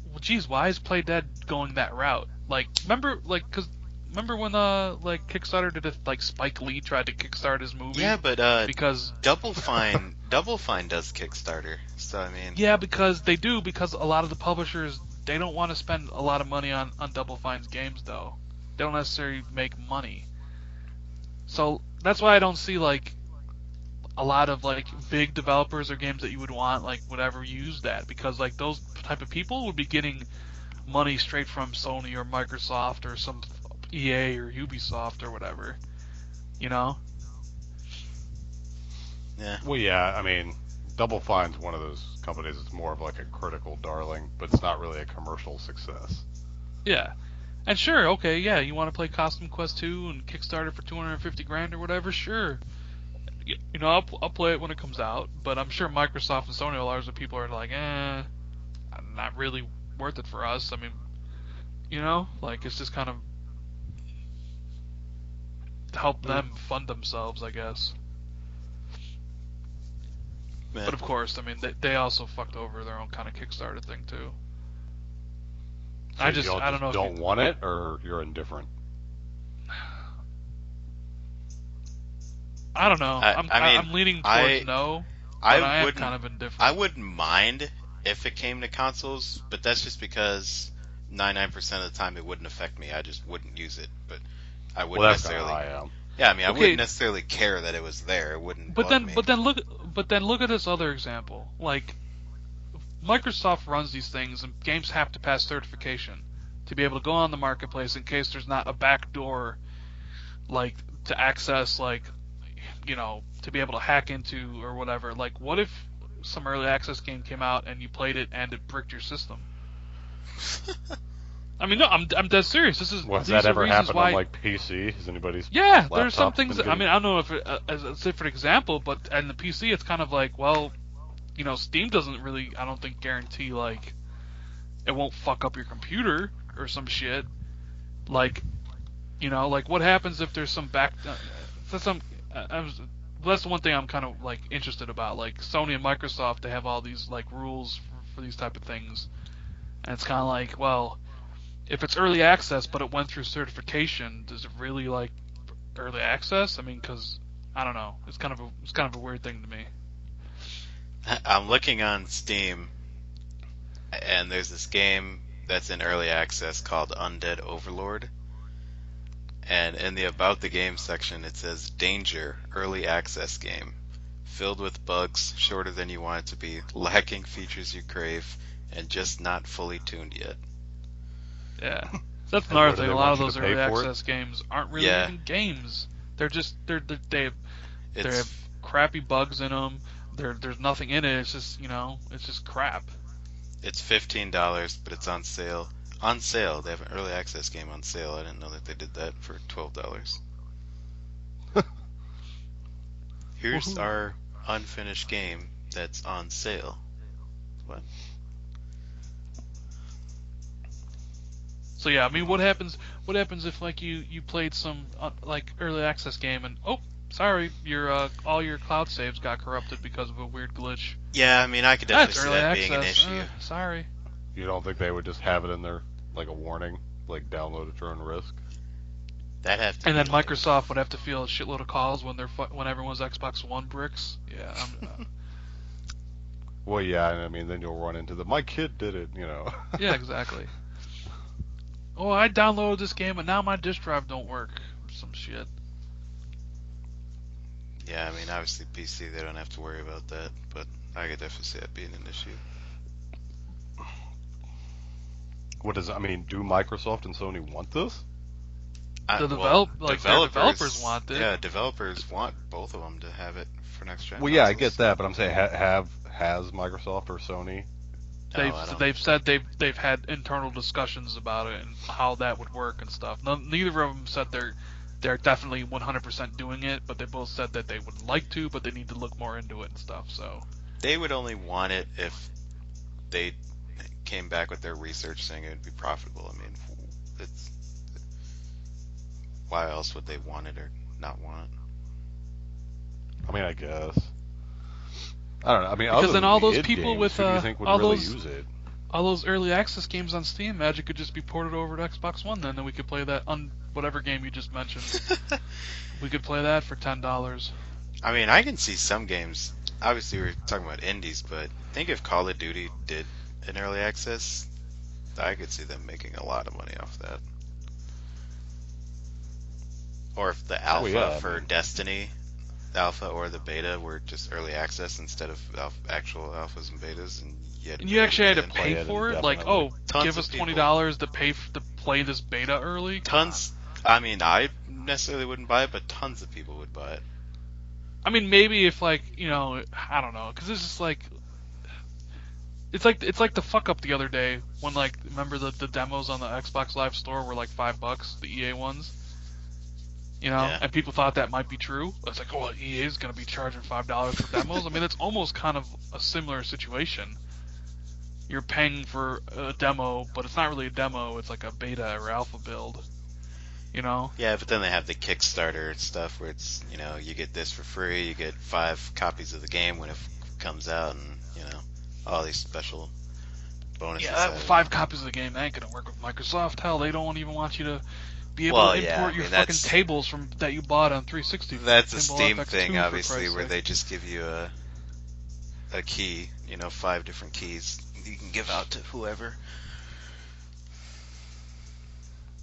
Speaker 3: well, geez, why is Playdead going that route? Like, remember when like Kickstarter did it, like Spike Lee tried to kickstart his movie?
Speaker 1: Yeah, but
Speaker 3: because
Speaker 1: Double Fine does Kickstarter. So I mean,
Speaker 3: yeah, because a lot of the publishers, they don't want to spend a lot of money on Double Fine's games though. They don't necessarily make money. So that's why I don't see like a lot of like big developers or games that you would want like whatever use that, because like those type of people would be getting money straight from Sony or Microsoft or some EA or Ubisoft or whatever,
Speaker 1: Yeah.
Speaker 2: Well, yeah, I mean, Double Fine's one of those companies that's more of like a critical darling, but it's not really a commercial success.
Speaker 3: Yeah. And sure, okay, yeah, you want to play Costume Quest 2 and Kickstarter for $250,000 or whatever, sure. You know, I'll play it when it comes out, but I'm sure Microsoft and Sony, a lot of people are like, not really worth it for us. I mean, you know, like, it's just kind of to help them fund themselves, I guess.
Speaker 1: Man.
Speaker 3: But of course, I mean, they also fucked over their own kind of Kickstarter thing too.
Speaker 2: So
Speaker 3: I don't know.
Speaker 2: Don't want it, or you're indifferent.
Speaker 3: I don't know. I'm leaning towards no. But I am kind of indifferent.
Speaker 1: I wouldn't mind if it came to consoles, but that's just because 99% of the time it wouldn't affect me. I just wouldn't use it, but I wouldn't necessarily.
Speaker 2: Well, that's how I am.
Speaker 1: Yeah, I mean, I wouldn't necessarily care that it was there. It wouldn't. But then
Speaker 3: look at this other example. Like, Microsoft runs these things, and games have to pass certification to be able to go on the marketplace in case there's not a back door, like, to access, like, you know, to be able to hack into or whatever. Like, what if some early access game came out and you played it and it bricked your system? I mean, no, I'm dead serious. Has
Speaker 2: that ever happened on, like, PC? Has anybody's
Speaker 3: Yeah, there's some things. I mean, I don't know if as a different example, but in the PC, it's kind of like, well, you know, Steam doesn't really, I don't think, guarantee, like, it won't fuck up your computer or some shit. Like, you know, like, what happens if there's some that's the one thing I'm kind of, like, interested about. Like, Sony and Microsoft, they have all these, like, rules for these type of things. And it's kind of like, well, if it's early access but it went through certification, does it really, like, early access? I mean, because, I don't know. It's kind of a weird thing to me.
Speaker 1: I'm looking on Steam, and there's this game that's in early access called Undead Overlord. And in the About the Game section, it says, Danger, early access game. Filled with bugs, shorter than you want it to be, lacking features you crave, and just not fully tuned yet.
Speaker 3: Yeah. That's another thing. A lot of those early access games aren't really even games. They're just, they have crappy bugs in them. There's nothing in it. It's just, you know, it's just crap.
Speaker 1: It's $15, but it's on sale. On sale. They have an early access game on sale. I didn't know that they did that for $12. Here's our unfinished game that's on sale. What?
Speaker 3: So yeah, I mean, what happens if, like, you played some like early access game and sorry, your all your cloud saves got corrupted because of a weird glitch.
Speaker 1: Yeah, I mean, I could definitely see that being an issue.
Speaker 3: Sorry.
Speaker 2: You don't think they would just have it in there, like a warning, like download at your own risk?
Speaker 1: That have to.
Speaker 3: And then Microsoft would have to field a shitload of calls when everyone's Xbox One bricks. Yeah.
Speaker 2: Well, yeah, and I mean, then you'll run into my kid did it, you know.
Speaker 3: Yeah, exactly. Oh, I downloaded this game and now my disk drive don't work. Some shit.
Speaker 1: Yeah, I mean, obviously PC, they don't have to worry about that, but I could definitely see that being an issue.
Speaker 2: Do Microsoft and Sony want this?
Speaker 3: Developers want it.
Speaker 1: Yeah, developers want both of them to have it for next gen.
Speaker 2: Well, yeah, I get that, but I'm saying has Microsoft or Sony?
Speaker 3: They've said they've had internal discussions about it and how that would work and stuff. Neither of them said they're definitely 100% doing it, but they both said that they would like to, but they need to look more into it and stuff. So
Speaker 1: they would only want it if they came back with their research saying it would be profitable. I mean, why else would they want it or not want it?
Speaker 2: I mean, I guess. I don't know. I mean,
Speaker 3: because then all those people with
Speaker 2: who do you think would really use it?
Speaker 3: All those early access games on Steam, Magic could just be ported over to Xbox One. Then we could play that on whatever game you just mentioned. We could play that for $10.
Speaker 1: I mean, I can see some games. Obviously, we're talking about indies, but I think if Call of Duty did an early access, I could see them making a lot of money off that. Or if the alpha for Destiny, the alpha or the beta were just early access instead of actual alphas and betas, and
Speaker 3: you actually had to pay for it. Like, give us $20 to play this beta early.
Speaker 1: Tons. I mean, I necessarily wouldn't buy it, but tons of people would buy it.
Speaker 3: I mean, maybe if, like, you know, I don't know, because it's just like, It's like the fuck up the other day when like remember the demos on the Xbox Live Store were like $5, the EA ones. You know,
Speaker 1: Yeah.
Speaker 3: and people thought that might be true. It's like, oh, EA is going to be charging $5 for demos. I mean, it's almost kind of a similar situation. You're paying for a demo, but it's not really a demo. It's like a beta or alpha build. You know?
Speaker 1: Yeah, but then they have the Kickstarter stuff where it's, you get this for free, you get 5 copies of the game when it comes out, and, all these special bonuses.
Speaker 3: Yeah, 5 copies of the game, that ain't going to work with Microsoft. Hell, they don't even want you to be able to import your fucking tables that you bought on 360.
Speaker 1: That's a
Speaker 3: Pinball
Speaker 1: Steam
Speaker 3: FX2,
Speaker 1: thing,
Speaker 3: for
Speaker 1: obviously,
Speaker 3: Christ's
Speaker 1: where
Speaker 3: sake.
Speaker 1: they just give you a key, 5 different keys you can give out to whoever.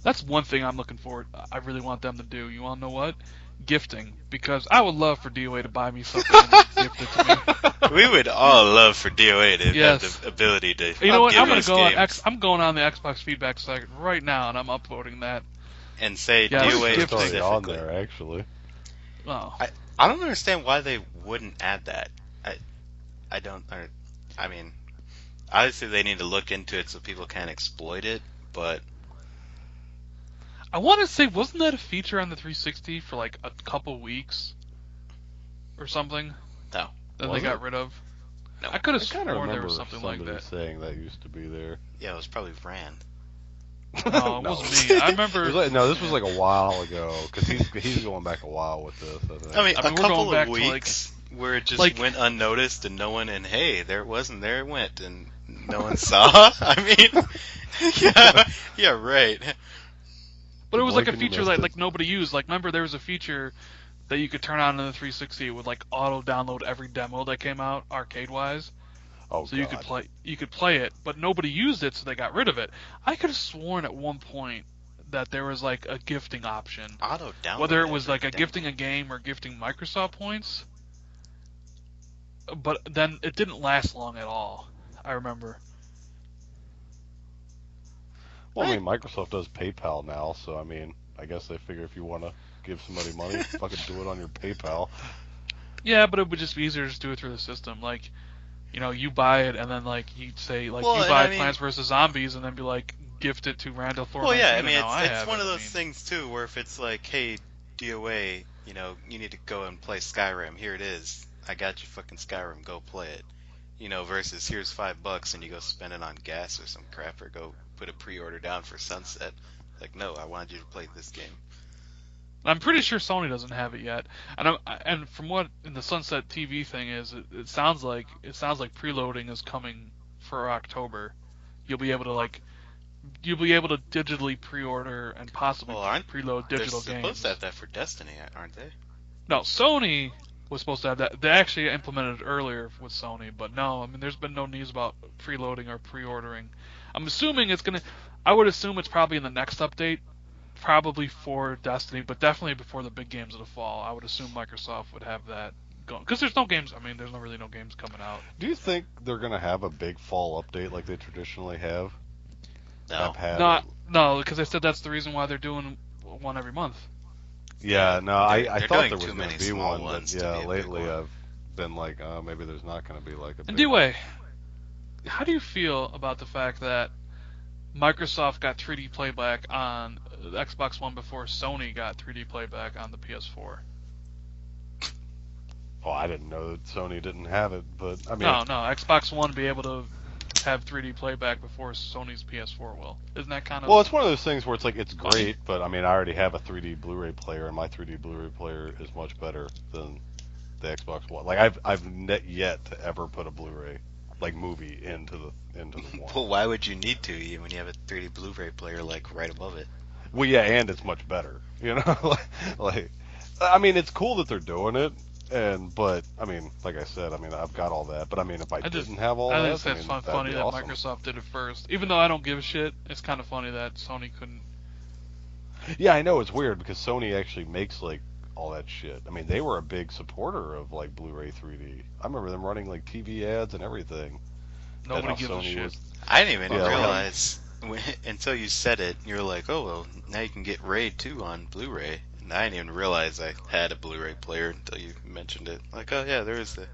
Speaker 3: That's one thing I'm looking forward. I really want them to do. You want to know what? Gifting, because I would love for DOA to buy me something and gift it to me.
Speaker 1: We would all love for DOA to
Speaker 3: Yes.
Speaker 1: have the ability to.
Speaker 3: You know what?
Speaker 1: give
Speaker 3: I'm gonna
Speaker 1: us
Speaker 3: go on
Speaker 1: games
Speaker 3: I'm going on the Xbox feedback site right now, and I'm uploading that.
Speaker 1: and say
Speaker 3: Yeah,
Speaker 1: DOA
Speaker 3: it's
Speaker 2: It's already on
Speaker 1: specifically.
Speaker 2: there, actually.
Speaker 3: Oh,
Speaker 1: I don't understand why they wouldn't add that. I don't. I mean, obviously they need to look into it so people can't exploit it, but.
Speaker 3: I want to say, wasn't that a feature on the 360 for like a couple weeks or something?
Speaker 1: No.
Speaker 3: That
Speaker 2: Was
Speaker 3: they got
Speaker 2: it?
Speaker 3: rid of.
Speaker 1: No.
Speaker 3: I could have
Speaker 2: I kind of
Speaker 3: sworn
Speaker 2: remember
Speaker 3: there was something like
Speaker 2: somebody
Speaker 3: that.
Speaker 2: saying that used to be there.
Speaker 1: Yeah, it was probably Rand.
Speaker 3: No, it wasn't me. I remember.
Speaker 2: It was like, no, this was like a while ago because he's going back a while with this. I think.
Speaker 1: I mean,
Speaker 3: I mean,
Speaker 1: a
Speaker 3: we're
Speaker 1: couple
Speaker 3: going back
Speaker 1: of
Speaker 3: to, like-
Speaker 1: weeks where it just
Speaker 3: like-
Speaker 1: went unnoticed and no one, and hey, there it was and there it went and no one saw. I mean, yeah, right.
Speaker 3: But it was like a
Speaker 2: Blink and you
Speaker 3: feature
Speaker 2: missed
Speaker 3: that
Speaker 2: it.
Speaker 3: like nobody used. Like, remember there was a feature that you could turn on in the 360. It would like auto download every demo that came out arcade wise.
Speaker 2: Oh,
Speaker 3: So
Speaker 2: God.
Speaker 3: you could play it, but nobody used it, so they got rid of it. I could have sworn at one point that there was like a gifting option,
Speaker 1: Auto download.
Speaker 3: whether it was
Speaker 1: every
Speaker 3: like a
Speaker 1: demo.
Speaker 3: gifting a game or gifting Microsoft points. But then it didn't last long at all. I remember.
Speaker 2: Well, I mean, Microsoft does PayPal now, so I mean, I guess they figure if you want to give somebody money, fucking do it on your PayPal.
Speaker 3: Yeah, but it would just be easier to just do it through the system. Like, you buy it and then like you'd say like
Speaker 1: Well,
Speaker 3: you
Speaker 1: and
Speaker 3: buy
Speaker 1: I mean-
Speaker 3: Plants vs Zombies and then be like gift it to Randall Thorne.
Speaker 1: Well, yeah, I
Speaker 3: 19,
Speaker 1: mean,
Speaker 3: and now I
Speaker 1: it's
Speaker 3: have
Speaker 1: one
Speaker 3: it.
Speaker 1: of
Speaker 3: I
Speaker 1: those
Speaker 3: mean,
Speaker 1: things too, where if it's like, hey, DOA, you need to go and play Skyrim. Here it is. I got you fucking Skyrim. Go play it. Versus here's $5 and you go spend it on gas or some crap, or go put a pre-order down for Sunset. Like, no, I wanted you to play this game.
Speaker 3: I'm pretty sure Sony doesn't have it yet. And from what in the Sunset TV thing is, it sounds like preloading is coming for October. You'll be able to digitally pre-order and possibly
Speaker 1: Well,
Speaker 3: preload
Speaker 1: They're
Speaker 3: digital
Speaker 1: supposed
Speaker 3: games.
Speaker 1: to have that for Destiny, aren't they?
Speaker 3: No, Sony was supposed to have that. They actually implemented it earlier with Sony, but no, I mean, there's been no news about preloading or pre-ordering. I'm assuming I would assume it's probably in the next update, probably for Destiny, but definitely before the big games of the fall. I would assume Microsoft would have that going, because there's no games. I mean, there's not really no games coming out.
Speaker 2: Do you think they're gonna have a big fall update like they traditionally have?
Speaker 1: No.
Speaker 2: Have had?
Speaker 3: No, because they said that's the reason why they're doing one every month.
Speaker 2: Yeah, no, I
Speaker 1: they're
Speaker 2: thought
Speaker 1: doing
Speaker 2: there was
Speaker 1: too
Speaker 2: gonna
Speaker 1: many
Speaker 2: be
Speaker 1: small
Speaker 2: one, but
Speaker 1: ones to
Speaker 2: yeah,
Speaker 1: be a big
Speaker 2: lately
Speaker 1: one.
Speaker 2: I've been like, maybe there's not gonna be like a
Speaker 3: And
Speaker 2: big.
Speaker 3: D-Way, how do you feel about the fact that Microsoft got 3D playback on the Xbox One before Sony got 3D playback on the PS4?
Speaker 2: Oh, I didn't know that Sony didn't have it, but I mean,
Speaker 3: No, Xbox One be able to have 3D playback before Sony's PS4 will. Isn't that kind of...
Speaker 2: well, it's one of those things where it's like it's great, but I mean, I already have a 3D Blu-ray player, and my 3D Blu-ray player is much better than the Xbox One. Like I've yet to ever put a Blu-ray like movie into the one.
Speaker 1: Well, why would you need to when you have a 3D Blu-ray player like right above it?
Speaker 2: Well, yeah, and it's much better. like, I mean, it's cool that they're doing it, but I mean, like I said, I mean, I've got all that, but I mean, if I didn't have all
Speaker 3: I
Speaker 2: that,
Speaker 3: think it's
Speaker 2: that'd
Speaker 3: funny
Speaker 2: be
Speaker 3: that
Speaker 2: awesome.
Speaker 3: Microsoft did it first. Even though I don't give a shit, it's kind of funny that Sony couldn't.
Speaker 2: Yeah, I know it's weird because Sony actually makes like all that shit. I mean, they were a big supporter of like Blu-ray 3D. I remember them running like TV ads and everything.
Speaker 3: Nobody
Speaker 2: And how
Speaker 3: gives a
Speaker 2: Sony
Speaker 3: shit.
Speaker 2: was-
Speaker 1: I didn't even
Speaker 2: Yeah,
Speaker 1: realize until you said it. You're like, oh well, now you can get Raid 2 on Blu-ray, and I didn't even realize I had a Blu-ray player until you mentioned it. Like, oh yeah, there is the.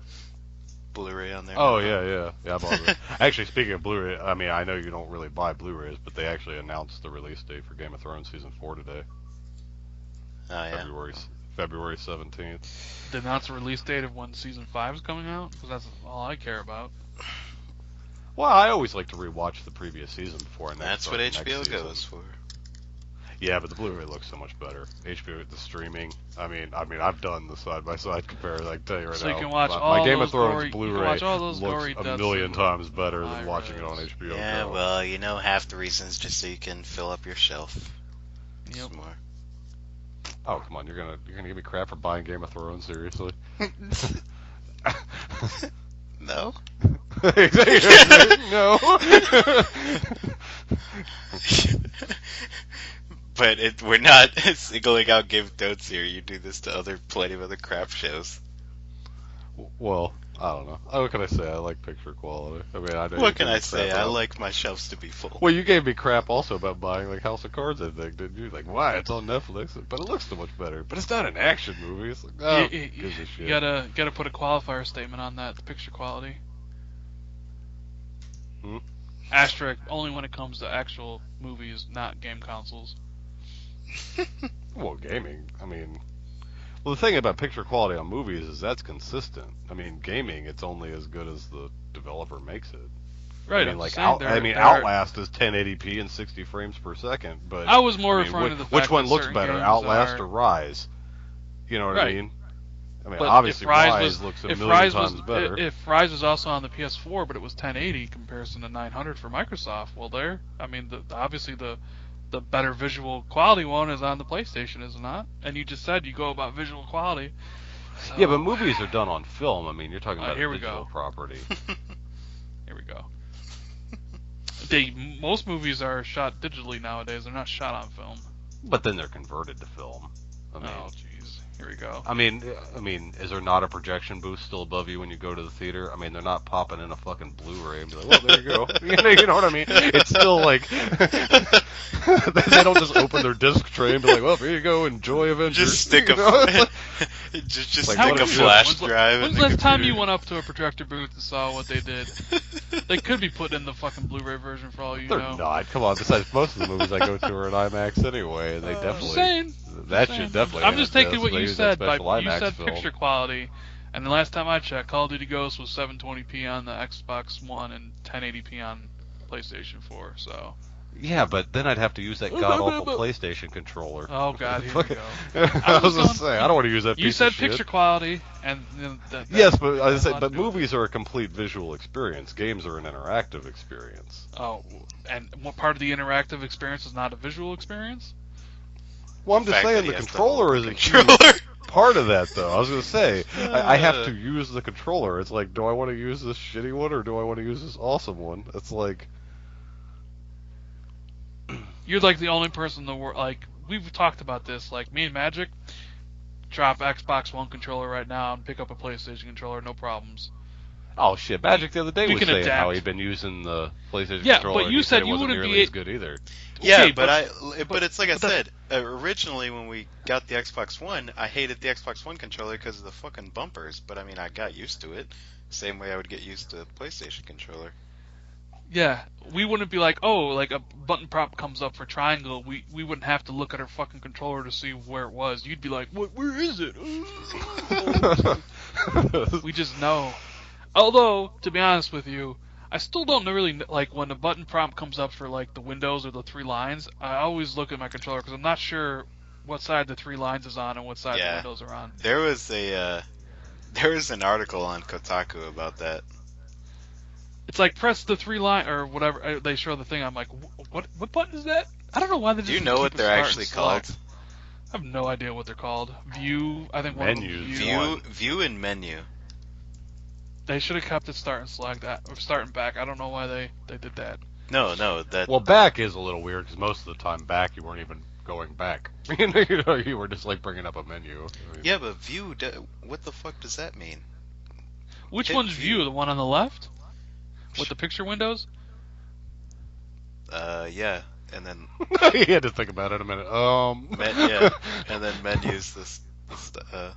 Speaker 1: Blu-ray on there.
Speaker 2: Oh yeah. I bought it. Actually, speaking of Blu-ray, I mean, I know you don't really buy Blu-rays, but they actually announced the release date for Game of Thrones season 4 today.
Speaker 1: Oh yeah.
Speaker 2: February 17th.
Speaker 3: They announced the release date of when season 5 is coming out, because that's all I care about.
Speaker 2: Well, I always like to rewatch the previous season before I
Speaker 1: That's what HBO goes for.
Speaker 2: Yeah, but the Blu-ray looks so much better. HBO, the streaming. I mean, I've done the side-by-side comparison. I can tell you right
Speaker 3: So
Speaker 2: now.
Speaker 3: you can watch
Speaker 2: my
Speaker 3: all
Speaker 2: Game
Speaker 3: those
Speaker 2: of Thrones
Speaker 3: gory,
Speaker 2: Blu-ray
Speaker 3: you can watch all those
Speaker 2: looks
Speaker 3: gory
Speaker 2: a
Speaker 3: deaths
Speaker 2: million
Speaker 3: and
Speaker 2: times better than
Speaker 3: high
Speaker 2: watching it
Speaker 3: res.
Speaker 2: on HBO.
Speaker 1: Yeah,
Speaker 2: Go.
Speaker 1: well, you know half the reasons just so you can fill up your shelf.
Speaker 3: Yep.
Speaker 1: Some more.
Speaker 2: Oh, come on, you're gonna give me crap for buying Game of Thrones, seriously?
Speaker 1: No?
Speaker 2: Exactly. No.
Speaker 1: But we're not singling out Game of Thrones here. You do this to plenty of other crap shows.
Speaker 2: Well, I don't know. What can I say? I like picture quality. I mean, I know.
Speaker 1: What can I say? I like my shelves to be full.
Speaker 2: Well, you gave me crap also about buying like House of Cards, I think, didn't you? Like, why? It's on Netflix, but it looks so much better. But it's not an action movie. It's like, oh, gives a shit.
Speaker 3: You gotta put a qualifier statement on that. The picture quality. Asterisk only when it comes to actual movies, not game consoles.
Speaker 2: Well, gaming. I mean, well, the thing about picture quality on movies is that's consistent. I mean, gaming, it's only as good as the developer makes it.
Speaker 3: Right.
Speaker 2: I mean, like Outlast is 1080p and 60 frames per second, but
Speaker 3: I was more referring to the fact
Speaker 2: which one
Speaker 3: that
Speaker 2: looks
Speaker 3: certain
Speaker 2: better,
Speaker 3: games
Speaker 2: Outlast or Rise? You know what I mean? I mean,
Speaker 3: but
Speaker 2: obviously Rise looks a million times better.
Speaker 3: If Rise was also on the PS4, but it was 1080 comparison to 900 for Microsoft, well, obviously the better visual quality one is on the PlayStation, is it not? And you just said you go about visual quality. So.
Speaker 2: Yeah, but movies are done on film. I mean, you're talking about
Speaker 3: here
Speaker 2: a digital property.
Speaker 3: Here we go. Most movies are shot digitally nowadays. They're not shot on film.
Speaker 2: But then they're converted to film. I mean,
Speaker 3: oh, jeez. Here we go.
Speaker 2: I mean, is there not a projection booth still above you when you go to the theater? I mean, they're not popping in a fucking Blu-ray and be like, well, there you go. You know what I mean? It's still like, they don't just open their disc tray and be like, well, here you go, enjoy Avengers.
Speaker 1: Just stick just
Speaker 2: like,
Speaker 1: stick a flash drive.
Speaker 3: When's the last time you went up to a projector booth and saw what they did? They could be putting in the fucking Blu-ray version for all you know.
Speaker 2: They're not. Come on. Besides, most of the movies I go to are in IMAX anyway, and they definitely. That should definitely.
Speaker 3: I'm just taking what you said. You said
Speaker 2: film.
Speaker 3: Picture quality, and the last time I checked, Call of Duty Ghosts was 720p on the Xbox One and 1080p on PlayStation 4. So.
Speaker 2: Yeah, but then I'd have to use that god-awful PlayStation controller.
Speaker 3: Oh, God, here we go.
Speaker 2: I was going to say, I don't want to use that piece of shit.
Speaker 3: You said picture quality, and...
Speaker 2: yes, but I said, but movies are a complete visual experience. Games are an interactive experience.
Speaker 3: Oh, and what part of the interactive experience is not a visual experience?
Speaker 2: Well, I'm just saying the controller is a huge part of that, though. I was going to say, I have to use the controller. It's like, do I want to use this shitty one, or do I want to use this awesome one? It's like...
Speaker 3: You're like the only person in the world, like, we've talked about this, like, me and Magic, drop Xbox One controller right now and pick up a PlayStation controller, no problems.
Speaker 2: Oh shit, Magic the other day was saying
Speaker 3: adapt.
Speaker 2: how he'd been using the PlayStation controller.
Speaker 3: Yeah, but you said
Speaker 2: it
Speaker 3: you
Speaker 2: wasn't
Speaker 3: wouldn't
Speaker 2: nearly
Speaker 3: be
Speaker 2: as good either.
Speaker 1: Yeah,
Speaker 3: okay,
Speaker 1: but it's like I said, originally when we got the Xbox One, I hated the Xbox One controller because of the fucking bumpers, but I mean, I got used to it, same way I would get used to a PlayStation controller.
Speaker 3: Yeah, we wouldn't be like, oh, like a button prompt comes up for triangle. We wouldn't have to look at our fucking controller to see where it was. You'd be like, where is it? We just know. Although, to be honest with you, I still don't really, like, when the button prompt comes up for, like, the windows or the 3 lines, I always look at my controller because I'm not sure what side the 3 lines is on and what side the windows are on.
Speaker 1: There was an article on Kotaku about that.
Speaker 3: It's like press the 3 line or whatever. They show the thing. I'm like, what button is that? I don't know why they just.
Speaker 1: Do you know what they're actually called?
Speaker 3: I have no idea what they're called. View. I think
Speaker 2: menus.
Speaker 1: View and menu.
Speaker 3: They should have kept it start and select that or start and back. I don't know why they did that.
Speaker 1: No, that.
Speaker 2: Well, back is a little weird because most of the time back you weren't even going back. You were just like bringing up a menu. I mean,
Speaker 1: yeah, but view. What the fuck does that mean?
Speaker 3: Which one's view? The one on the left? With the picture windows?
Speaker 1: Yeah, and then...
Speaker 2: He had to think about it a minute.
Speaker 1: Yeah, and then menus, this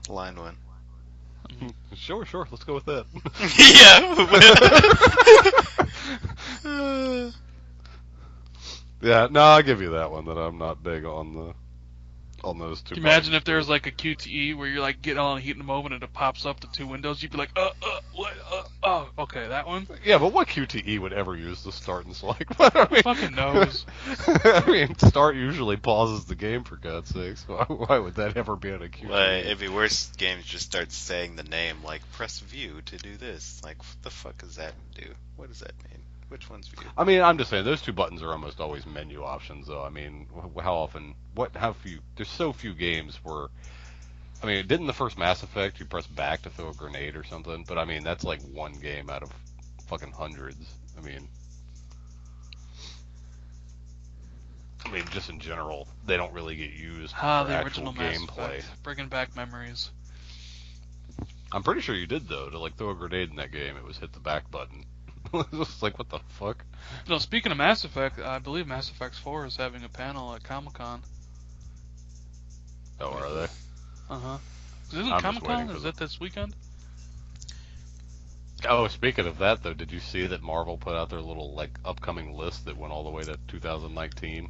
Speaker 1: line one.
Speaker 2: Sure, let's go with that.
Speaker 1: Yeah.
Speaker 2: Yeah, no, I'll give you that one. That I'm not big on those two.
Speaker 3: Can you imagine if there was like a QTE where you're like getting all in heat in the moment and it pops up the two windows? You'd be like, what? Oh, okay, that one.
Speaker 2: Yeah, but what QTE would ever use the start and select? I mean,
Speaker 3: Fucking knows.
Speaker 2: I mean, start usually pauses the game for God's sakes. Why would that ever be on a QTE?
Speaker 1: Well, it'd be worse. Games just start saying the name, like press view to do this. Like, what the fuck does that do? What does that mean? Which one's view?
Speaker 2: I mean, I'm just saying those two buttons are almost always menu options, though. I mean, how often? How few? There's so few games where. I mean, didn't the first Mass Effect you press back to throw a grenade or something? But I mean, that's like one game out of fucking hundreds. I mean, just in general, they don't really get used for
Speaker 3: The
Speaker 2: actual
Speaker 3: original Mass
Speaker 2: gameplay.
Speaker 3: Effect, bringing back memories.
Speaker 2: I'm pretty sure you did though. To like throw a grenade in that game, it was hit the back button. It was just like, what the fuck?
Speaker 3: No, speaking of Mass Effect, I believe Mass Effect 4 is having a panel at Comic-Con.
Speaker 2: Oh, are they?
Speaker 3: Uh-huh. Isn't
Speaker 2: I'm just
Speaker 3: Comic-Con?
Speaker 2: waiting for
Speaker 3: Is that this weekend?
Speaker 2: Oh, speaking of that though, did you see that Marvel put out their little like upcoming list that went all the way to 2019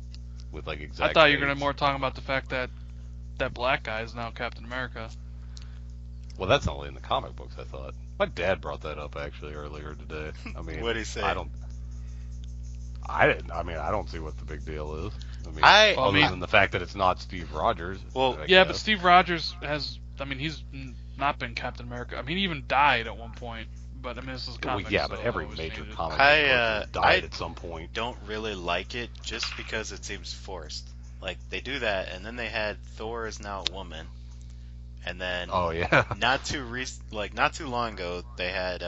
Speaker 2: with like exact?
Speaker 3: I thought you were
Speaker 2: dates?
Speaker 3: going to more talking about the fact that that black guy is now Captain America.
Speaker 2: Well, that's only in the comic books, I thought. My dad brought that up actually earlier today. I mean,
Speaker 1: What'd he say?
Speaker 2: I don't see what the big deal is. Other than the fact that it's not Steve Rogers.
Speaker 1: Well,
Speaker 2: I
Speaker 3: yeah,
Speaker 2: guess.
Speaker 3: but Steve Rogers he's not been Captain America. I mean, he even died at one point. But I mean, this is comics.
Speaker 2: Yeah, but
Speaker 3: so
Speaker 2: every
Speaker 3: I always
Speaker 2: major
Speaker 3: changed it.
Speaker 2: comic book person died at some point.
Speaker 1: Don't really like it just because it seems forced. Like they do that, and then they had Thor is now a woman, and then
Speaker 2: Oh yeah.
Speaker 1: not too long ago they had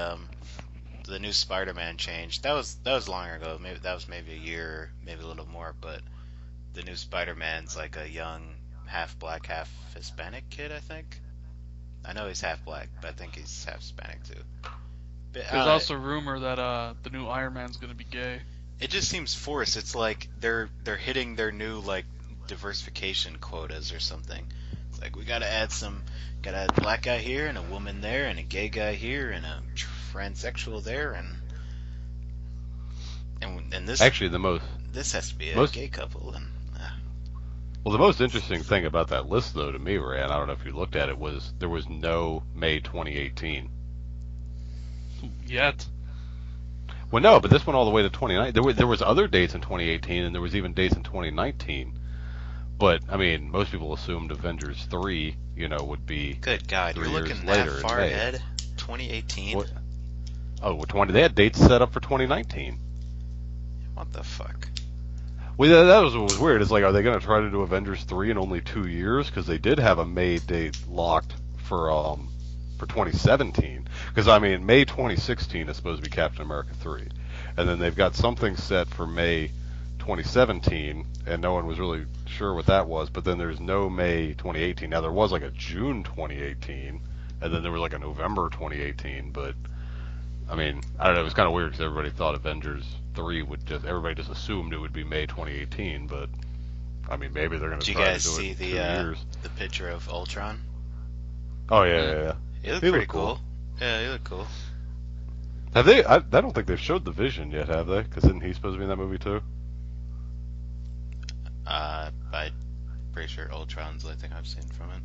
Speaker 1: the new Spider-Man change. That was long ago. Maybe that was maybe a year, maybe a little more. But the new Spider-Man's like a young half black, half Hispanic kid. I think. I know he's half black, but I think he's half Hispanic too. But,
Speaker 3: There's also rumor that the new Iron Man's gonna be gay.
Speaker 1: It just seems forced. It's like they're hitting their new like diversification quotas or something. It's like we gotta add a black guy here and a woman there and a gay guy here and a transsexual there and this
Speaker 2: Actually,
Speaker 1: this has to be a gay couple and.
Speaker 2: Well, the most interesting thing about that list, though, to me, Ryan, I don't know if you looked at it, was there was no May 2018.
Speaker 3: Yet.
Speaker 2: Well, no, but this went all the way to 2019. There was other dates in 2018, and there was even dates in 2019. But I mean, most people assumed Avengers 3, would be.
Speaker 1: Good God, you're looking that far ahead. 2018.
Speaker 2: What? Oh, 20. They had dates set up for 2019.
Speaker 1: What the fuck?
Speaker 2: Well, that was what was weird. It's like, are they going to try to do Avengers 3 in only 2 years? Because they did have a May date locked for 2017. Because, I mean, May 2016 is supposed to be Captain America 3. And then they've got something set for May 2017, and no one was really sure what that was. But then there's no May 2018. Now, there was like a June 2018, and then there was like a November 2018. But, I mean, I don't know. It was kind of weird because everybody thought Avengers 3 everybody just assumed it would be May 2018. But, I mean, maybe they're going to try to do it in 2 years.
Speaker 1: The picture of Ultron?
Speaker 2: Oh, yeah.
Speaker 1: He looked pretty cool. Yeah, he looked cool.
Speaker 2: Have they? I don't think they've showed the Vision yet, have they? Because isn't he supposed to be in that movie too?
Speaker 1: I'm pretty sure Ultron's the only thing I've seen from it.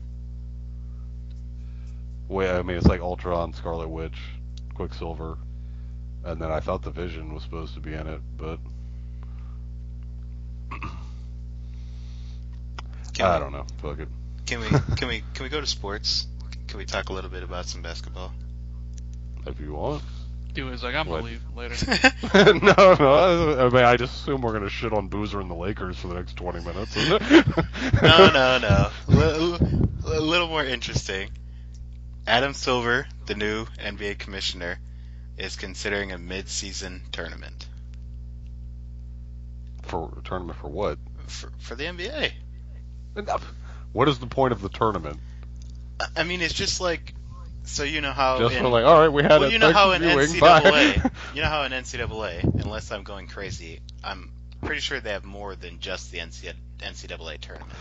Speaker 2: Well, I mean, it's like Ultron, Scarlet Witch, Quicksilver, and then I thought the Vision was supposed to be in it, but I don't know. Fuck it.
Speaker 1: Can we go to sports? Can we talk a little bit about some basketball?
Speaker 2: If you want.
Speaker 3: Dude, I'm gonna leave later.
Speaker 2: No. I mean, I just assume we're gonna shit on Boozer and the Lakers for the next 20 minutes. Isn't it?
Speaker 1: No. A little more interesting. Adam Silver, the new NBA commissioner, is considering a mid-season tournament.
Speaker 2: For a tournament for what?
Speaker 1: For the NBA.
Speaker 2: What is the point of the tournament?
Speaker 1: I mean, it's just like, so you know how
Speaker 2: just for like, all right, we had
Speaker 1: well,
Speaker 2: a
Speaker 1: you know how in
Speaker 2: NCAA,
Speaker 1: unless I'm going crazy, I'm pretty sure they have more than just the NCAA tournament.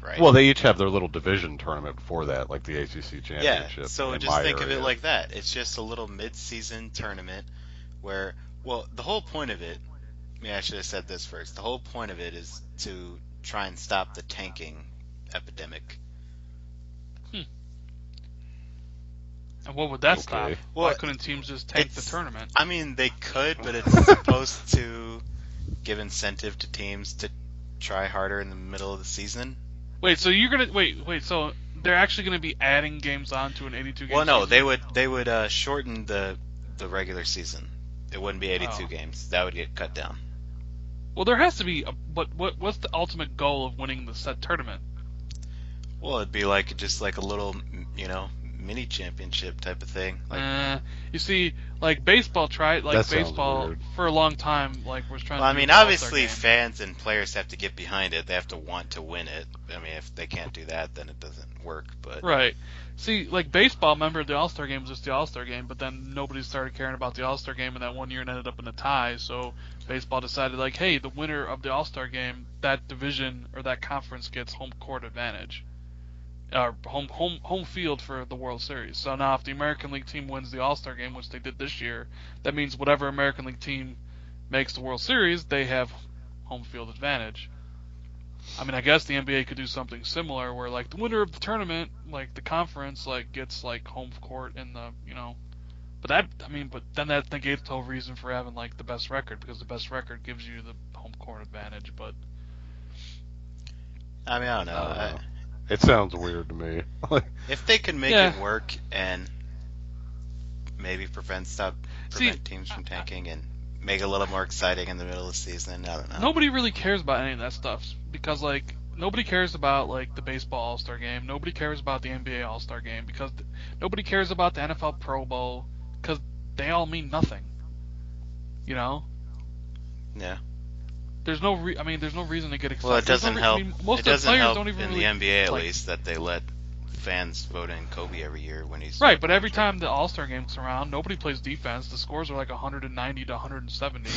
Speaker 1: right?
Speaker 2: Well, they each have their little division tournament before that, like the ACC championship.
Speaker 1: Yeah, so
Speaker 2: in
Speaker 1: just
Speaker 2: my
Speaker 1: think of it
Speaker 2: area.
Speaker 1: like that. It's just a little mid-season tournament where, well, the whole point of it, maybe I should have said this first. The whole point of it is to try and stop the tanking epidemic.
Speaker 3: And what would that stop?
Speaker 2: Okay.
Speaker 3: Why
Speaker 1: Well,
Speaker 3: couldn't teams just tank the
Speaker 1: it's-
Speaker 3: tournament?
Speaker 1: I mean, they could, but it's supposed to give incentive to teams to try harder in the middle of the season.
Speaker 3: Wait, so you're gonna wait? So they're actually gonna be adding games on to an 82 game?
Speaker 1: Well, no,
Speaker 3: season?
Speaker 1: they would shorten the regular season. It wouldn't be 82
Speaker 3: Oh.
Speaker 1: games. That would get cut down.
Speaker 3: Well, there has to be. What's the ultimate goal of winning the set tournament?
Speaker 1: Well, it'd be like just like a little, mini championship type of thing. Like,
Speaker 3: You see, like baseball tried, like
Speaker 2: That sounds
Speaker 3: baseball
Speaker 2: weird.
Speaker 3: for a long time, like was trying.
Speaker 1: well, I
Speaker 3: to do
Speaker 1: mean,
Speaker 3: the All-Star
Speaker 1: obviously,
Speaker 3: game.
Speaker 1: fans and players have to get behind it. They have to want to win it. I mean, if they can't do that, then it doesn't work. But
Speaker 3: Right. See, like baseball, remember the All-Star game was just the All-Star game, but then nobody started caring about the All-Star game in that one year and ended up in a tie. So baseball decided, like, hey, the winner of the All-Star game, that division or that conference gets home court advantage, or home field for the World Series. So now, if the American League team wins the All-Star game, which they did this year, that means whatever American League team makes the World Series, they have home field advantage. I mean, I guess the NBA could do something similar where, like, the winner of the tournament, like, the conference, like, gets, like, home court in the, But then that negates the whole reason for having, like, the best record, because the best record gives you the home court advantage, but...
Speaker 1: I mean, I don't know.
Speaker 2: It sounds weird to me.
Speaker 1: If they could make
Speaker 3: Yeah.
Speaker 1: it work and maybe prevent teams from tanking and make it a little more exciting in the middle of the season, I don't know.
Speaker 3: Nobody really cares about any of that stuff, because, like, nobody cares about, like, the baseball All-Star game, nobody cares about the NBA All-Star game, because nobody cares about the NFL Pro Bowl, because they all mean nothing,
Speaker 1: Yeah.
Speaker 3: There's no there's no reason to get excited.
Speaker 1: Well, it doesn't help.
Speaker 3: Most
Speaker 1: It
Speaker 3: of the
Speaker 1: doesn't
Speaker 3: players
Speaker 1: help
Speaker 3: don't even
Speaker 1: in
Speaker 3: really,
Speaker 1: the NBA at
Speaker 3: like-
Speaker 1: least that they let fans vote in Kobe every year when he's
Speaker 3: Right, but every time the All-Star game comes around, nobody plays defense. The scores are like 190 to 170.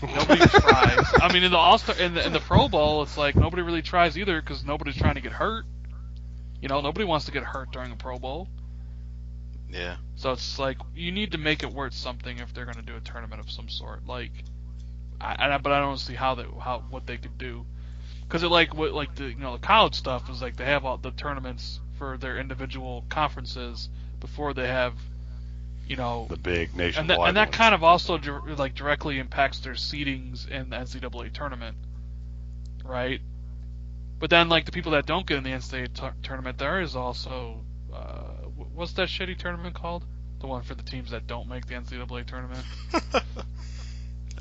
Speaker 3: Nobody tries. I mean, in the All-Star, in the Pro Bowl, it's like nobody really tries either because nobody's trying to get hurt. Nobody wants to get hurt during a Pro Bowl.
Speaker 1: Yeah.
Speaker 3: So it's like you need to make it worth something if they're going to do a tournament of some sort. Like, but I don't see what they could do. Because the college stuff is like they have all the tournaments for their individual conferences before they have,
Speaker 2: the big
Speaker 3: and
Speaker 2: nationwide
Speaker 3: that
Speaker 2: ones.
Speaker 3: kind of also directly impacts their seedings in the NCAA tournament, right? But then like the people that don't get in the NCAA tournament, there is also what's that shitty tournament called? The one for the teams that don't make the NCAA tournament.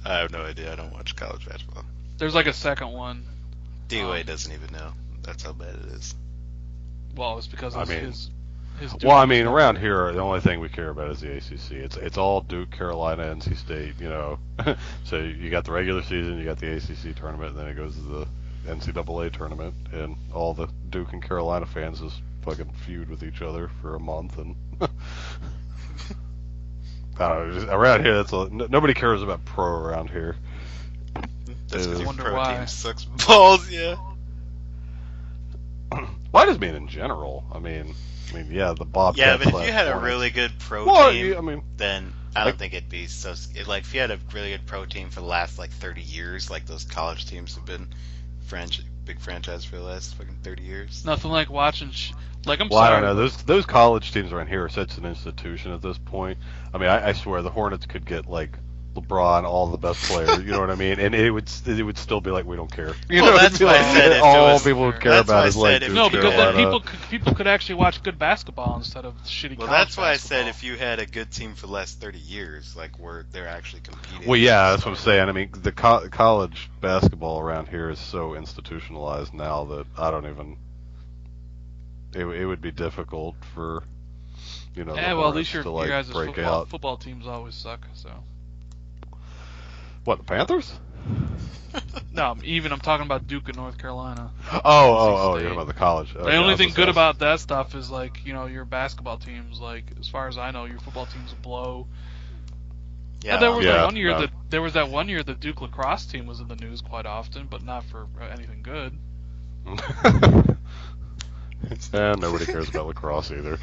Speaker 1: I have no idea. I don't watch college basketball.
Speaker 3: There's like a second one.
Speaker 1: DOA doesn't even know. That's how bad it is.
Speaker 3: Well, it's because it's his
Speaker 2: Well, I
Speaker 3: duties
Speaker 2: mean,
Speaker 3: don't-
Speaker 2: around here, the only thing we care about is the ACC. It's all Duke, Carolina, NC State, So you got the regular season, you got the ACC tournament, and then it goes to the NCAA tournament, and all the Duke and Carolina fans just fucking feud with each other for a month, and I don't know, just around here, nobody cares about pro around here.
Speaker 1: That's because
Speaker 3: I
Speaker 1: your
Speaker 3: wonder
Speaker 1: pro
Speaker 3: why.
Speaker 1: team sucks balls, yeah.
Speaker 2: Well, I just mean in general. I mean, yeah, the Bobcats.
Speaker 1: Yeah, but if
Speaker 2: last
Speaker 1: you had a
Speaker 2: Hornets.
Speaker 1: really good pro
Speaker 2: Well,
Speaker 1: team,
Speaker 2: I mean,
Speaker 1: then I
Speaker 2: like-
Speaker 1: don't think it'd be so. Like, if you had a really good pro team for the last, 30 years, like those college teams have been big franchise for the last fucking 30 years.
Speaker 3: Nothing like watching. I'm
Speaker 2: well, I
Speaker 3: sorry.
Speaker 2: don't know. Those college teams around here are such an institution at this point. I mean, I swear the Hornets could get LeBron, all the best players. You know what I mean? And it would still be like we don't care. You
Speaker 1: Well,
Speaker 2: know,
Speaker 1: that's
Speaker 2: it'd be
Speaker 1: why I
Speaker 2: like,
Speaker 1: said if it
Speaker 2: all
Speaker 1: was-
Speaker 2: people would care
Speaker 1: that's
Speaker 2: about
Speaker 1: why I
Speaker 2: is like
Speaker 1: said if
Speaker 2: Duke,
Speaker 3: No, because then
Speaker 2: Carolina.
Speaker 3: people could actually watch good basketball instead of shitty.
Speaker 1: Well,
Speaker 3: college
Speaker 1: that's why I said
Speaker 3: basketball.
Speaker 1: if you had a good team for the last 30 years, where they're actually competing.
Speaker 2: Well, yeah, that's what I'm saying. I mean, the college basketball around here is so institutionalized now that I don't even. It would be difficult for, the
Speaker 3: Yeah, well, at least
Speaker 2: Hornets
Speaker 3: your
Speaker 2: to
Speaker 3: guys'
Speaker 2: break
Speaker 3: football,
Speaker 2: out.
Speaker 3: football teams always suck. So
Speaker 2: What, the Panthers?
Speaker 3: no, I'm talking about Duke and North Carolina.
Speaker 2: Oh,
Speaker 3: State.
Speaker 2: you're about the college.
Speaker 3: The only thing good about that stuff is your basketball teams. Like as far as I know, your football teams blow.
Speaker 1: Yeah,
Speaker 3: And there was
Speaker 2: Yeah,
Speaker 3: that one year
Speaker 2: no.
Speaker 3: that the Duke lacrosse team was in the news quite often, but not for anything good.
Speaker 2: And nobody cares about lacrosse either.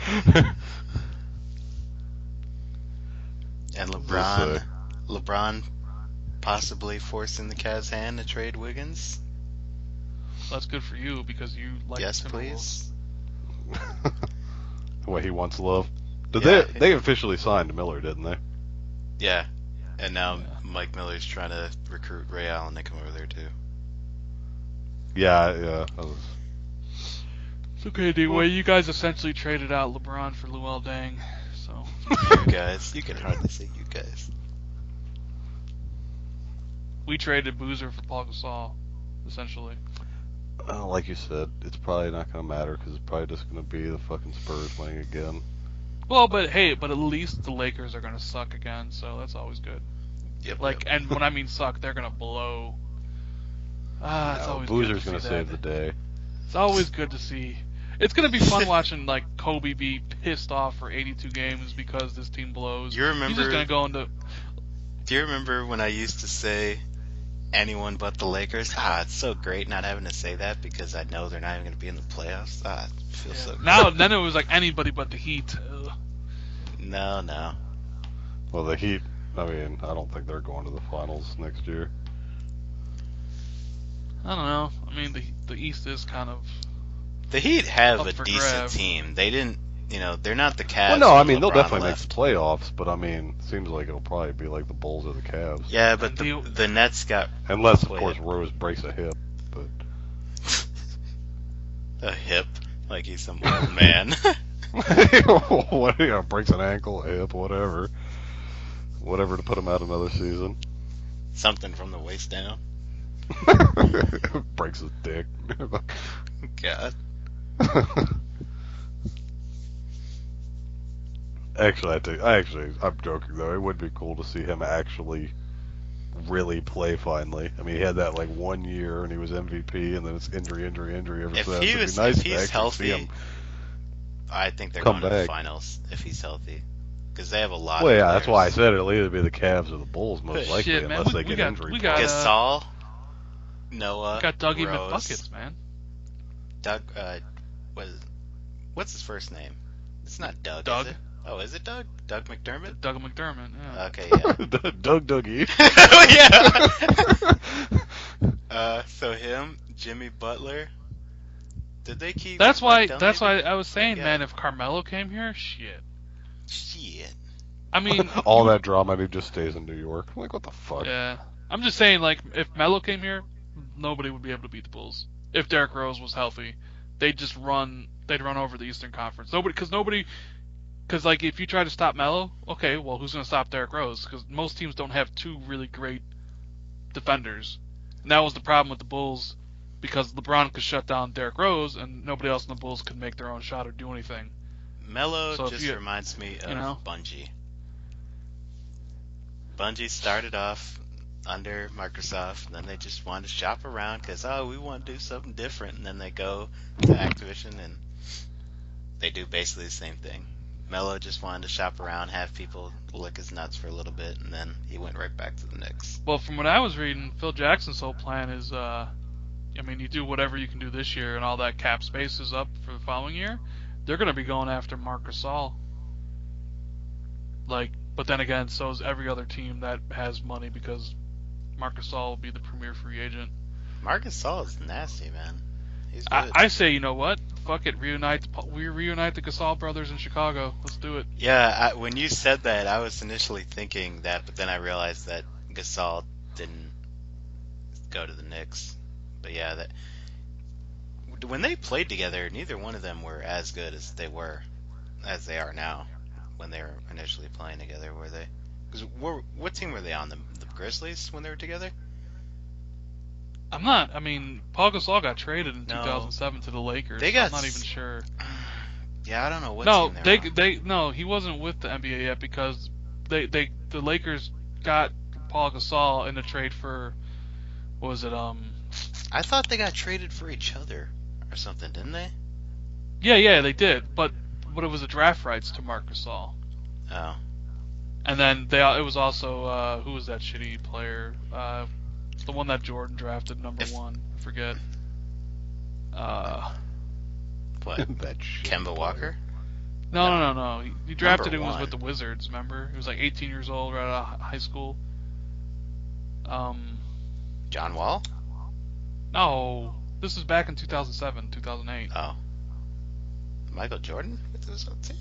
Speaker 1: And
Speaker 2: We'll see.
Speaker 1: LeBron possibly forcing the Cavs' hand to trade Wiggins.
Speaker 3: That's good for you because you like
Speaker 1: Yes,
Speaker 3: the Timberwolves.
Speaker 1: please.
Speaker 2: What he wants love. Did
Speaker 1: Yeah.
Speaker 2: they officially signed Miller, didn't they?
Speaker 1: Yeah. And now
Speaker 3: Yeah.
Speaker 1: Mike Miller's trying to recruit Ray Allen to come over there too.
Speaker 2: Yeah.
Speaker 3: It's okay, D-Way. You guys essentially traded out LeBron for Luol Deng, so
Speaker 1: You guys, you can hardly say you guys.
Speaker 3: we traded Boozer for Paul Gasol, essentially.
Speaker 2: Like you said, it's probably not going to matter because it's probably just going to be the fucking Spurs winning again.
Speaker 3: Well, but at least the Lakers are gonna suck again, so that's always good.
Speaker 1: Yep.
Speaker 3: Like, and when I mean suck, they're gonna blow. It's always
Speaker 2: Boozer's
Speaker 3: good
Speaker 2: going
Speaker 3: to
Speaker 2: to
Speaker 3: see
Speaker 2: save
Speaker 3: that.
Speaker 2: the day.
Speaker 3: It's always good to see. It's gonna be fun watching like Kobe be pissed off for 82 games because this team blows.
Speaker 1: You remember?
Speaker 3: He's just gonna go into.
Speaker 1: Do you remember when I used to say anyone but the Lakers? It's so great not having to say that because I know they're not even going to be in the playoffs. It feels so good.
Speaker 3: Now then it was like anybody but the Heat. Ugh.
Speaker 1: No.
Speaker 2: Well, the Heat, I mean, I don't think they're going to the finals next year.
Speaker 3: I don't know. I mean the East is kind of.
Speaker 1: The Heat have
Speaker 3: Up
Speaker 1: a
Speaker 3: for
Speaker 1: decent
Speaker 3: grabs.
Speaker 1: team. They didn't, they're not the Cavs.
Speaker 2: Well, no, I
Speaker 1: when
Speaker 2: mean, they'll
Speaker 1: LeBron
Speaker 2: definitely
Speaker 1: left.
Speaker 2: make the playoffs, but I mean, it seems like it'll probably be like the Bulls or the Cavs.
Speaker 1: Yeah, but
Speaker 3: And
Speaker 1: the Nets got
Speaker 2: Unless, of
Speaker 1: Wait.
Speaker 2: course, Rose breaks a hip. But
Speaker 1: a hip, like he's some old man.
Speaker 2: what, breaks an ankle, a hip, whatever. Whatever to put him out another season.
Speaker 1: Something from the waist down.
Speaker 2: Breaks his dick.
Speaker 1: God.
Speaker 2: Actually, I'm joking though. It would be cool to see him actually really play finally. I mean, he had that like 1 year and he was MVP, and then it's injury ever
Speaker 1: If
Speaker 2: since.
Speaker 1: he
Speaker 2: It'd
Speaker 1: was,
Speaker 2: be nice
Speaker 1: if
Speaker 2: to
Speaker 1: he's
Speaker 2: actually see
Speaker 1: healthy,
Speaker 2: him.
Speaker 1: I think they're
Speaker 2: come
Speaker 1: going to the
Speaker 2: back.
Speaker 1: finals if he's healthy, because they have a lot.
Speaker 2: Well,
Speaker 1: of
Speaker 2: yeah, that's why I
Speaker 1: players.
Speaker 2: said it'll either be the Cavs or the Bulls most likely,
Speaker 3: Shit, man,
Speaker 2: unless
Speaker 3: we
Speaker 2: they get
Speaker 3: got-
Speaker 2: injury.
Speaker 3: we got,
Speaker 2: problems.
Speaker 1: Gasol, Noah,
Speaker 3: We got Dougie
Speaker 1: Rose,
Speaker 3: McBuckets, man.
Speaker 1: Doug. What's his first name? It's not Doug.
Speaker 3: Doug.
Speaker 1: Is it? Oh, is it Doug? Doug McDermott?
Speaker 3: Doug McDermott. Yeah.
Speaker 1: Okay, yeah.
Speaker 2: Doug Dougie.
Speaker 1: yeah. So him, Jimmy Butler. Did they keep?
Speaker 3: That's why.
Speaker 1: Dunleavy?
Speaker 3: That's why I was saying,
Speaker 1: Yeah.
Speaker 3: man. If Carmelo came here, shit.
Speaker 1: Shit.
Speaker 3: I mean,
Speaker 2: All that drama, and he just stays in New York. I'm like, what the fuck?
Speaker 3: yeah. I'm just saying, like, if Melo came here, nobody would be able to beat the Bulls. If Derrick Rose was healthy, they'd run over the Eastern Conference. Because like, if you try to stop Melo, okay, well, who's going to stop Derrick Rose? Because most teams don't have two really great defenders. And that was the problem with the Bulls, because LeBron could shut down Derrick Rose, and nobody else in the Bulls could make their own shot or do anything.
Speaker 1: Melo
Speaker 3: So if
Speaker 1: just
Speaker 3: you-
Speaker 1: reminds me of
Speaker 3: you know?
Speaker 1: Bungie. Bungie started off under Microsoft, and then they just wanted to shop around because, we want to do something different, and then they go to Activision and they do basically the same thing. Melo just wanted to shop around, have people lick his nuts for a little bit, and then he went right back to the Knicks.
Speaker 3: Well, from what I was reading, Phil Jackson's whole plan is, you do whatever you can do this year, and all that cap space is up for the following year. They're going to be going after Marc Gasol. But then again, so is every other team that has money, because Marc Gasol will be the premier free agent.
Speaker 1: Marc Gasol is nasty, man. He's good.
Speaker 3: I say, you know what? Fuck it, reunite the Gasol brothers in Chicago. Let's do it.
Speaker 1: Yeah, when you said that, I was initially thinking that, but then I realized that Gasol didn't go to the Knicks. But yeah, when they played together, neither one of them were as good as they are now when they were initially playing together, were they? Because what team were they on? The Grizzlies when they were together?
Speaker 3: Paul Gasol got traded in
Speaker 1: No.
Speaker 3: 2007 to the Lakers.
Speaker 1: They got
Speaker 3: I'm not even sure.
Speaker 1: Yeah, I don't know what
Speaker 3: No,
Speaker 1: team they were on.
Speaker 3: he wasn't with the NBA yet, because the Lakers got Paul Gasol in a trade for, what was it?
Speaker 1: I thought they got traded for each other or something, didn't they?
Speaker 3: Yeah, they did, but it was a draft rights to Marc Gasol.
Speaker 1: Oh.
Speaker 3: And then it was also who was that shitty player? The one that Jordan drafted number
Speaker 1: If-
Speaker 3: 1. I forget.
Speaker 1: What?
Speaker 2: That shit.
Speaker 1: Kemba Walker?
Speaker 3: No. He drafted
Speaker 1: Number
Speaker 3: him was
Speaker 1: one.
Speaker 3: with the Wizards. Remember? He was like 18 years old, right out of high school.
Speaker 1: John Wall?
Speaker 3: No, this is back in 2007, 2008.
Speaker 1: Oh. Michael Jordan? With his own team?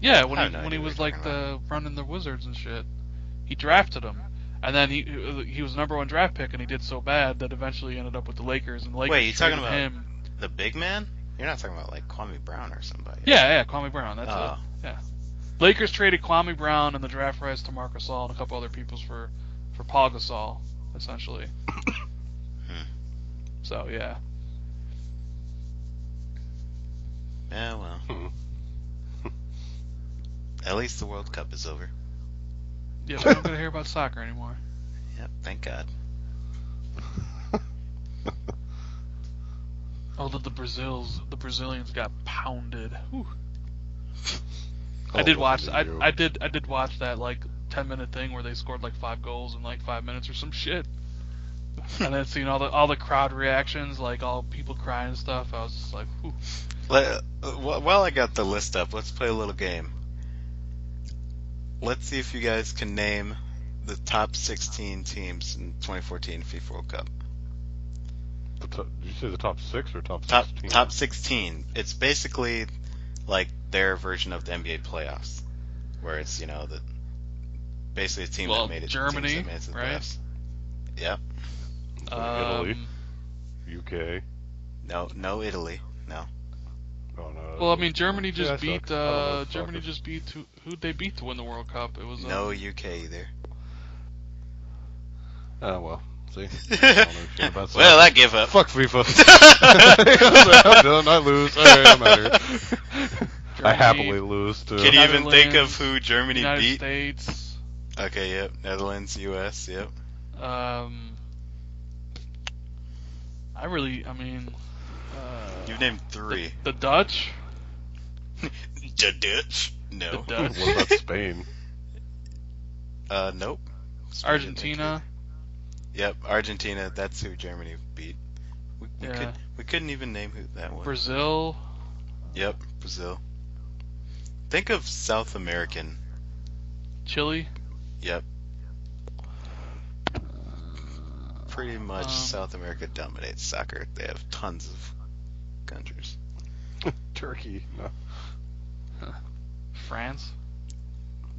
Speaker 3: Yeah,
Speaker 1: I
Speaker 3: when
Speaker 1: have no
Speaker 3: he
Speaker 1: idea what
Speaker 3: was
Speaker 1: you're
Speaker 3: like
Speaker 1: talking
Speaker 3: running the Wizards and shit. He drafted him, and then he was number one draft pick, and he did so bad that eventually he ended up with the Lakers. And the Lakers
Speaker 1: Wait, you talking
Speaker 3: traded
Speaker 1: about
Speaker 3: him?
Speaker 1: the big man? You're not talking about like Kwame Brown or somebody.
Speaker 3: Yeah, Kwame Brown. That's
Speaker 1: Oh.
Speaker 3: it. Yeah. Lakers traded Kwame Brown and the draft rights to Marc Gasol and a couple other people's for Paul Gasol, essentially. So yeah.
Speaker 1: Yeah, well. At least the World Cup is over.
Speaker 3: Yeah, we're not gonna hear about soccer anymore.
Speaker 1: Yep, thank God.
Speaker 3: Oh, the Brazilians got pounded. Whew.
Speaker 2: Oh,
Speaker 3: I did watch.
Speaker 2: listen to you.
Speaker 3: I did watch that like 10-minute thing where they scored like 5 goals in like 5 minutes or some shit. And then seeing all the crowd reactions, like all people crying and stuff, I was just like, whew.
Speaker 1: While I got the list up, let's play a little game. Let's see if you guys can name the top 16 teams in 2014 FIFA World Cup.
Speaker 2: Did you say the top 6 or top 16?
Speaker 1: Top 16. It's basically like their version of the NBA playoffs, where it's basically a team that made it.
Speaker 3: Germany,
Speaker 1: teams that made it to the
Speaker 3: right?
Speaker 1: playoffs. Yep.
Speaker 2: Italy, UK.
Speaker 1: No Italy. No.
Speaker 2: Oh, no.
Speaker 3: Well, I mean, Germany just
Speaker 2: Yeah,
Speaker 3: beat.
Speaker 2: sucks. I don't know
Speaker 3: Germany
Speaker 2: soccer.
Speaker 3: just beat. Who'd they beat to win the World Cup? It was
Speaker 1: No UK either.
Speaker 2: Oh, well. See? I don't know shit about soccer.
Speaker 1: Well, I give up.
Speaker 2: Fuck FIFA. I'm done. I lose. Alright, I'm out here. I
Speaker 3: Germany,
Speaker 2: happily lose to.
Speaker 1: Can you even think of
Speaker 3: Netherlands,
Speaker 1: who Germany
Speaker 3: United
Speaker 1: beat?
Speaker 3: States.
Speaker 1: Okay, yep. Netherlands, US, yep. You've named 3.
Speaker 3: The Dutch.
Speaker 1: The Dutch? No.
Speaker 3: The Dutch.
Speaker 2: What about Spain?
Speaker 1: Nope.
Speaker 3: Argentina.
Speaker 1: Yep, Argentina. That's who Germany beat.
Speaker 3: Yeah.
Speaker 1: We couldn't even name who that was.
Speaker 3: Brazil.
Speaker 1: Yep, Brazil. Think of South American.
Speaker 3: Chile.
Speaker 1: Yep. Pretty much South America dominates soccer. They have tons of countries.
Speaker 2: Turkey. No.
Speaker 3: France.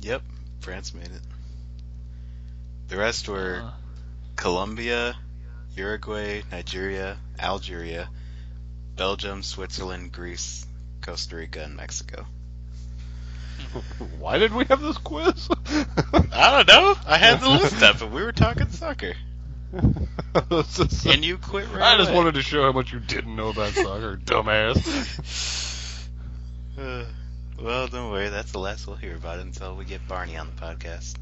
Speaker 1: Yep, France made it. The rest were Colombia, Uruguay, Nigeria, Algeria, Belgium, Switzerland, Greece, Costa Rica, and Mexico.
Speaker 2: Why did we have this quiz?
Speaker 1: I don't know. I had the list up, and we were talking soccer. And you quit right
Speaker 2: I just
Speaker 1: away.
Speaker 2: wanted to show how much you didn't know about soccer, dumbass.
Speaker 1: Well, don't worry. That's the last we'll hear about it until we get Barney on the podcast.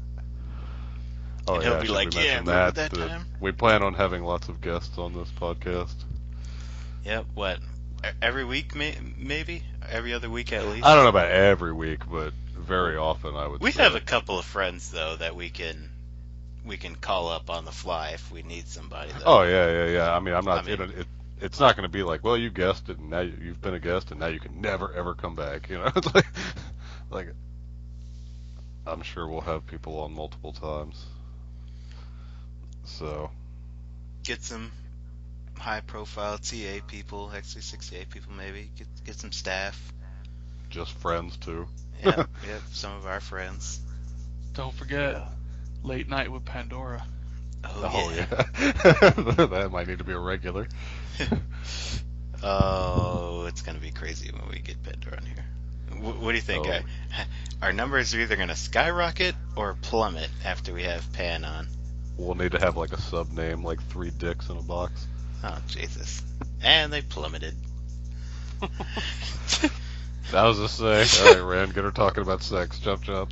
Speaker 2: Oh,
Speaker 1: And he'll
Speaker 2: yeah,
Speaker 1: be
Speaker 2: should
Speaker 1: like,
Speaker 2: we
Speaker 1: "Yeah,
Speaker 2: mention
Speaker 1: remember that time?"
Speaker 2: We plan on having lots of guests on this podcast.
Speaker 1: Yep. What? Every week, maybe? Every other week at least?
Speaker 2: I don't know about every week, but very often I would
Speaker 1: We
Speaker 2: say.
Speaker 1: have a couple of friends, though, that we can call up on the fly if we need somebody, though.
Speaker 2: Oh, yeah. I mean, it's not going to be like, well, you guessed it, and now you've been a guest, and now you can never, ever come back. It's like, I'm sure we'll have people on multiple times. So.
Speaker 1: Get some high-profile TA people, X368 people maybe. Get some staff.
Speaker 2: Just friends, too.
Speaker 1: Yep, some of our friends.
Speaker 3: Don't forget, Late Night with Pandora.
Speaker 1: Oh, yeah.
Speaker 2: That might need to be a regular.
Speaker 1: Oh, it's going to be crazy when we get Pandora on here. What do you think?
Speaker 2: Oh.
Speaker 1: Our numbers are either going to skyrocket or plummet after we have Pan on.
Speaker 2: We'll need to have like a sub name, like 3 dicks in a box.
Speaker 1: Oh, Jesus. And they plummeted.
Speaker 2: That was a say. Alright, Rand, get her talking about sex. Jump.
Speaker 1: Yeah,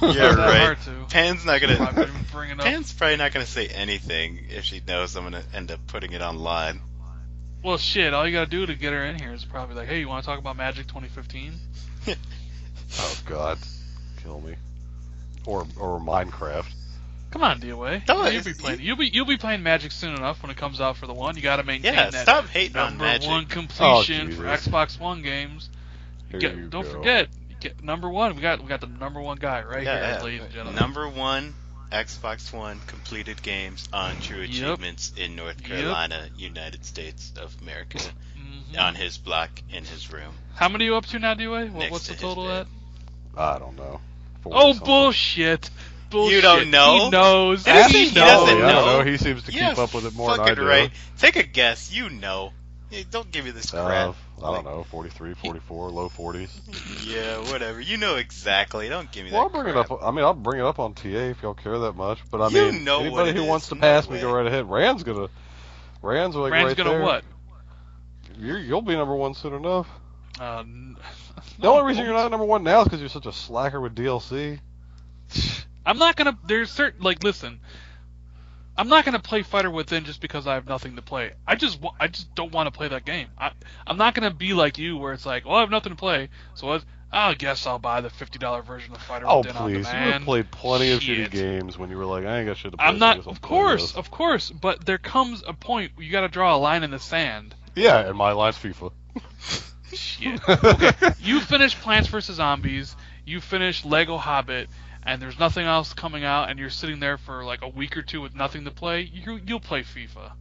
Speaker 3: That
Speaker 1: right.
Speaker 3: hard to.
Speaker 1: Pan's not
Speaker 3: I'm not
Speaker 1: gonna.
Speaker 3: even bringing up.
Speaker 1: Pan's probably not gonna say anything if she knows I'm gonna end up putting it online.
Speaker 3: Well, shit. All you gotta do to get her in here is probably like, hey, you want to talk about Magic 2015?
Speaker 2: Oh God, kill me. Or Minecraft.
Speaker 3: Come on, DOA.
Speaker 1: No,
Speaker 3: You'll be playing Magic soon enough when it comes out for the one. You got to maintain that
Speaker 1: stop hating on Magic.
Speaker 3: number one completion for
Speaker 2: Jesus.
Speaker 3: Xbox One games. Don't forget, number one. We got the number one guy right here, ladies and gentlemen.
Speaker 1: Number one Xbox One completed games on True Achievements in North Carolina, United States of America, on his block in his room.
Speaker 3: How many are you up to now, DOA? What's the total at?
Speaker 2: I don't know.
Speaker 3: Bullshit.
Speaker 1: You don't know?
Speaker 3: He knows.
Speaker 1: He doesn't know.
Speaker 2: I don't know. He seems to keep up with it more than I do.
Speaker 1: Right. Take a guess. You know. Hey, don't give me this crap.
Speaker 2: I don't know. 43, 44, low 40s.
Speaker 1: Yeah, whatever. You know exactly. Don't give me that
Speaker 2: I'll
Speaker 1: crap.
Speaker 2: bring it up. I mean, I'll bring it up on TA if y'all care that much. But I
Speaker 1: You
Speaker 2: mean,
Speaker 1: know
Speaker 2: anybody who wants to pass me, go right ahead. Rand's like
Speaker 3: Rand's
Speaker 2: right
Speaker 3: gonna
Speaker 2: there.
Speaker 3: what?
Speaker 2: You'll be number one soon enough.
Speaker 3: The
Speaker 2: The only reason you're not number one now is because you're such a slacker with DLC.
Speaker 3: I'm not gonna. There's certain listen. I'm not gonna play Fighter Within just because I have nothing to play. I just don't want to play that game. I'm not gonna be like you where it's like, well, I have nothing to play, so I guess I'll buy the $50 version of Fighter Within on
Speaker 2: please!
Speaker 3: demand.
Speaker 2: You have played plenty of shitty games when you were like, I ain't got shit to play.
Speaker 3: I'm not. Of course. But there comes a point where you got to draw a line in the sand.
Speaker 2: Yeah, and my line's FIFA.
Speaker 3: Shit. Okay. You finish Plants vs Zombies. You finish Lego Hobbit. And there's nothing else coming out, and you're sitting there for like a week or two with nothing to play, you'll play FIFA.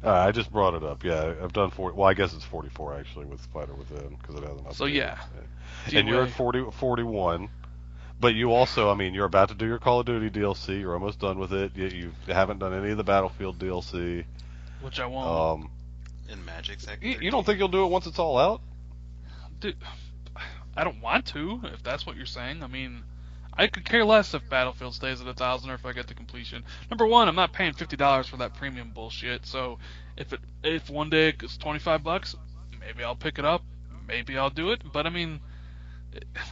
Speaker 2: I just brought it up. Yeah, I've done 40. Well, I guess it's 44 actually with Fighter Within because it has enough.
Speaker 3: So yeah.
Speaker 2: And you're at 41. But you also, I mean, you're about to do your Call of Duty DLC. You're almost done with it. You haven't done any of the Battlefield DLC.
Speaker 3: Which I won't.
Speaker 1: In Magic Sector.
Speaker 2: You don't think you'll do it once it's all out?
Speaker 3: Dude, I don't want to, if that's what you're saying. I mean, I could care less if Battlefield stays at 1,000 or if I get the completion. Number one, I'm not paying $50 for that premium bullshit. So if one day it's $25, maybe I'll pick it up. Maybe I'll do it. But I mean,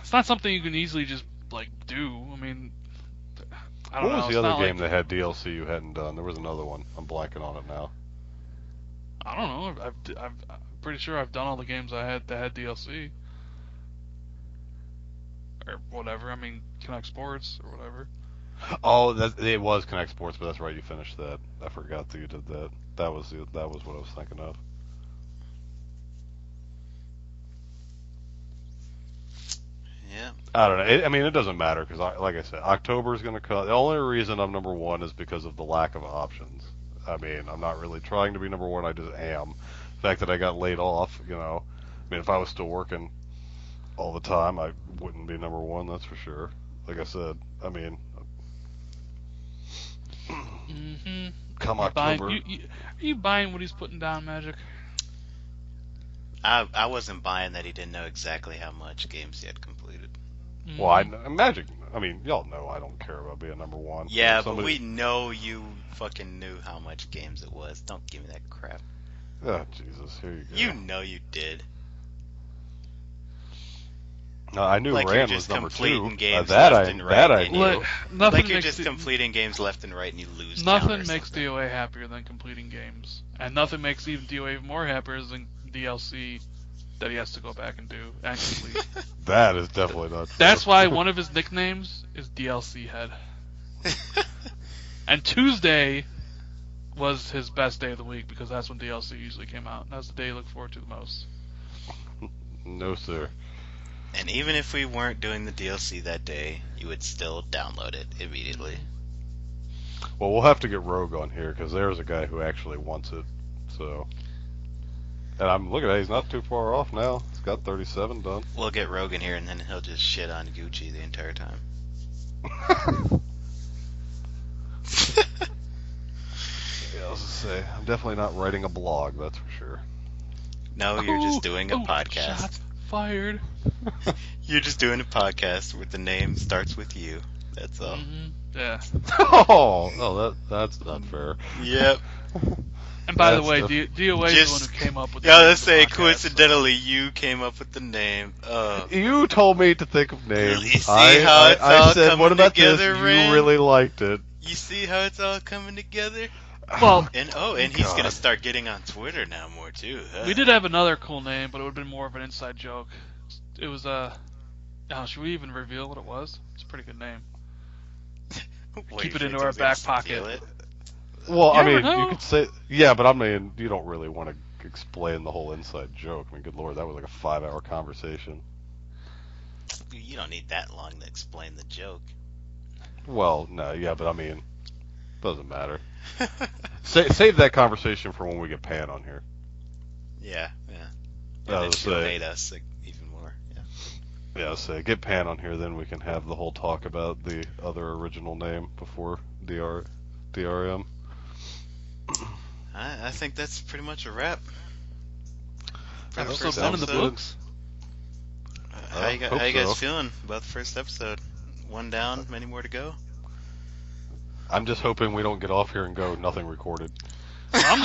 Speaker 3: it's not something you can easily just do. I mean, I don't know.
Speaker 2: What was the other game that had DLC you hadn't done? There was another one. I'm blanking on it now.
Speaker 3: I don't know. I'm pretty sure I've done all the games I had that had DLC. Or whatever. I mean, Connect Sports or whatever.
Speaker 2: Oh, it was Connect Sports, but that's right. You finished that. I forgot that you did that. That was what I was thinking of.
Speaker 1: Yeah.
Speaker 2: I don't know. I mean, it doesn't matter because, like I said, October is going to come. The only reason I'm number one is because of the lack of options. I mean, I'm not really trying to be number one. I just am. The fact that I got laid off, I mean, if I was still working all the time, I wouldn't be number one, that's for sure. Like I said, I mean, come October.
Speaker 3: Are you buying what he's putting down, Magic?
Speaker 1: I wasn't buying that he didn't know exactly how much games he had completed.
Speaker 2: Well, Magic, I mean, y'all know I don't care about being number one.
Speaker 1: Yeah, but we know you fucking knew how much games it was. Don't give me that crap.
Speaker 2: Oh, Jesus, here you go.
Speaker 1: You know you did.
Speaker 2: I knew
Speaker 1: like
Speaker 2: Rand
Speaker 1: you're
Speaker 2: was
Speaker 1: just
Speaker 2: number
Speaker 1: completing
Speaker 2: two.
Speaker 1: Games
Speaker 2: That
Speaker 1: left
Speaker 2: I
Speaker 1: and right,
Speaker 2: that I
Speaker 1: and
Speaker 2: knew.
Speaker 1: Like you're just completing games left and right and you lose.
Speaker 3: Nothing makes DOA happier than completing games, and nothing makes even DOA more happier than DLC that he has to go back and do and complete.
Speaker 2: That is definitely not true.
Speaker 3: That's why one of his nicknames is DLC Head. And Tuesday was his best day of the week because that's when DLC usually came out. That's the day you look forward to the most.
Speaker 2: No, sir.
Speaker 1: And even if we weren't doing the DLC that day, you would still download it immediately.
Speaker 2: Well, we'll have to get Rogue on here because there's a guy who actually wants it. So, and I'm looking at it, he's not too far off now. He's got 37 done.
Speaker 1: We'll get Rogue in here and then he'll just shit on Gucci the entire time.
Speaker 2: Yeah, I was gonna say, I'm definitely not writing a blog, that's for sure.
Speaker 1: No, you're just doing a podcast.
Speaker 3: Shots fired.
Speaker 1: You're just doing a podcast with the name starts with you. That's all.
Speaker 3: Mm-hmm. Yeah.
Speaker 2: Oh, that's not fair.
Speaker 1: Yep.
Speaker 3: And by the way, DOA is the one who came up with the
Speaker 1: Yeah,
Speaker 3: name
Speaker 1: let's
Speaker 3: of the
Speaker 1: say
Speaker 3: podcast,
Speaker 1: coincidentally you came up with the name.
Speaker 2: You told me to think of names.
Speaker 1: You see how it's all
Speaker 2: said,
Speaker 1: coming
Speaker 2: what about
Speaker 1: together,
Speaker 2: this?
Speaker 1: Rand?
Speaker 2: You really liked it.
Speaker 1: You see how it's all coming together?
Speaker 3: Well,
Speaker 1: And he's gonna start getting on Twitter now more too. Huh?
Speaker 3: we did have another cool name, but it would have been more of an inside joke. It was should we even reveal what it was? It's a pretty good name.
Speaker 1: What,
Speaker 3: keep
Speaker 1: you
Speaker 3: it
Speaker 1: think
Speaker 3: into our
Speaker 1: someone's gonna
Speaker 3: back
Speaker 1: steal
Speaker 3: pocket.
Speaker 1: it?
Speaker 2: Well,
Speaker 3: You
Speaker 2: I
Speaker 3: never
Speaker 2: mean, you
Speaker 3: know.
Speaker 2: could say, yeah, but I mean, you don't really want to explain the whole inside joke. I mean, good lord, that was like a 5-hour conversation.
Speaker 1: You don't need that long to explain the joke.
Speaker 2: Well, no, yeah, but I mean, doesn't matter. Save that conversation for when we get Pan on here.
Speaker 1: Yeah.
Speaker 2: I
Speaker 1: And then
Speaker 2: was
Speaker 1: she'll
Speaker 2: say-
Speaker 1: hate us like, even more. Yeah.
Speaker 2: Yeah, so get Pan on here, then we can have the whole talk about the other original name before DRM.
Speaker 1: I think that's pretty much a wrap. For the
Speaker 3: Episode
Speaker 1: first
Speaker 3: 1 in the
Speaker 1: episode.
Speaker 3: books.
Speaker 1: How you
Speaker 2: hope
Speaker 1: guys
Speaker 2: so.
Speaker 1: feeling about the first episode? One down, many more to go.
Speaker 2: I'm just hoping we don't get off here and go nothing recorded.
Speaker 3: I'm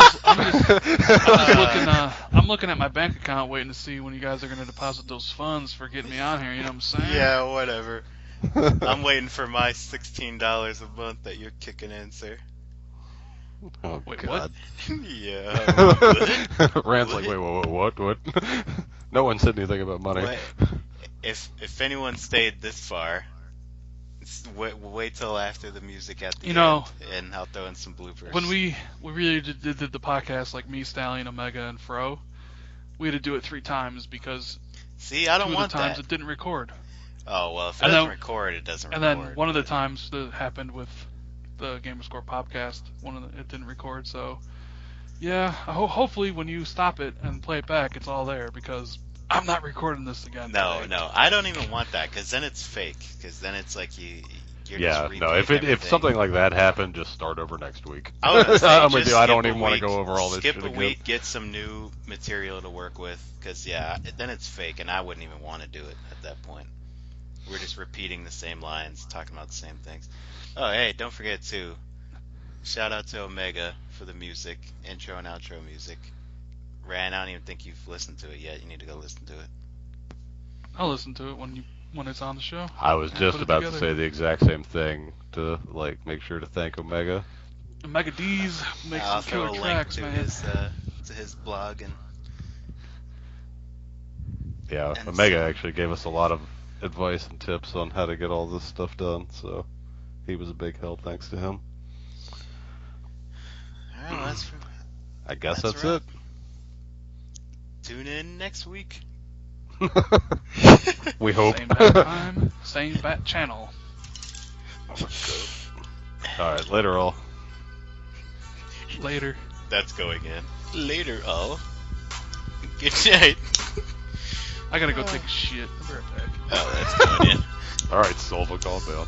Speaker 3: looking at my bank account waiting to see when you guys are going to deposit those funds for getting me on here, you know what I'm saying?
Speaker 1: Yeah, whatever. I'm waiting for my $16 a month that you're kicking in, sir.
Speaker 2: Oh,
Speaker 3: Wait,
Speaker 2: God.
Speaker 1: Yeah.
Speaker 2: Rand's like, wait, what? No one said anything about money.
Speaker 1: What? If anyone stayed this far, wait till after the music at the end, and I'll throw in some bloopers.
Speaker 3: When we really did the podcast, like me, Stallion, Omega, and Fro, we had to do it 3 times because
Speaker 1: See, I don't
Speaker 3: 2 of
Speaker 1: want
Speaker 3: the times
Speaker 1: that.
Speaker 3: it didn't record.
Speaker 1: Oh, well, if it
Speaker 3: And
Speaker 1: doesn't
Speaker 3: then-
Speaker 1: record, it doesn't
Speaker 3: And
Speaker 1: record.
Speaker 3: then one of the times that happened with the Gamerscore podcast, it didn't record. So yeah, hopefully when you stop it and play it back, it's all there because I'm not recording this again.
Speaker 1: No,
Speaker 3: today.
Speaker 1: I don't even want that, because then it's fake. Because then it's like you're
Speaker 2: Yeah,
Speaker 1: just
Speaker 2: no. If
Speaker 1: everything.
Speaker 2: something like that happened, just start over next week.
Speaker 1: I was gonna say,
Speaker 2: I'm
Speaker 1: just
Speaker 2: with you. I don't
Speaker 1: skip a
Speaker 2: even want to
Speaker 1: week,
Speaker 2: go over all this
Speaker 1: skip
Speaker 2: shit
Speaker 1: a
Speaker 2: again.
Speaker 1: week, get some new material to work with, because then it's fake, and I wouldn't even want to do it at that point. We're just repeating the same lines, talking about the same things. Oh, hey, don't forget to shout out to Omega for the music, intro and outro music. Ran, I don't even think you've listened to it yet. You need to go listen to it.
Speaker 3: I'll listen to it when it's on the show.
Speaker 2: I was
Speaker 3: And
Speaker 2: just
Speaker 3: put it
Speaker 2: about to
Speaker 3: together.
Speaker 2: say the exact same thing. To make sure to thank Omega.
Speaker 3: Omega D's makes
Speaker 1: I'll
Speaker 3: some
Speaker 1: throw
Speaker 3: killer
Speaker 1: a
Speaker 3: tracks,
Speaker 1: link
Speaker 3: man.
Speaker 1: to his blog, and
Speaker 2: Yeah,
Speaker 1: And
Speaker 2: Omega
Speaker 1: so-
Speaker 2: actually gave us a lot of advice and tips on how to get all this stuff done. So he was a big help. Thanks to him.
Speaker 1: all right, well, that's
Speaker 2: I guess
Speaker 1: That's
Speaker 2: that's
Speaker 1: a
Speaker 2: it.
Speaker 1: tune in next week.
Speaker 2: We hope.
Speaker 3: Same bat time, same bat channel.
Speaker 2: All right, later all.
Speaker 3: Later.
Speaker 1: That's going in. Later, all. Good night.
Speaker 3: I gotta go take a shit. I'll be right back.
Speaker 1: Oh, that's going in.
Speaker 2: All right, Silva, calm down.